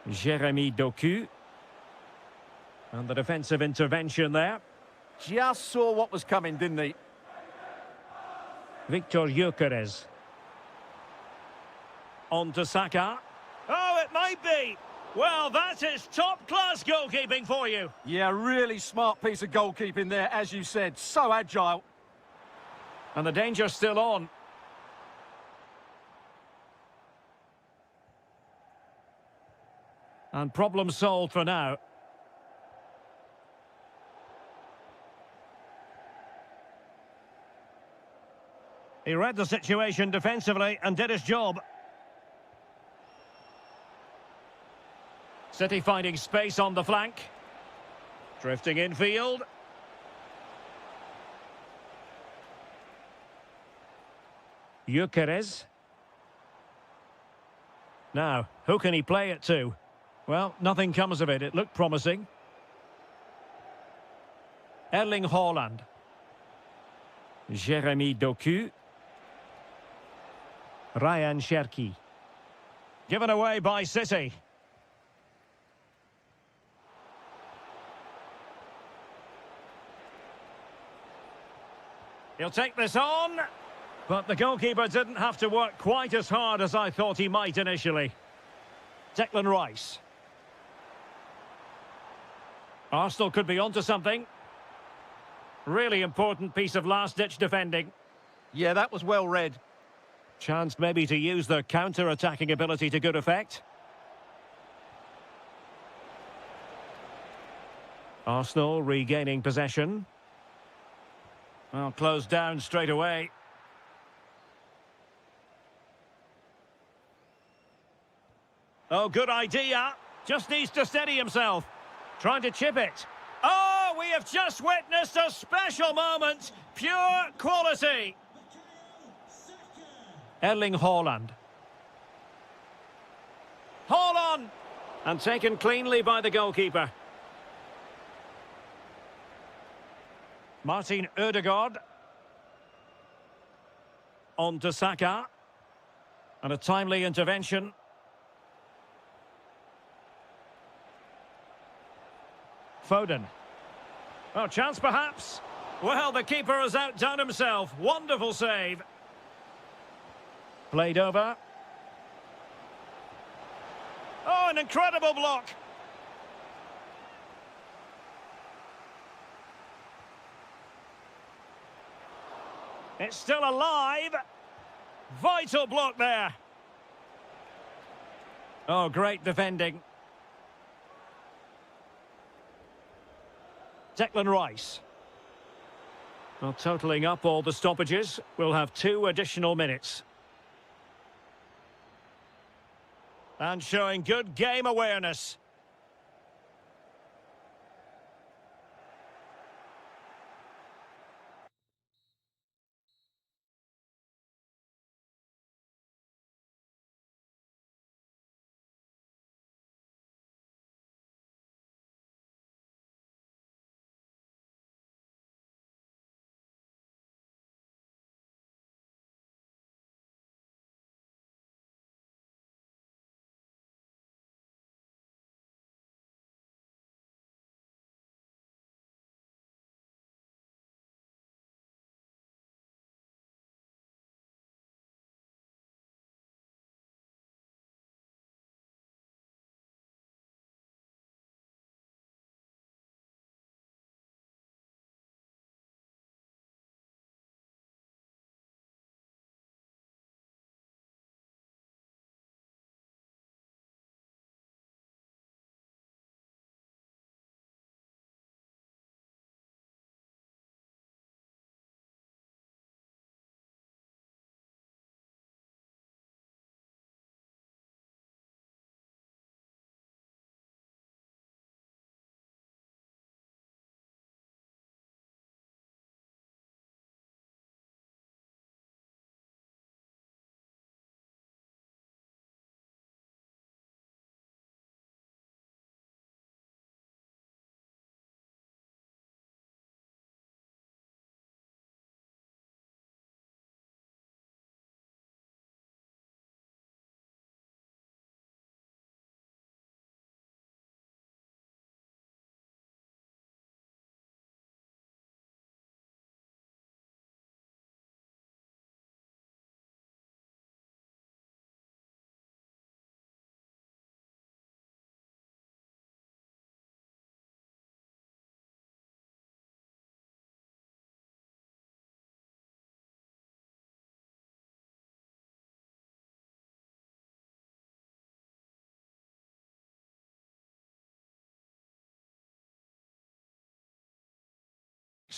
Jeremy Doku. And the defensive intervention there. Just saw what was coming, didn't he? Victor Gyökeres. On to Saka. Oh, it might be. Well, that is top-class goalkeeping for you. Yeah, really smart piece of goalkeeping there, as you said. So agile. And the danger's still on. And problem solved for now. He read the situation defensively and did his job. City finding space on the flank. Drifting infield. Gyökeres. Now, who can he play it to? Well, nothing comes of it. It looked promising. Erling Haaland. Jeremy Doku. Ryan Cherki. Given away by City. He'll take this on. But the goalkeeper didn't have to work quite as hard as I thought he might initially. Declan Rice. Arsenal could be onto something. Really important piece of last-ditch defending. Yeah, that was well read. Chance maybe to use their counter-attacking ability to good effect. Arsenal regaining possession. Well, closed down straight away. Oh, good idea. Just needs to steady himself. Trying to chip it. Oh, we have just witnessed a special moment. Pure quality. Erling Haaland. Haaland! And taken cleanly by the goalkeeper. Martin Ødegaard. On to Saka. And a timely intervention. Foden. Oh, chance perhaps. Well, the keeper has outdone himself. Wonderful save. Played over. Oh, an incredible block. It's still alive. Vital block there. Oh, great defending. Declan Rice. Well, totalling up all the stoppages, we'll have 2 additional minutes. And showing good game awareness.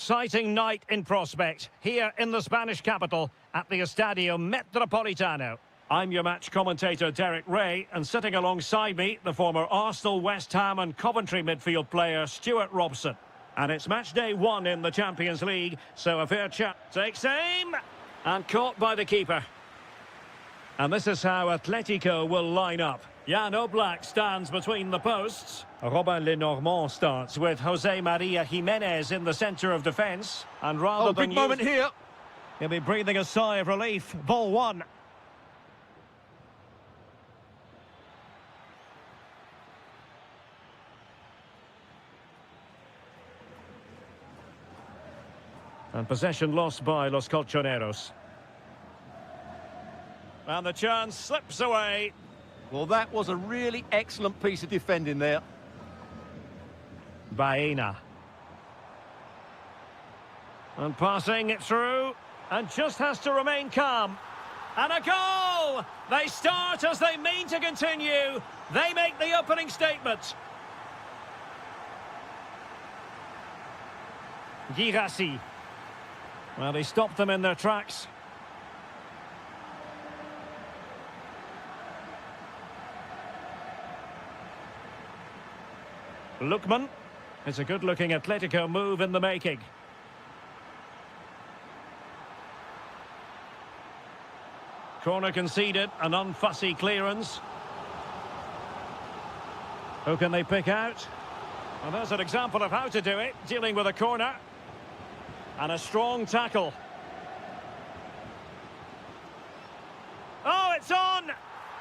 exciting night in prospect here in the Spanish capital at the Estadio Metropolitano. I'm your match commentator Derek Ray, and sitting alongside me, the former Arsenal, West Ham and Coventry midfield player Stuart Robson. And it's match day 1 in the Champions League, so a fair chat. Takes aim, and caught by the keeper. And this is how Atletico will line up. Jan Oblak stands between the posts. Robin Lenormand starts with Jose Maria Jimenez in the centre of defence. And rather than big moment here. He'll be breathing a sigh of relief. Ball 1. And possession lost by Los Colchoneros. And the chance slips away. Well, that was a really excellent piece of defending there. Baena. And passing it through. And just has to remain calm. And a goal! They start as they mean to continue. They make the opening statement. Girassi. Well, he stopped them in their tracks. Lookman. It's a good-looking Atletico move in the making. Corner conceded, an unfussy clearance. Who can they pick out? Well, there's an example of how to do it, dealing with a corner. And a strong tackle. Oh, it's on!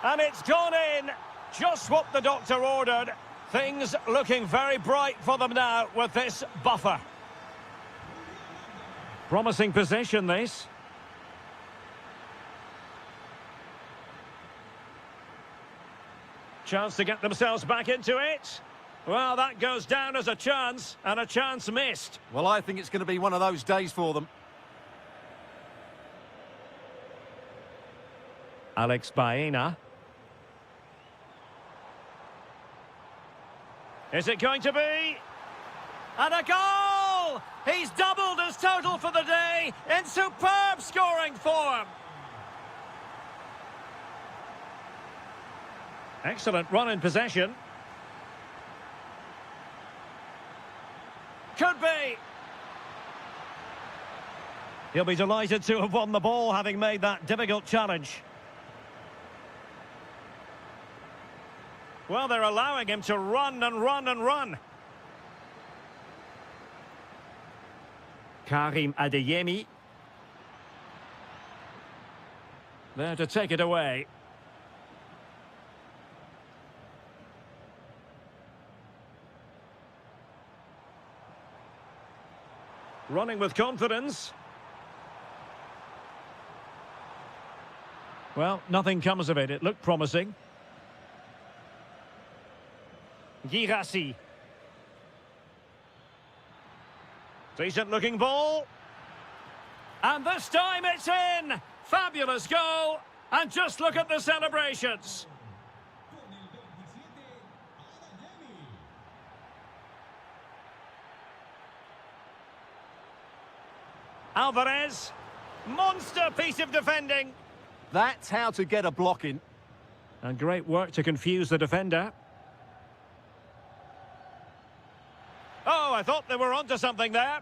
And it's gone in. Just what the doctor ordered. Things looking very bright for them now with this buffer. Promising position, this. Chance to get themselves back into it. Well, that goes down as a chance, and a chance missed. Well, I think it's going to be one of those days for them. Alex Baena. Is it going to be? And a goal! He's doubled his total for the day in superb scoring form. Excellent run in possession. Could be. He'll be delighted to have won the ball, having made that difficult challenge. Well, they're allowing him to run and run and run. Karim Adeyemi. There to take it away. Running with confidence. Well, nothing comes of it. It looked promising. Girassi. Decent looking ball. And this time it's in. Fabulous goal. And just look at the celebrations. Alvarez. Monster piece of defending. That's how to get a block in. And great work to confuse the defender. Oh, I thought they were onto something there.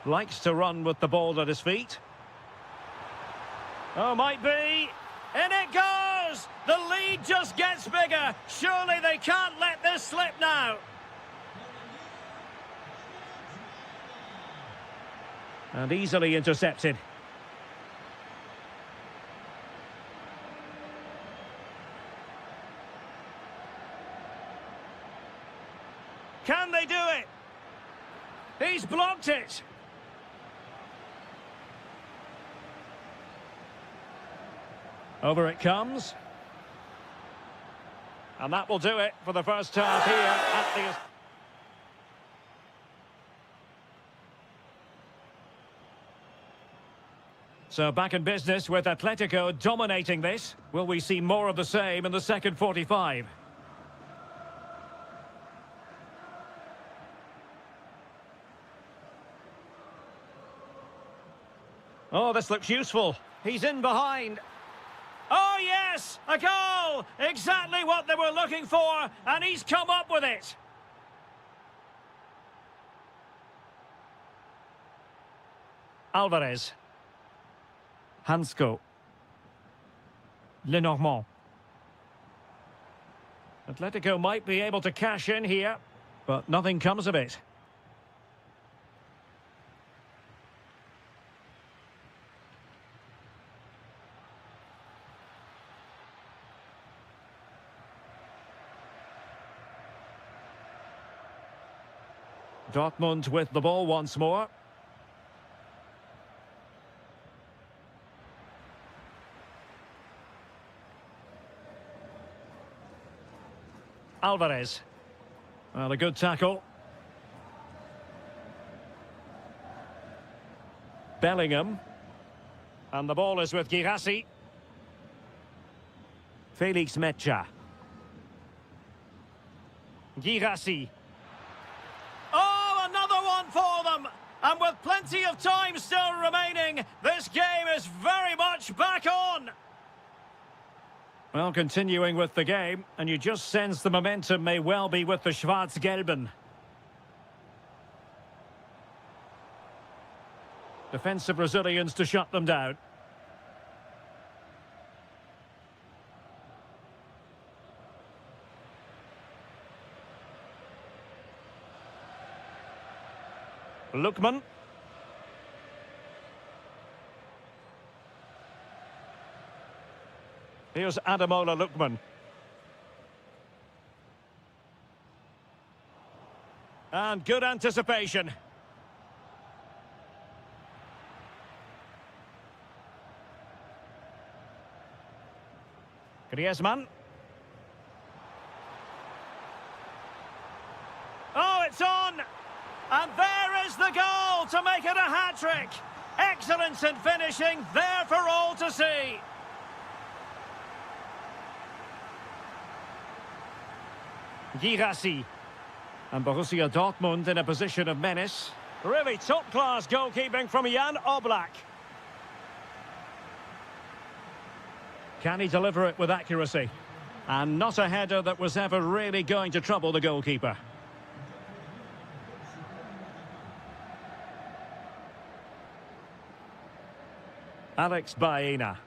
Likes to run with the ball at his feet. Oh, might be. In it goes! The lead just gets bigger. Surely they can't let this slip now. And easily intercepted. Can they do it? He's blocked it. Over it comes. And that will do it for the first half here at the... So back in business with Atletico dominating this. Will we see more of the same in the second 45? Oh, this looks useful. He's in behind. Oh, yes! A goal! Exactly what they were looking for, and he's come up with it. Alvarez. Hansko. Lenormand. Atletico might be able to cash in here, but nothing comes of it. Dortmund with the ball once more. Alvarez. Well, a good tackle. Bellingham. And the ball is with Girassi. Felix Mecha. Girassi. Oh, another one for them! And with plenty of time still remaining, this game is very much back on! Well, continuing with the game, and you just sense the momentum may well be with the Schwarz-Gelben. Defensive Brazilians to shut them down. Lookman. Here's Ademola Lookman. And good anticipation. Griezmann. Oh, it's on! And there is the goal to make it a hat-trick. Excellence in finishing, there for all to see. Girassi. And Borussia Dortmund in a position of menace. Really top-class goalkeeping from Jan Oblak. Can he deliver it with accuracy? And not a header that was ever really going to trouble the goalkeeper. Alex Baena.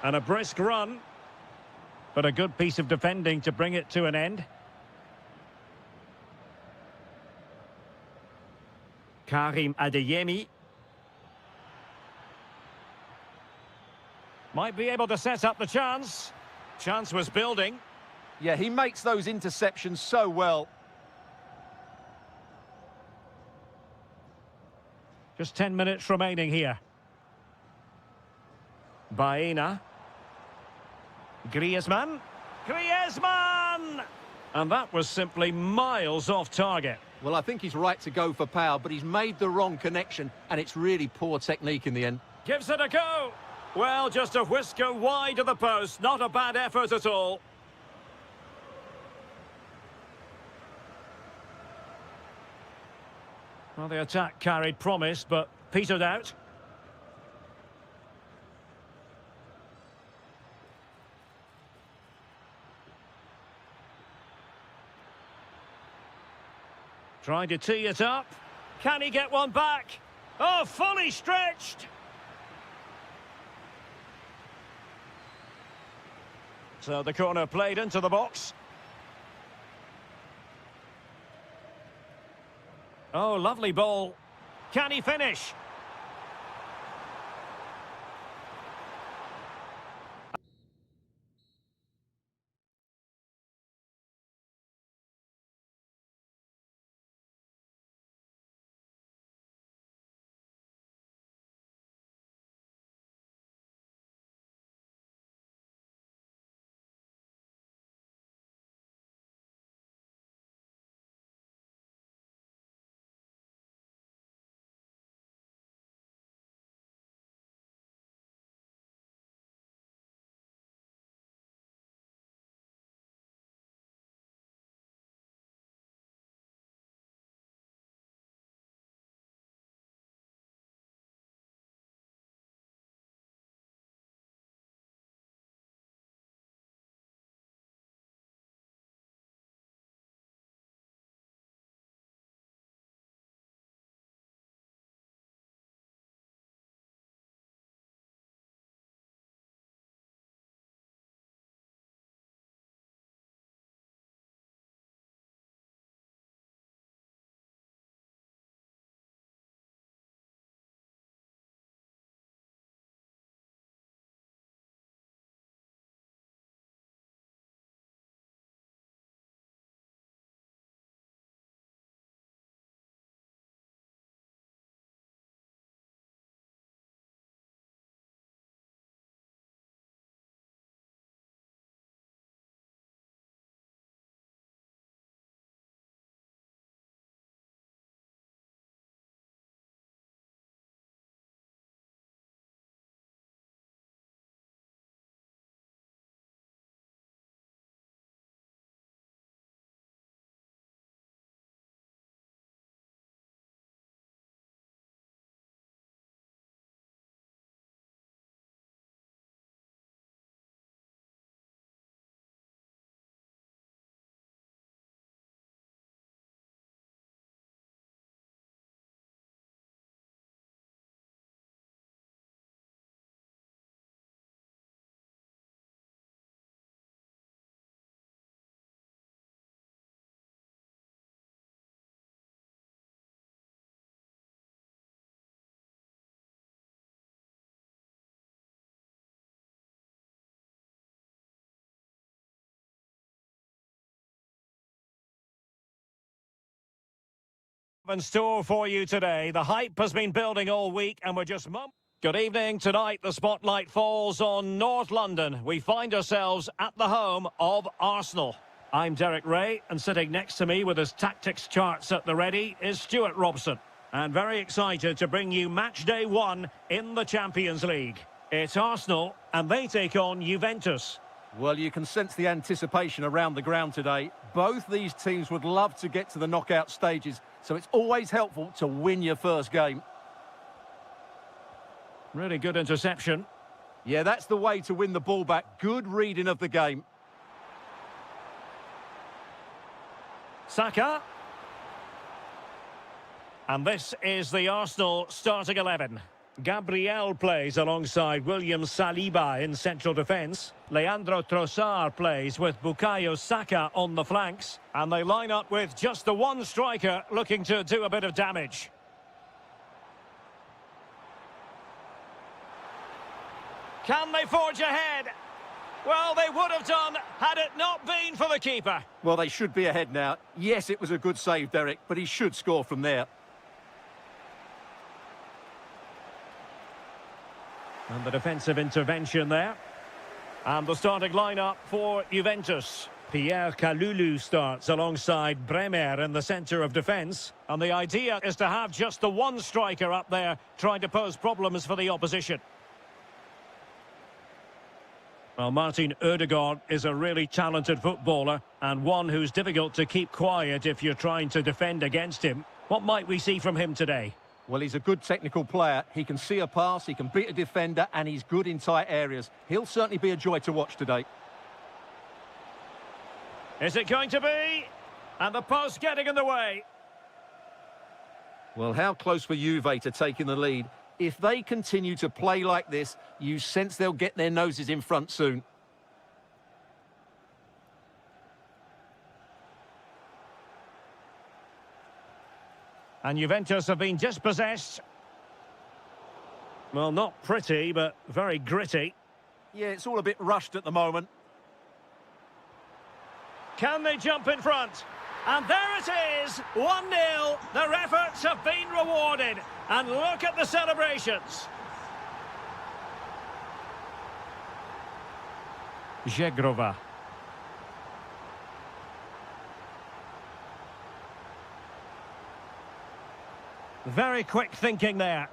And a brisk run. But a good piece of defending to bring it to an end. Karim Adeyemi. Might be able to set up the chance. Chance was building. Yeah, he makes those interceptions so well. Just 10 minutes remaining here. Baena. Griezmann. Griezmann! And that was simply miles off target. Well, I think he's right to go for power, but he's made the wrong connection, and it's really poor technique in the end. Gives it a go. Well, just a whisker wide of the post. Not a bad effort at all. Well, the attack carried promise, but petered out. Trying to tee it up. Can he get one back? Oh, fully stretched. So the corner played into the box. Oh, lovely ball. Can he finish? In store for you today. The hype has been building all week and we're just Good evening. Tonight the spotlight falls on North London. We find ourselves at the home of Arsenal. I'm Derek Ray, and sitting next to me with his tactics charts at the ready is Stuart Robson. And very excited to bring you match day 1 in the Champions League. It's Arsenal and they take on Juventus. Well, you can sense the anticipation around the ground today. Both these teams would love to get to the knockout stages, so it's always helpful to win your first game. Really good interception. Yeah, that's the way to win the ball back. Good reading of the game. Saka. And this is the Arsenal starting 11. Gabriel plays alongside William Saliba in central defence. Leandro Trossard plays with Bukayo Saka on the flanks. And they line up with just the one striker looking to do a bit of damage. Can they forge ahead? Well, they would have done had it not been for the keeper. Well, they should be ahead now. Yes, it was a good save, Derek, but he should score from there. And the defensive intervention there. And the starting lineup for Juventus. Pierre Kalulu starts alongside Bremer in the centre of defence. And the idea is to have just the one striker up there trying to pose problems for the opposition. Well, Martin Ødegaard is a really talented footballer and one who's difficult to keep quiet if you're trying to defend against him. What might we see from him today? Well, he's a good technical player. He can see a pass, he can beat a defender, and he's good in tight areas. He'll certainly be a joy to watch today. Is it going to be? And the post getting in the way. Well, how close were Juve to taking the lead? If they continue to play like this, you sense they'll get their noses in front soon. And Juventus have been dispossessed. Well, not pretty, but very gritty. Yeah, it's all a bit rushed at the moment. Can they jump in front? And there it is, 1-0. Their efforts have been rewarded. And look at the celebrations. Zegrova. Very quick thinking there.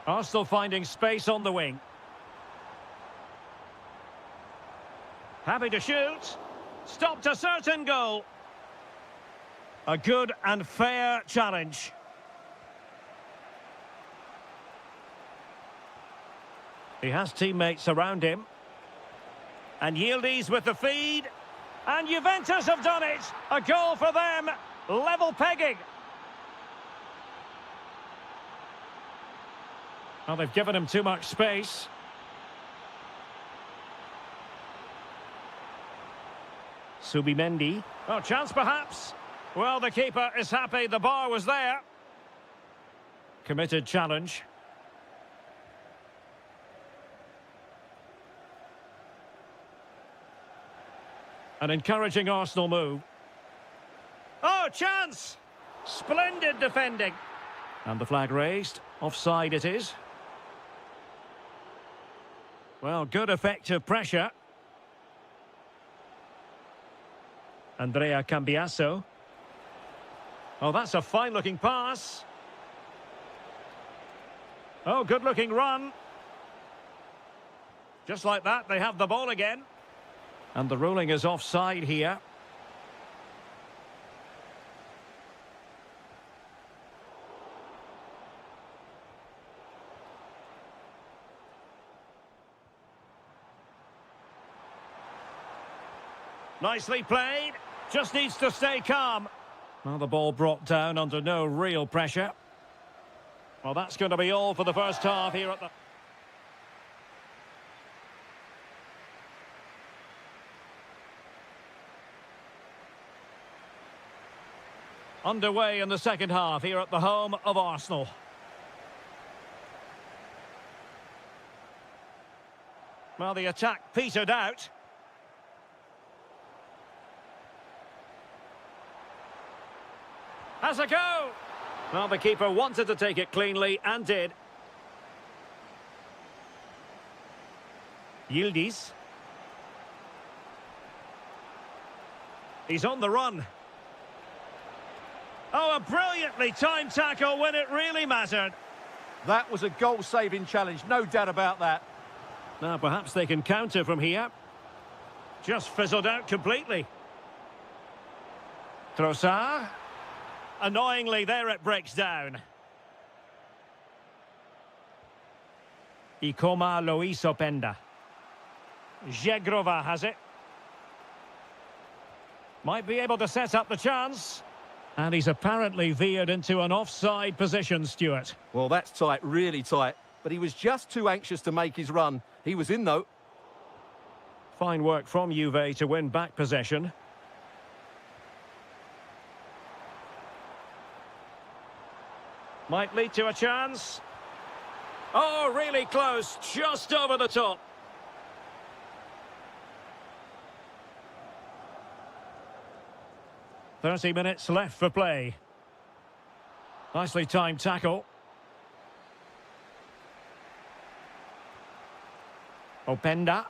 Arsenal finding space on the wing. Happy to shoot. Stopped a certain goal. A good and fair challenge. He has teammates around him. And Yildiz with the feed. And Juventus have done it. A goal for them. Level pegging. Well, they've given him too much space. Subimendi. Oh, chance perhaps. Well, the keeper is happy the bar was there. Committed challenge. An encouraging Arsenal move. Oh, chance! Splendid defending. And the flag raised. Offside it is. Well, good effective pressure. Andrea Cambiasso. Oh, that's a fine-looking pass. Oh, good-looking run. Just like that, they have the ball again. And the ruling is offside here. Nicely played. Just needs to stay calm. Well, the ball brought down under no real pressure. Well, that's going to be all for the first half here at the... Underway in the second half here at the home of Arsenal. Well, the attack petered out. Has a go! Well, the keeper wanted to take it cleanly and did. Yildiz. He's on the run. Oh, a brilliantly timed tackle when it really mattered. That was a goal-saving challenge, no doubt about that. Now, perhaps they can counter from here. Just fizzled out completely. Trossard. Annoyingly, there it breaks down. Ikoma Luis Openda. Zegrova has it. Might be able to set up the chance. And he's apparently veered into an offside position, Stuart. Well, that's tight, really tight. But he was just too anxious to make his run. He was in, though. Fine work from Juve to win back possession. Might lead to a chance. Oh, really close, just over the top. "30 minutes left for play. Nicely timed tackle. Openda.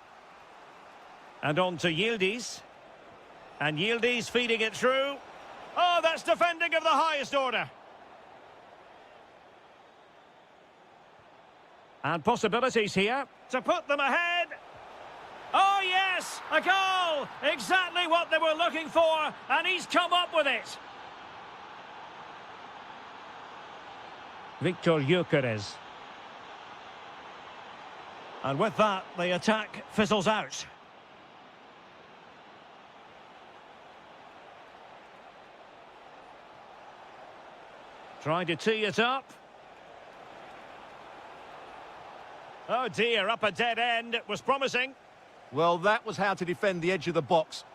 And on to Yildiz. And Yildiz feeding it through. Oh, that's defending of the highest order. And possibilities here to put them ahead. Oh, yes! A goal! Exactly what they were looking for, and he's come up with it. Victor Gyökeres. And with that, the attack fizzles out. Trying to tee it up. Oh dear, up a dead end. It was promising. Well, that was how to defend the edge of the box.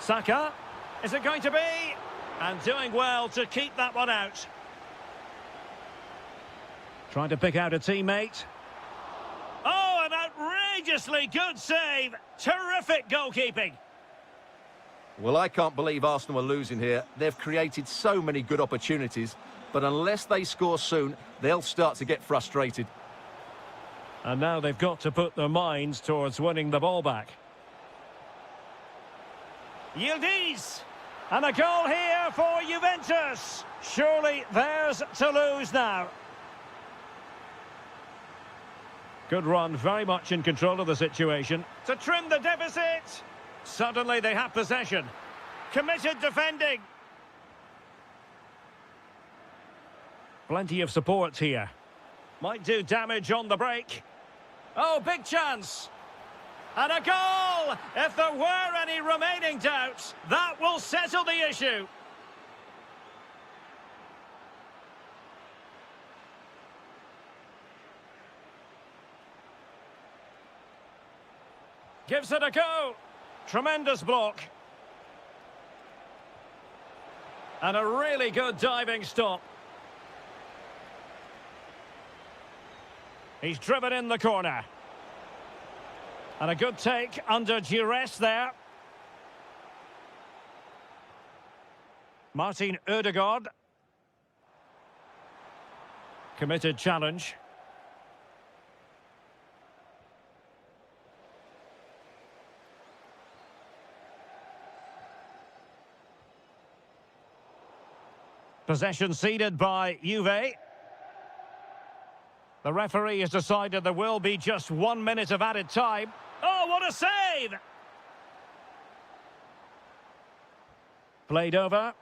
Saka. Is it going to be? And doing well to keep that one out. Trying to pick out a teammate. Oh, an outrageously good save. Terrific goalkeeping. Well, I can't believe Arsenal are losing here. They've created so many good opportunities, but unless they score soon, they'll start to get frustrated. And now they've got to put their minds towards winning the ball back. Yildiz. And a goal here for Juventus. Surely theirs to lose now. Good run, very much in control of the situation. To trim the deficit. Suddenly they have possession. Committed defending. Plenty of support here. Might do damage on the break. Oh, big chance. And a goal! If there were any remaining doubts, that will settle the issue. Gives it a go. Tremendous block. And a really good diving stop. He's driven in the corner. And a good take under duress there. Martin Ødegaard. Committed challenge. Possession ceded by Juve. The referee has decided there will be just 1 minute of added time. Oh, what a save! Played over.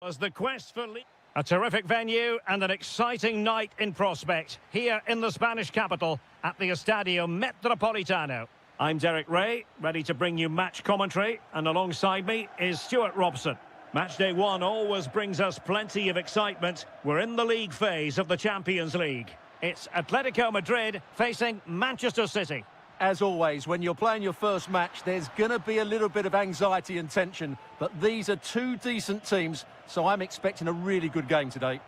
As the quest for a terrific venue and an exciting night in prospect here in the Spanish capital at the Estadio Metropolitano. I'm Derek Ray, ready to bring you match commentary, and alongside me is Stuart Robson. Match day one always brings us plenty of excitement. We're in the league phase of the Champions League. It's Atletico Madrid facing Manchester City. As always, when you're playing your first match, there's going to be a little bit of anxiety and tension, but these are two decent teams, so I'm expecting a really good game today.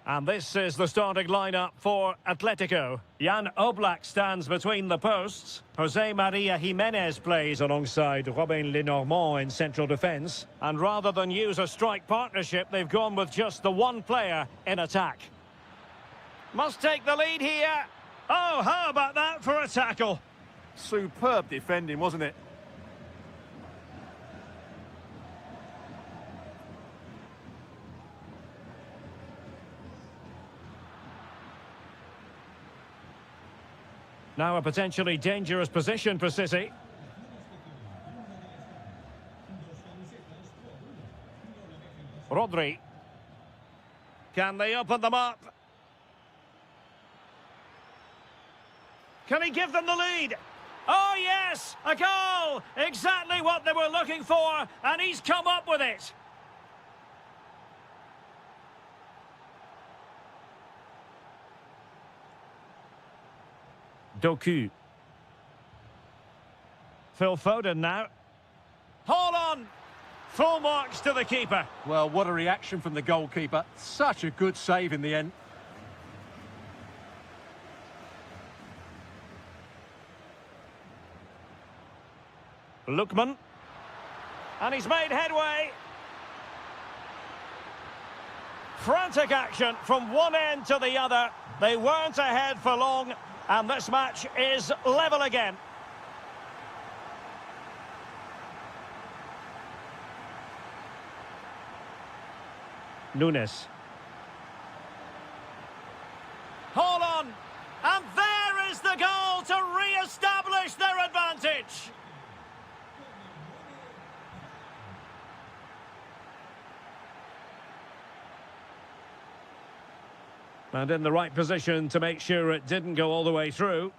And this is the starting lineup for Atletico. Jan Oblak stands between the posts. Jose Maria Jimenez plays alongside Robin Lenormand in central defence. And rather than use a strike partnership, they've gone with just the one player in attack. Must take the lead here. Oh, how about that for a tackle? Superb defending, wasn't it? Now a potentially dangerous position for City. Rodri. Can they open them up? Can he give them the lead? Oh, yes! A goal! Exactly what they were looking for, and he's come up with it. Doku. Phil Foden now. Hold on! Full marks to the keeper. Well, what a reaction from the goalkeeper. Such a good save in the end. Lookman. And he's made headway. Frantic action from one end to the other. They weren't ahead for long, and this match is level again. Nunes. Hold on. And there is the goal to re-establish their advantage. And in the right position to make sure it didn't go all the way through.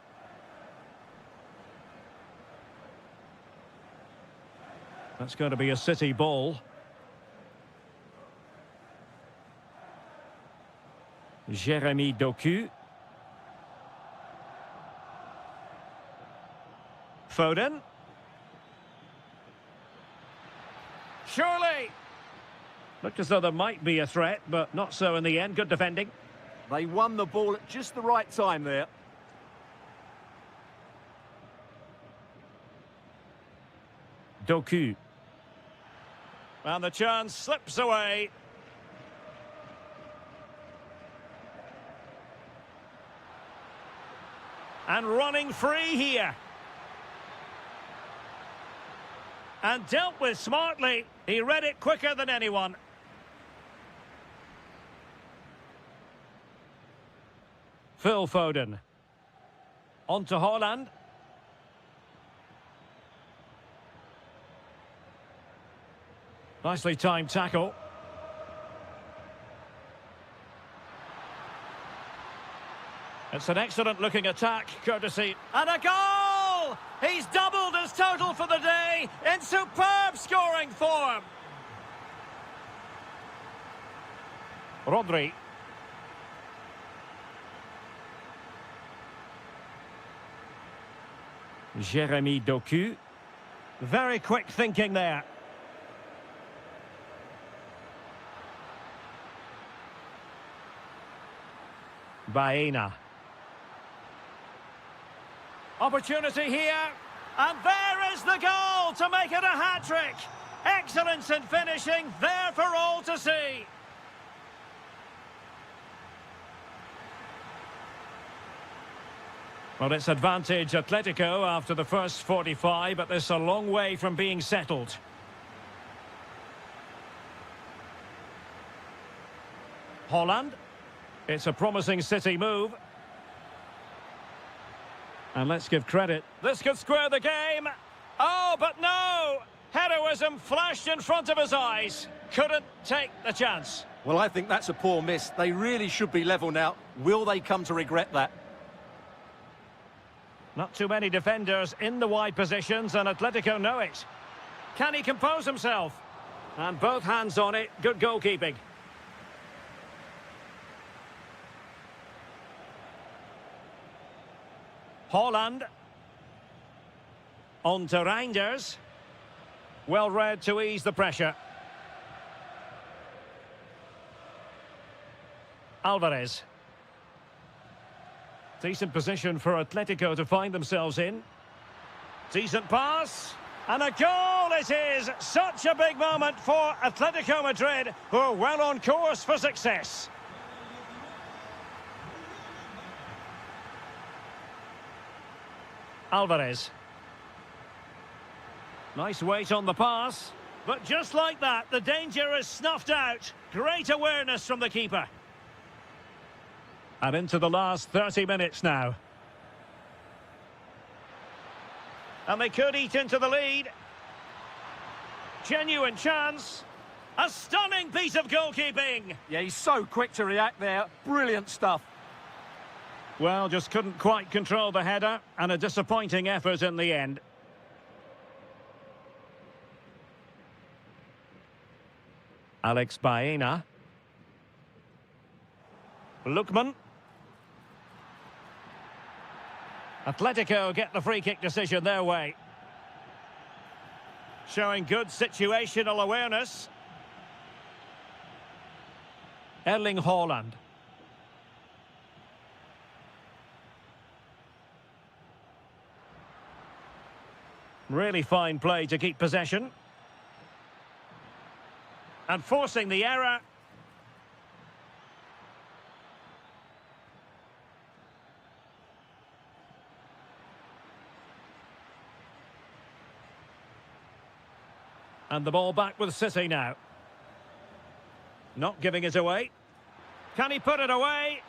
That's going to be a City ball. Jeremy Doku. Foden. Surely. Looked as though there might be a threat, but not so in the end. Good defending. They won the ball at just the right time there. Doku. And the chance slips away. And running free here. And dealt with smartly. He read it quicker than anyone. Phil Foden. On to Haaland. Nicely timed tackle. It's an excellent looking attack, courtesy. And a goal! He's doubled his total for the day in superb scoring form. Rodri. Jeremy Doku. Very quick thinking there. Baena. Opportunity here. And there is the goal to make it a hat-trick. Excellence in finishing, there for all to see. Well, it's advantage Atletico after the first 45, but this is a long way from being settled. Haaland. It's a promising City move. And let's give credit. This could square the game. Oh, but no! Heroism flashed in front of his eyes. Couldn't take the chance. Well, I think that's a poor miss. They really should be level now. Will they come to regret that? Not too many defenders in the wide positions, and Atletico know it. Can he compose himself? And both hands on it. Good goalkeeping. Holland. On to Reinders. Well read to ease the pressure. Alvarez. Decent position for Atletico to find themselves in. Decent pass. And a goal it is! Such a big moment for Atletico Madrid, who are well on course for success. Alvarez. Nice weight on the pass. But just like that, the danger is snuffed out. Great awareness from the keeper. And into the last 30 minutes now. And they could eat into the lead. Genuine chance. A stunning piece of goalkeeping. Yeah, he's so quick to react there. Brilliant stuff. Well, just couldn't quite control the header, and a disappointing effort in the end. Alex Baena. Lookman. Atletico get the free kick decision their way. Showing good situational awareness. Erling Haaland. Really fine play to keep possession. And forcing the error. And the ball back with City now. Not giving it away. Can he put it away?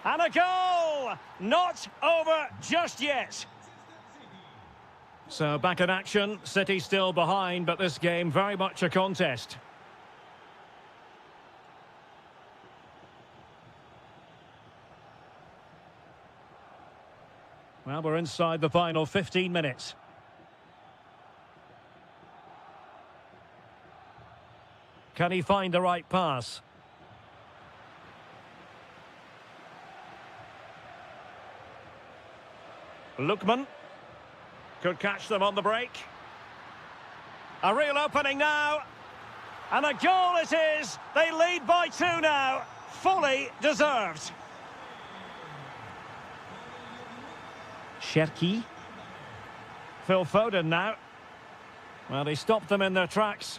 And a goal! Not over just yet. So back in action. City still behind, but this game very much a contest. Well, we're inside the final 15 minutes. Can he find the right pass? Lookman. Could catch them on the break. A real opening now. And a goal it is. They lead by 2 now. Fully deserved. Cherki. Phil Foden now. Well, they stopped them in their tracks.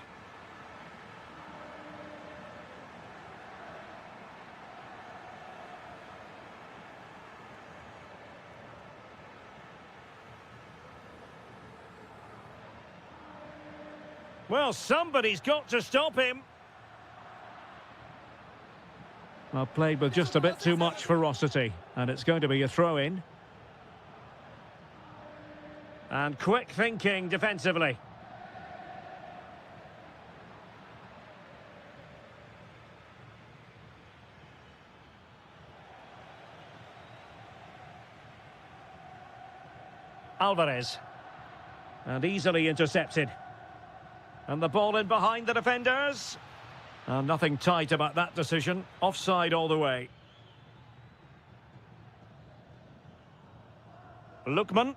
Well, somebody's got to stop him. Well, played with just a bit too much ferocity, and it's going to be a throw-in. And quick thinking defensively. Alvarez. And easily intercepted. And the ball in behind the defenders. And nothing tight about that decision. Offside all the way. Lookman.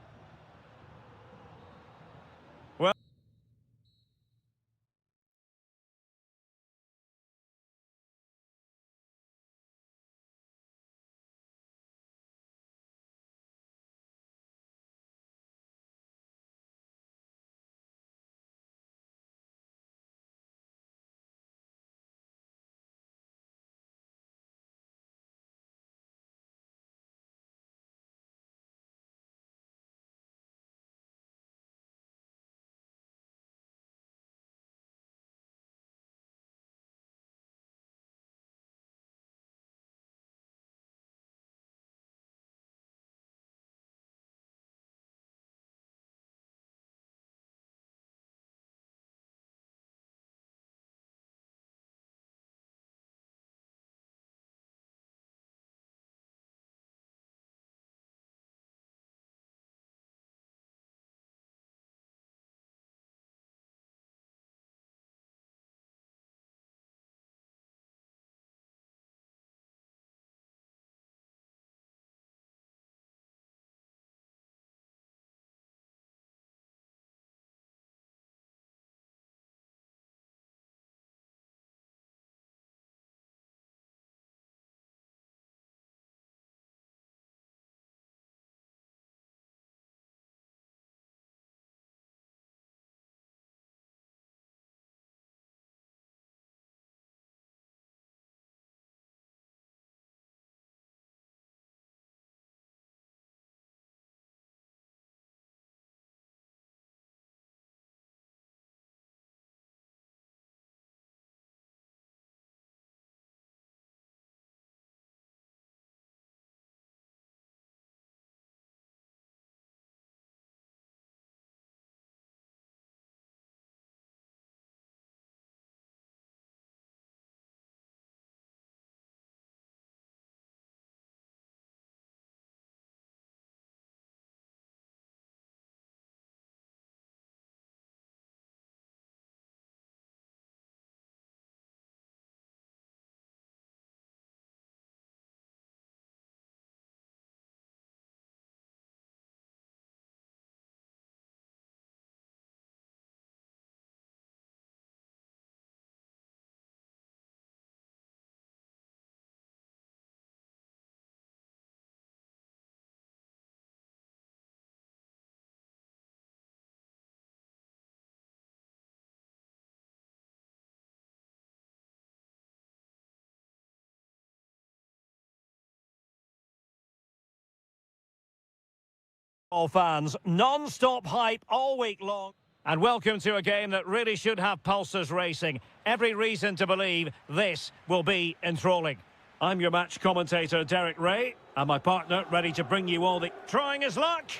All fans, non-stop hype all week long. And welcome to a game that really should have pulses racing. Every reason to believe this will be enthralling. I'm your match commentator, Derek Ray, and my partner ready to bring you all the... Trying his luck.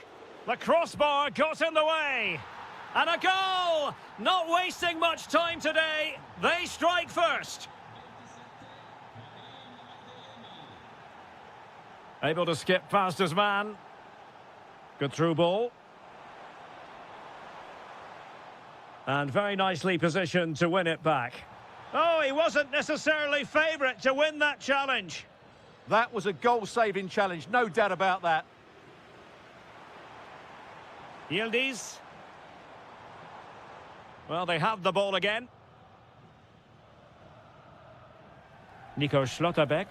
The crossbar got in the way. And a goal! Not wasting much time today. They strike first. Able to skip past his man. Good through ball. And very nicely positioned to win it back. Oh, he wasn't necessarily favourite to win that challenge. That was a goal-saving challenge, no doubt about that. Yildiz. Well, they have the ball again. Nico Schlotterbeck.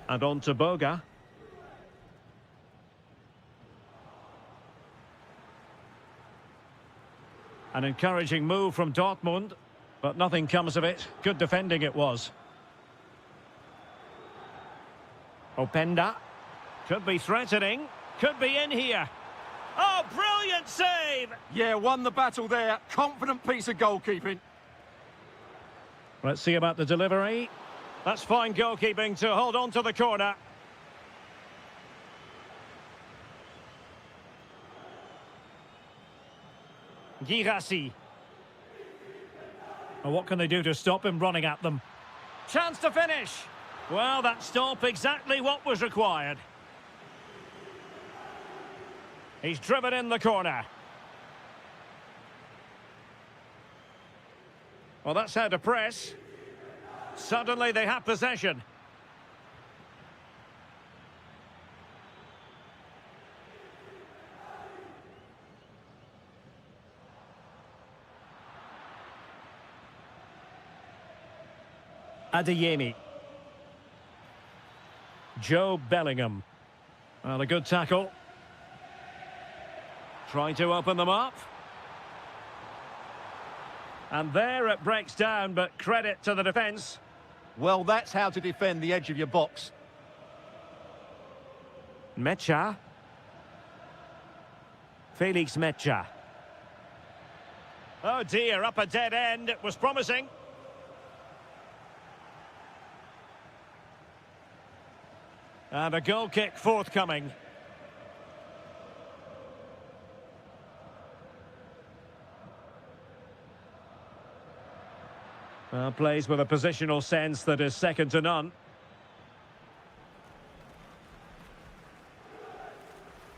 And on to Boga. An encouraging move from Dortmund, but nothing comes of it. Good defending it was. Openda. Could be threatening. Could be in here. Oh, brilliant save! Yeah, won the battle there. Confident piece of goalkeeping. Let's see about the delivery. That's fine goalkeeping to hold on to the corner. Girassi. Well, what can they do to stop him running at them? Chance to finish. Well, that stop exactly what was required. He's driven in the corner. Well, that's how to press. Suddenly they have possession. Adeyemi. Joe Bellingham. Well, a good tackle. Trying to open them up. And there it breaks down, but credit to the defence. Well, that's how to defend the edge of your box. Mecha. Felix Mecha. Oh dear, up a dead end. It was promising. And a goal kick forthcoming. Plays with a positional sense that is second to none.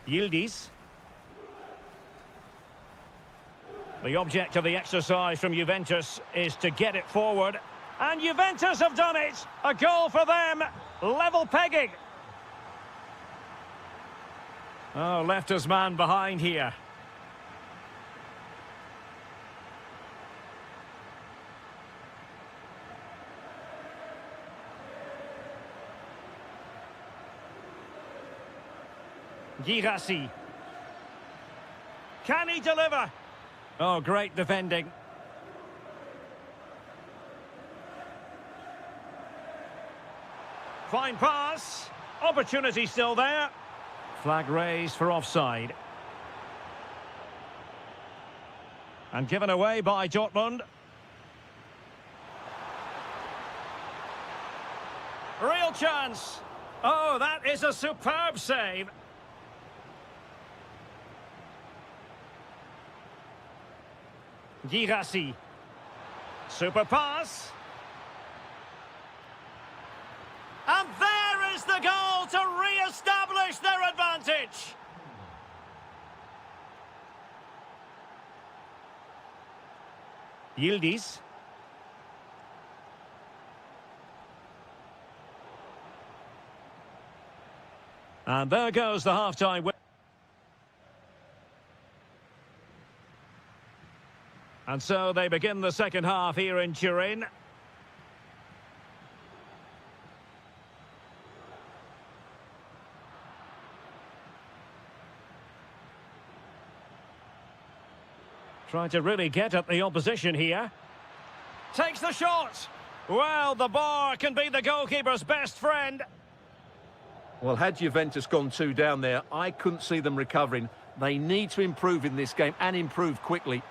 Yildiz. The object of the exercise from Juventus is to get it forward. And Juventus have done it! A goal for them! Level pegging! Oh, left his man behind here. Girassi. Can he deliver? Oh, great defending. Fine pass. Opportunity still there. Flag raised for offside. And given away by Dortmund. Real chance. Oh, that is a superb save. Girassi. Super pass. And there is the goal to re-establish their advantage. Yildiz. And there goes the half-time win. And so they begin the second half here in Turin. Trying to really get at the opposition here. Takes the shot. Well, the bar can be the goalkeeper's best friend. Well, had Juventus gone 2 down there, I couldn't see them recovering. They need to improve in this game and improve quickly.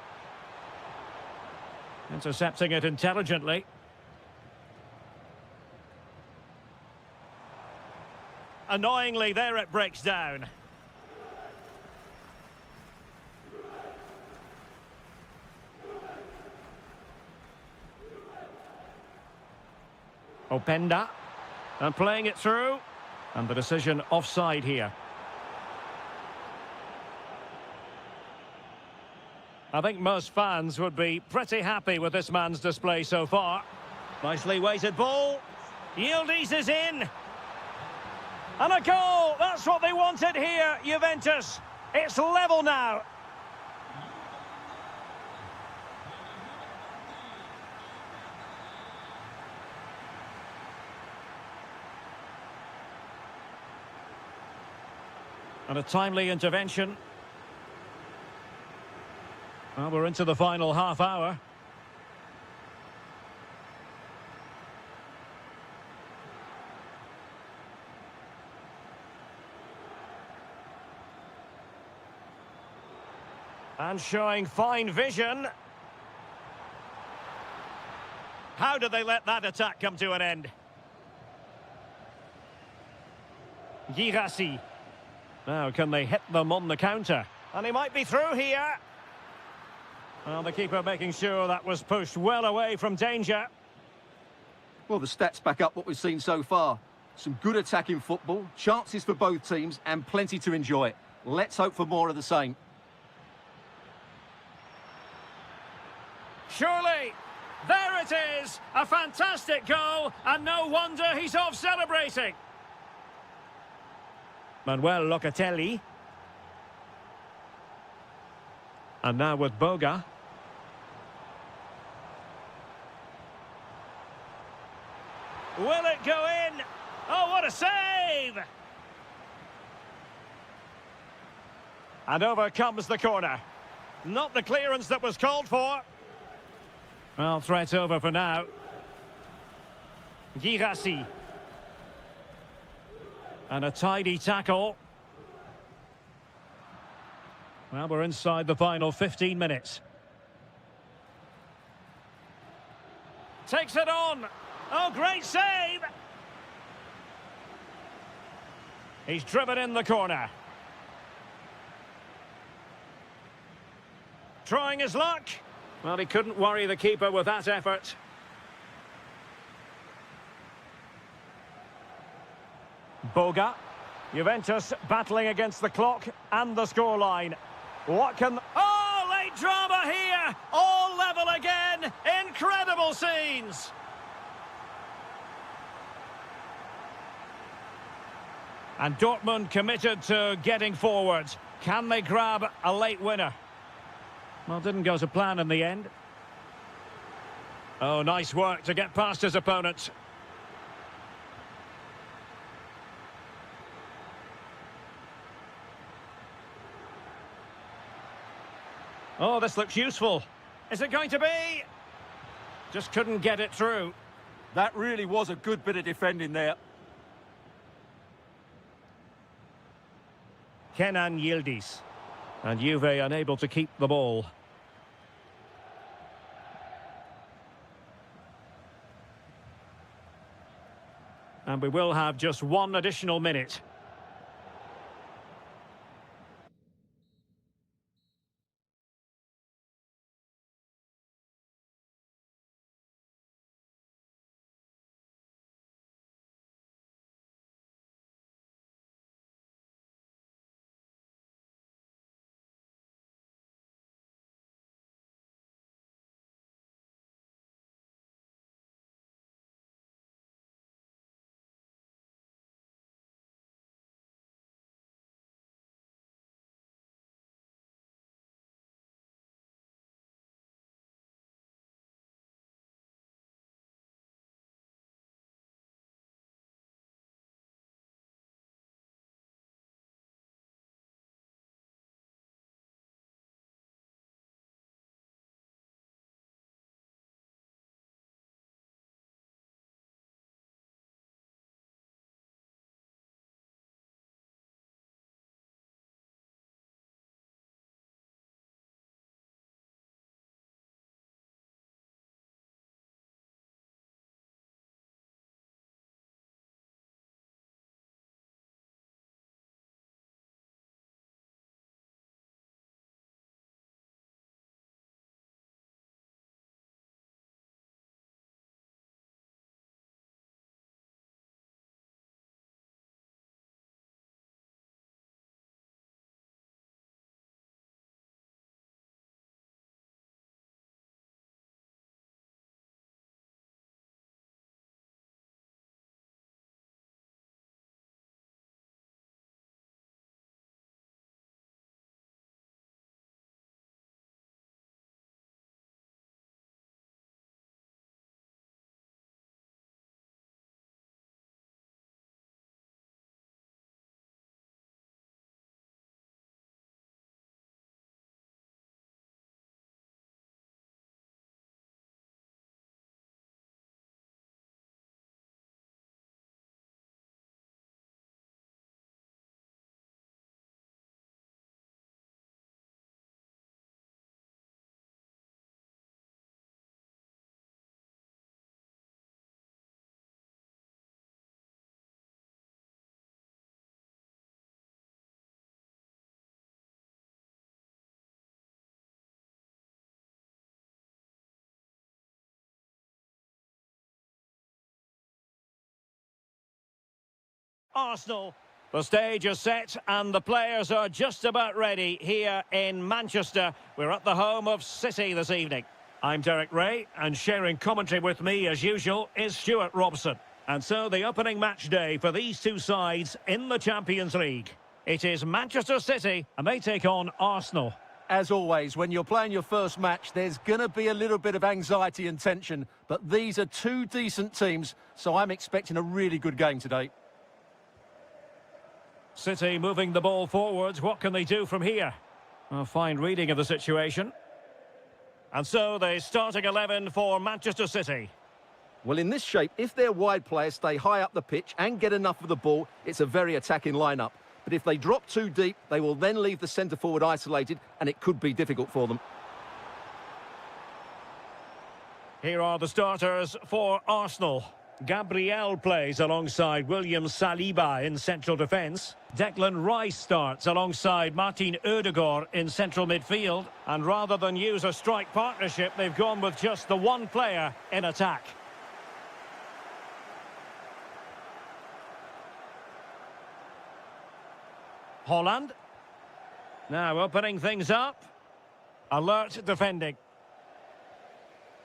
Intercepting it intelligently. Annoyingly, there it breaks down. Openda. And playing it through. And the decision offside here. I think most fans would be pretty happy with this man's display so far. Nicely weighted ball. Yildiz is in. And a goal! That's what they wanted here, Juventus. It's level now. And a timely intervention. Well, we're into the final half hour. And showing fine vision. How did they let that attack come to an end? Girassi. Now, can they hit them on the counter? And he might be through here. Well, the keeper making sure that was pushed well away from danger. Well, the stats back up what we've seen so far. Some good attacking football, chances for both teams, and plenty to enjoy. Let's hope for more of the same. Surely, there it is! A fantastic goal, and no wonder he's off celebrating. Manuel Locatelli. And now with Boga. Will it go in? Oh, what a save! And over comes the corner. Not the clearance that was called for. Well, threat over for now. Girassi. And a tidy tackle. Well, we're inside the final 15 minutes. Takes it on. Oh, great save! He's driven in the corner. Trying his luck. Well, he couldn't worry the keeper with that effort. Boga. Juventus battling against the clock and the scoreline. What can... Oh, late drama here! All level again! Incredible scenes! And Dortmund committed to getting forward. Can they grab a late winner? Well, didn't go to plan in the end. Oh, nice work to get past his opponent. Oh, this looks useful. Is it going to be? Just couldn't get it through. That really was a good bit of defending there. Kenan Yildiz. And Juve unable to keep the ball. And we will have just one additional minute. Arsenal. The stage is set and the players are just about ready here in Manchester. We're at the home of City this evening. I'm Derek Ray, and sharing commentary with me, as usual, is Stuart Robson. And so the opening match day for these two sides in the Champions League. It is Manchester City, and they take on Arsenal. As always, when you're playing your first match, there's going to be a little bit of anxiety and tension. But these are two decent teams, so I'm expecting a really good game today. City moving the ball forwards. What can they do from here? A fine reading of the situation. And so the starting 11 for Manchester City. Well, in this shape, if their wide players stay high up the pitch and get enough of the ball, it's a very attacking lineup. But if they drop too deep, they will then leave the centre-forward isolated, and it could be difficult for them. Here are the starters for Arsenal. Gabriel plays alongside William Saliba in central defence. Declan Rice starts alongside Martin Ødegaard in central midfield. And rather than use a strike partnership, they've gone with just the one player in attack. Holland. Now opening things up. Alert defending.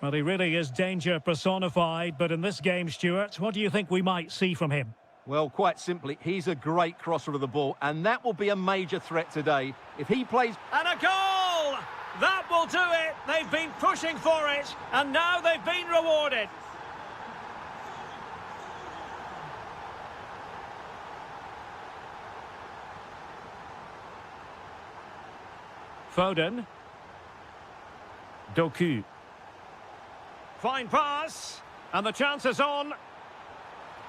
Well, he really is danger personified, but in this game, Stuart, what do you think we might see from him? Well, quite simply, he's a great crosser of the ball, and that will be a major threat today. If he plays... And a goal! That will do it! They've been pushing for it, and now they've been rewarded. Foden. Doku. Fine pass. And the chance is on.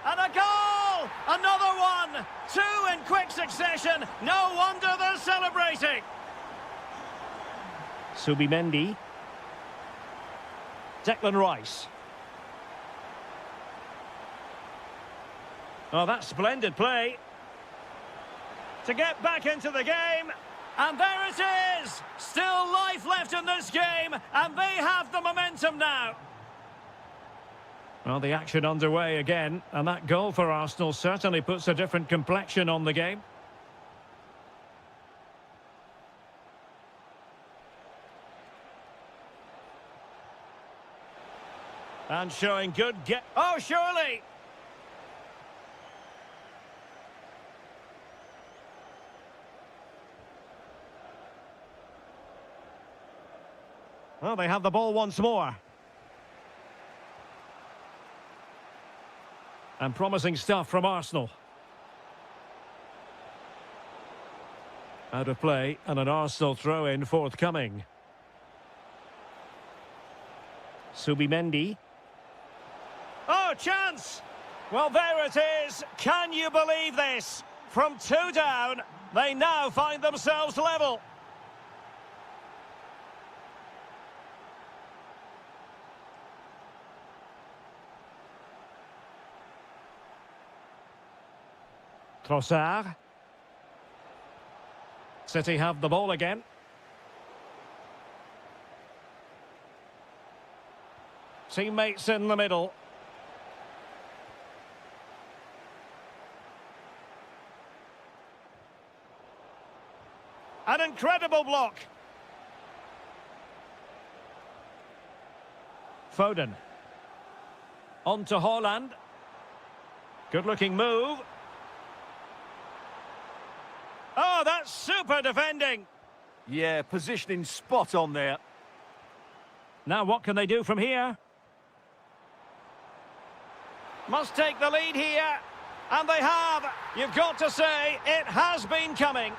And a goal! Another one! Two in quick succession. No wonder they're celebrating. Subimendi. Declan Rice. Oh, that's splendid play. To get back into the game. And there it is! Still life left in this game, and they have the momentum now. Well, the action underway again, and that goal for Arsenal certainly puts a different complexion on the game. And showing good Oh, surely! Well, they have the ball once more. And promising stuff from Arsenal. Out of play, and an Arsenal throw-in forthcoming. Subimendi. Oh, chance! Well, there it is. Can you believe this? From two down, they now find themselves level. Trossard. City have the ball again. Teammates in the middle. An incredible block. Foden. On to Haaland. Good-looking move. Oh, that's super defending. Yeah, positioning spot on there. Now what can they do from here? Must take the lead here. And they have. You've got to say, it has been coming.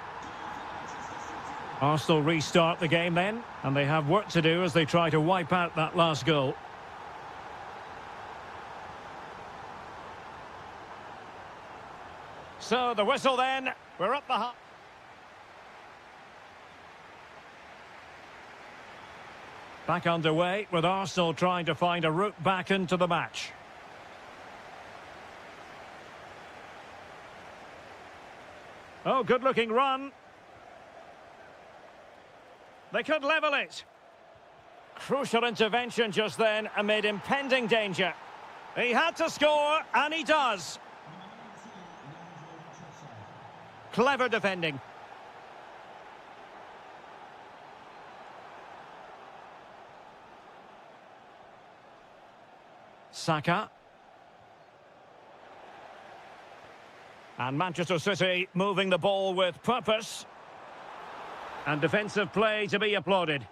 Arsenal restart the game then, and they have work to do as they try to wipe out that last goal. So the whistle then. We're up the half. Back underway with Arsenal trying to find a route back into the match. Oh, good-looking run. They could level it. Crucial intervention just then amid impending danger. He had to score, and he does. Clever defending. Saka. And Manchester City moving the ball with purpose. And defensive play to be applauded.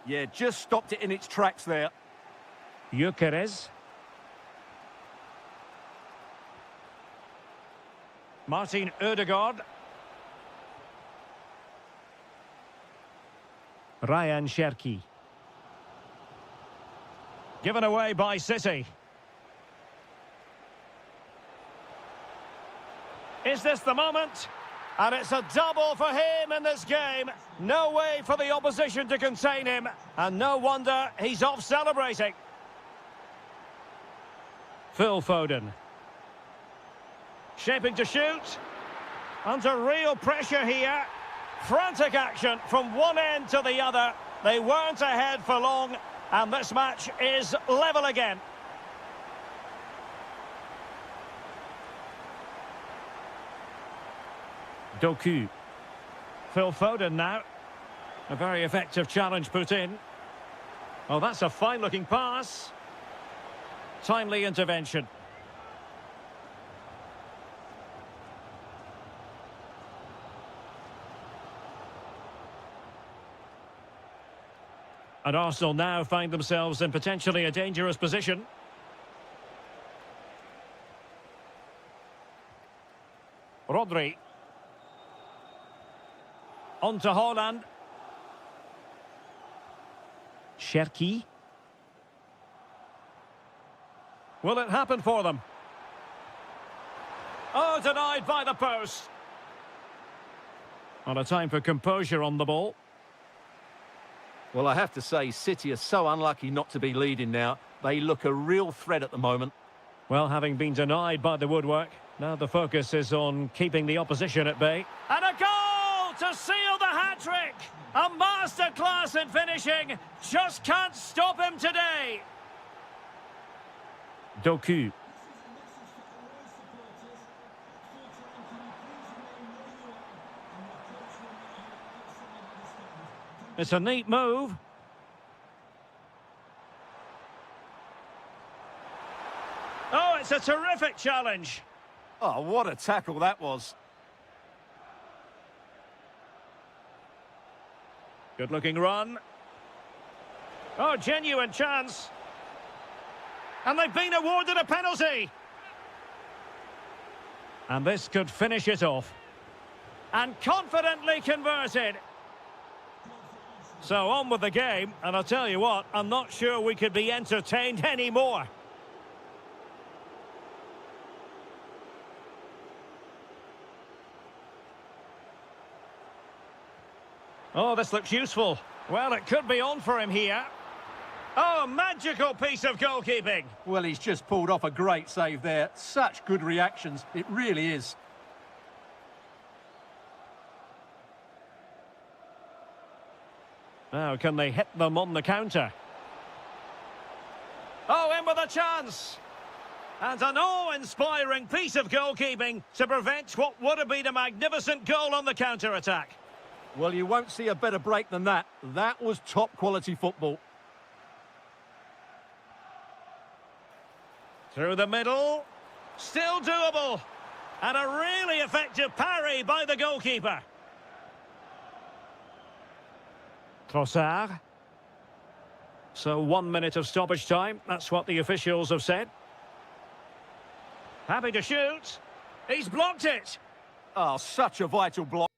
Yeah, just stopped it in its tracks there. Gyökeres. Martin Ødegaard. Ryan Cherki. Given away by City. Is this the moment? And it's a double for him in this game. No way for the opposition to contain him. And no wonder he's off celebrating. Phil Foden. Shaping to shoot. Under real pressure here. Frantic action from one end to the other. They weren't ahead for long. And this match is level again. Doku. Phil Foden now. A very effective challenge put in. Oh, that's a fine-looking pass. Timely intervention. And Arsenal now find themselves in potentially a dangerous position. Rodri. On to Haaland. Cherki. Will it happen for them? Oh, denied by the post. On a time for composure on the ball. Well, I have to say, City are so unlucky not to be leading now. They look a real threat at the moment. Well, having been denied by the woodwork, now the focus is on keeping the opposition at bay. And a goal to seal the hat-trick! A masterclass in finishing. Just can't stop him today. Doku. It's a neat move. Oh, it's a terrific challenge. Oh, what a tackle that was. Good-looking run. Oh, genuine chance. And they've been awarded a penalty. And this could finish it off. And confidently converted. So on with the game, and I'll tell you what, I'm not sure we could be entertained anymore. Oh, this looks useful. Well, it could be on for him here. Oh, magical piece of goalkeeping. Well, he's just pulled off a great save there. Such good reactions. It really is. Now, can they hit them on the counter? Oh, in with a chance. And an awe-inspiring piece of goalkeeping to prevent what would have been a magnificent goal on the counter-attack. Well, you won't see a better break than that. That was top-quality football. Through the middle. Still doable. And a really effective parry by the goalkeeper. Trossard. So 1 minute of stoppage time. That's what the officials have said. Happy to shoot. He's blocked it. Oh, such a vital block.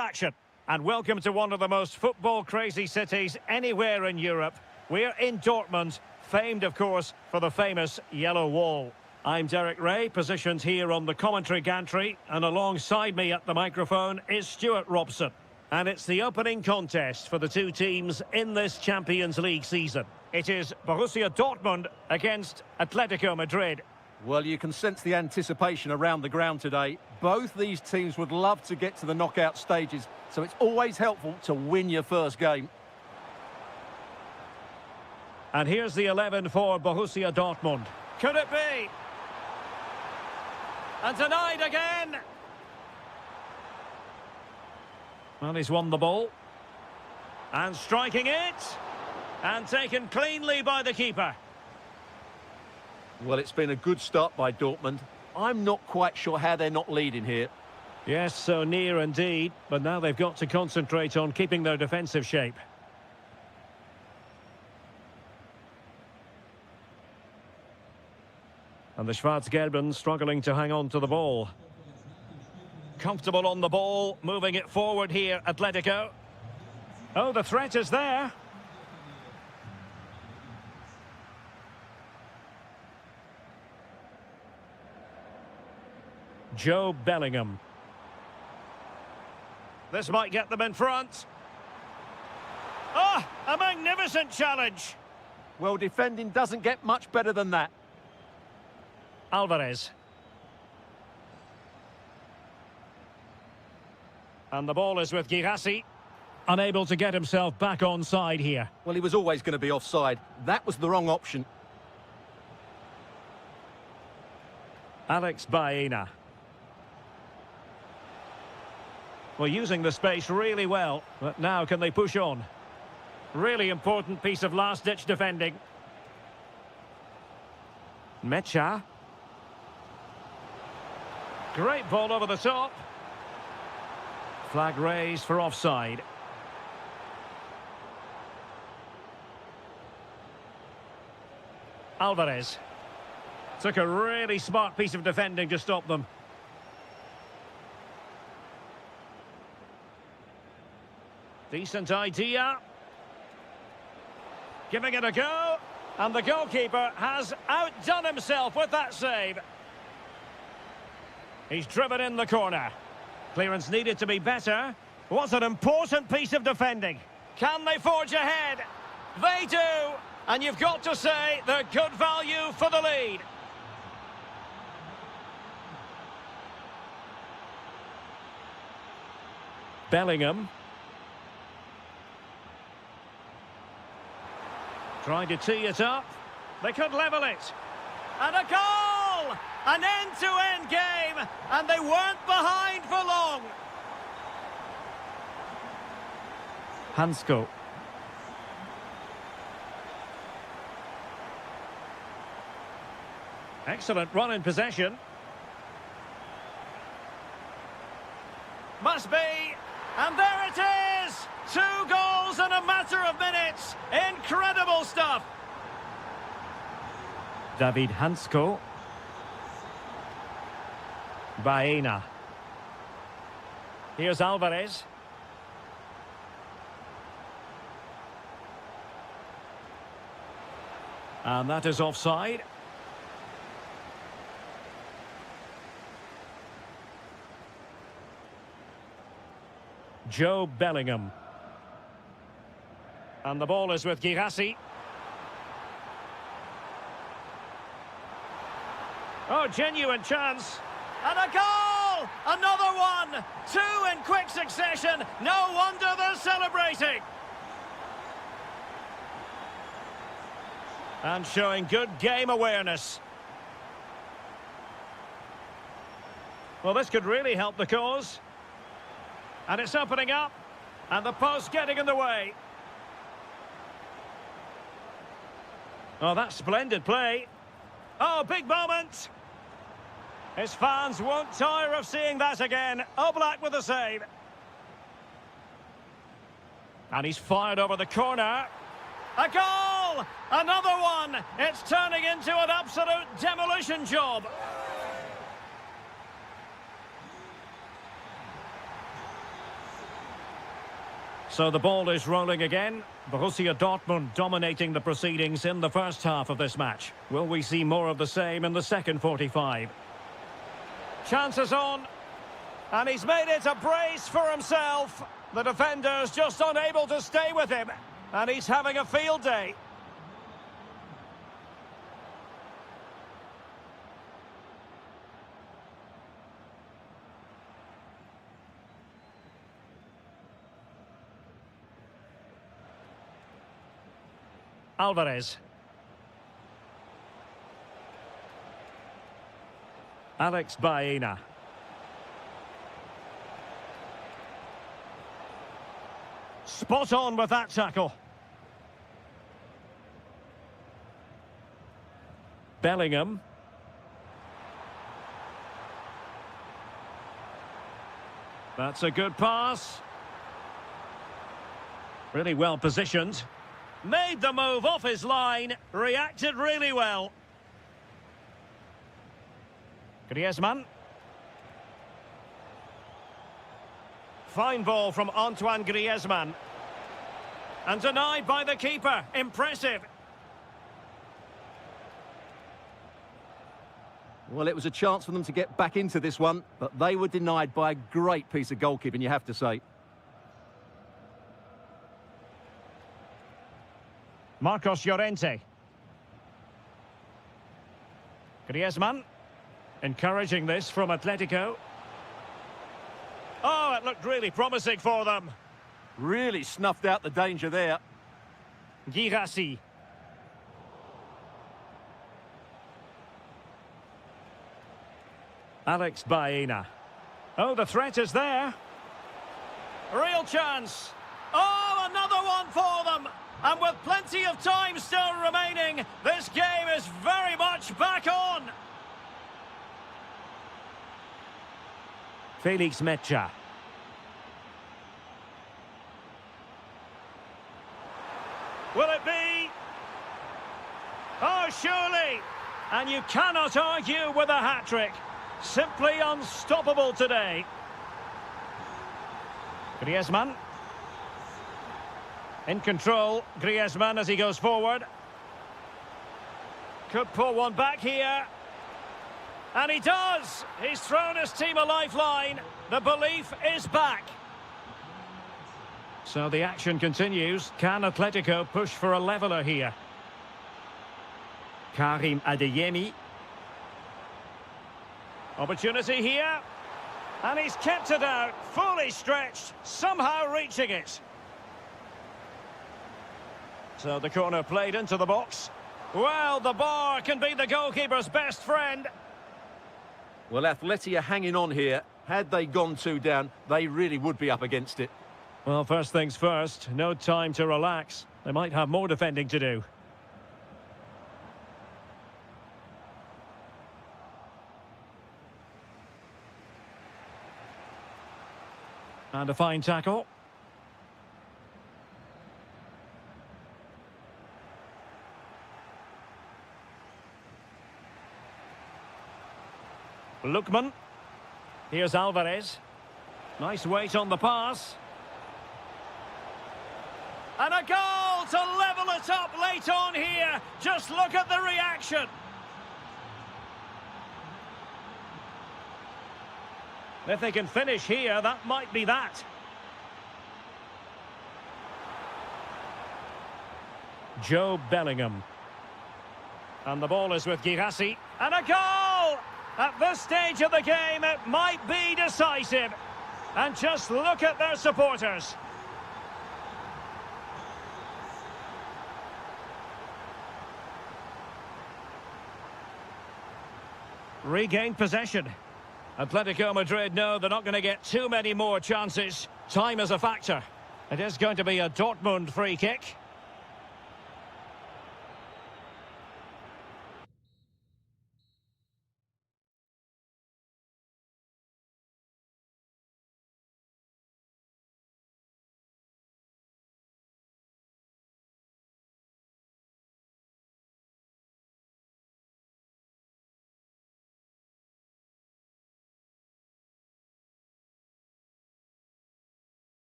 Action. And welcome to one of the most football-crazy cities anywhere in Europe. We're in Dortmund, famed, of course, for the famous Yellow Wall. I'm Derek Ray, positioned here on the commentary gantry, and alongside me at the microphone is Stuart Robson. And it's the opening contest for the two teams in this Champions League season. It is Borussia Dortmund against Atletico Madrid. Well, you can sense the anticipation around the ground today. Both these teams would love to get to the knockout stages, so it's always helpful to win your first game. And here's the 11 for Borussia Dortmund. Could it be? And denied again. Well, he's won the ball. And striking it. And taken cleanly by the keeper. Well, it's been a good start by Dortmund. I'm not quite sure how they're not leading here. Yes, so near indeed. But now they've got to concentrate on keeping their defensive shape. And the Schwarz-Gelben struggling to hang on to the ball. Comfortable on the ball, moving it forward here, Atletico. Oh, the threat is there. Joe Bellingham. This might get them in front. Oh, a magnificent challenge. Well, defending doesn't get much better than that. Alvarez. And the ball is with Girassi. Unable to get himself back onside here. Well, he was always going to be offside. That was the wrong option. Alex Baena. Well, using the space really well. But now can they push on? Really important piece of last-ditch defending. Mecha. Great ball over the top. Flag raised for offside. Alvarez. Took a really smart piece of defending to stop them. Decent idea. Giving it a go. And the goalkeeper has outdone himself with that save. He's driven in the corner. Clearance needed to be better. What an important piece of defending. Can they forge ahead? They do. And you've got to say they're good value for the lead. Bellingham. Trying to tee it up. They could level it. And a goal! An end-to-end game, and they weren't behind for long. Hansko. Excellent run in possession. Must be. And there it is! 2 goals in a matter of minutes. Incredible stuff. David Hansko. Baena. Here's Alvarez. And that is offside. Joe Bellingham. And the ball is with Girassi. Oh, genuine chance. And a goal! Another one! 2 in quick succession. No wonder they're celebrating. And showing good game awareness. Well, this could really help the cause. And it's opening up. And the post getting in the way. Oh, that's splendid play. Oh, big moment. His fans won't tire of seeing that again. Oblak with the save. And he's fired over the corner. A goal! Another one! It's turning into an absolute demolition job. So the ball is rolling again. Borussia Dortmund dominating the proceedings in the first half of this match. Will we see more of the same in the second 45? Chances on. And he's made it a brace for himself. The defender's just unable to stay with him. And he's having a field day. Alvarez. Alex Baena. Spot on with that tackle. Bellingham. That's a good pass. Really well positioned. Made the move off his line. Reacted really well. Griezmann. Fine ball from Antoine Griezmann. And denied by the keeper. Impressive. Well, it was a chance for them to get back into this one, but they were denied by a great piece of goalkeeping, you have to say. Marcos Llorente. Griezmann. Encouraging this from Atletico. Oh, it looked really promising for them. Really snuffed out the danger there. Girassi. Alex Baena. Oh, the threat is there. Real chance. Oh, another one for them. And with plenty of time still remaining, this game is very much back on. Felix Mecha. Will it be? Oh, surely. And you cannot argue with a hat-trick. Simply unstoppable today. Griezmann. In control, Griezmann as he goes forward. Could pull one back here. And he does! He's thrown his team a lifeline. The belief is back. So the action continues. Can Atletico push for a leveller here? Karim Adeyemi. Opportunity here. And he's kept it out, fully stretched, somehow reaching it. So the corner played into the box. Well, the bar can be the goalkeeper's best friend. Well, Atleti are hanging on here. Had they gone 2 down, they really would be up against it. Well, first things first, no time to relax. They might have more defending to do. And a fine tackle. Lookman. Here's Alvarez. Nice weight on the pass. And a goal to level it up late on here. Just look at the reaction. If they can finish here, that might be that. Joe Bellingham. And the ball is with Girassi. And a goal! At this stage of the game, it might be decisive. And just look at their supporters. Regained possession. Atletico Madrid know they're not going to get too many more chances. Time is a factor. It is going to be a Dortmund free kick.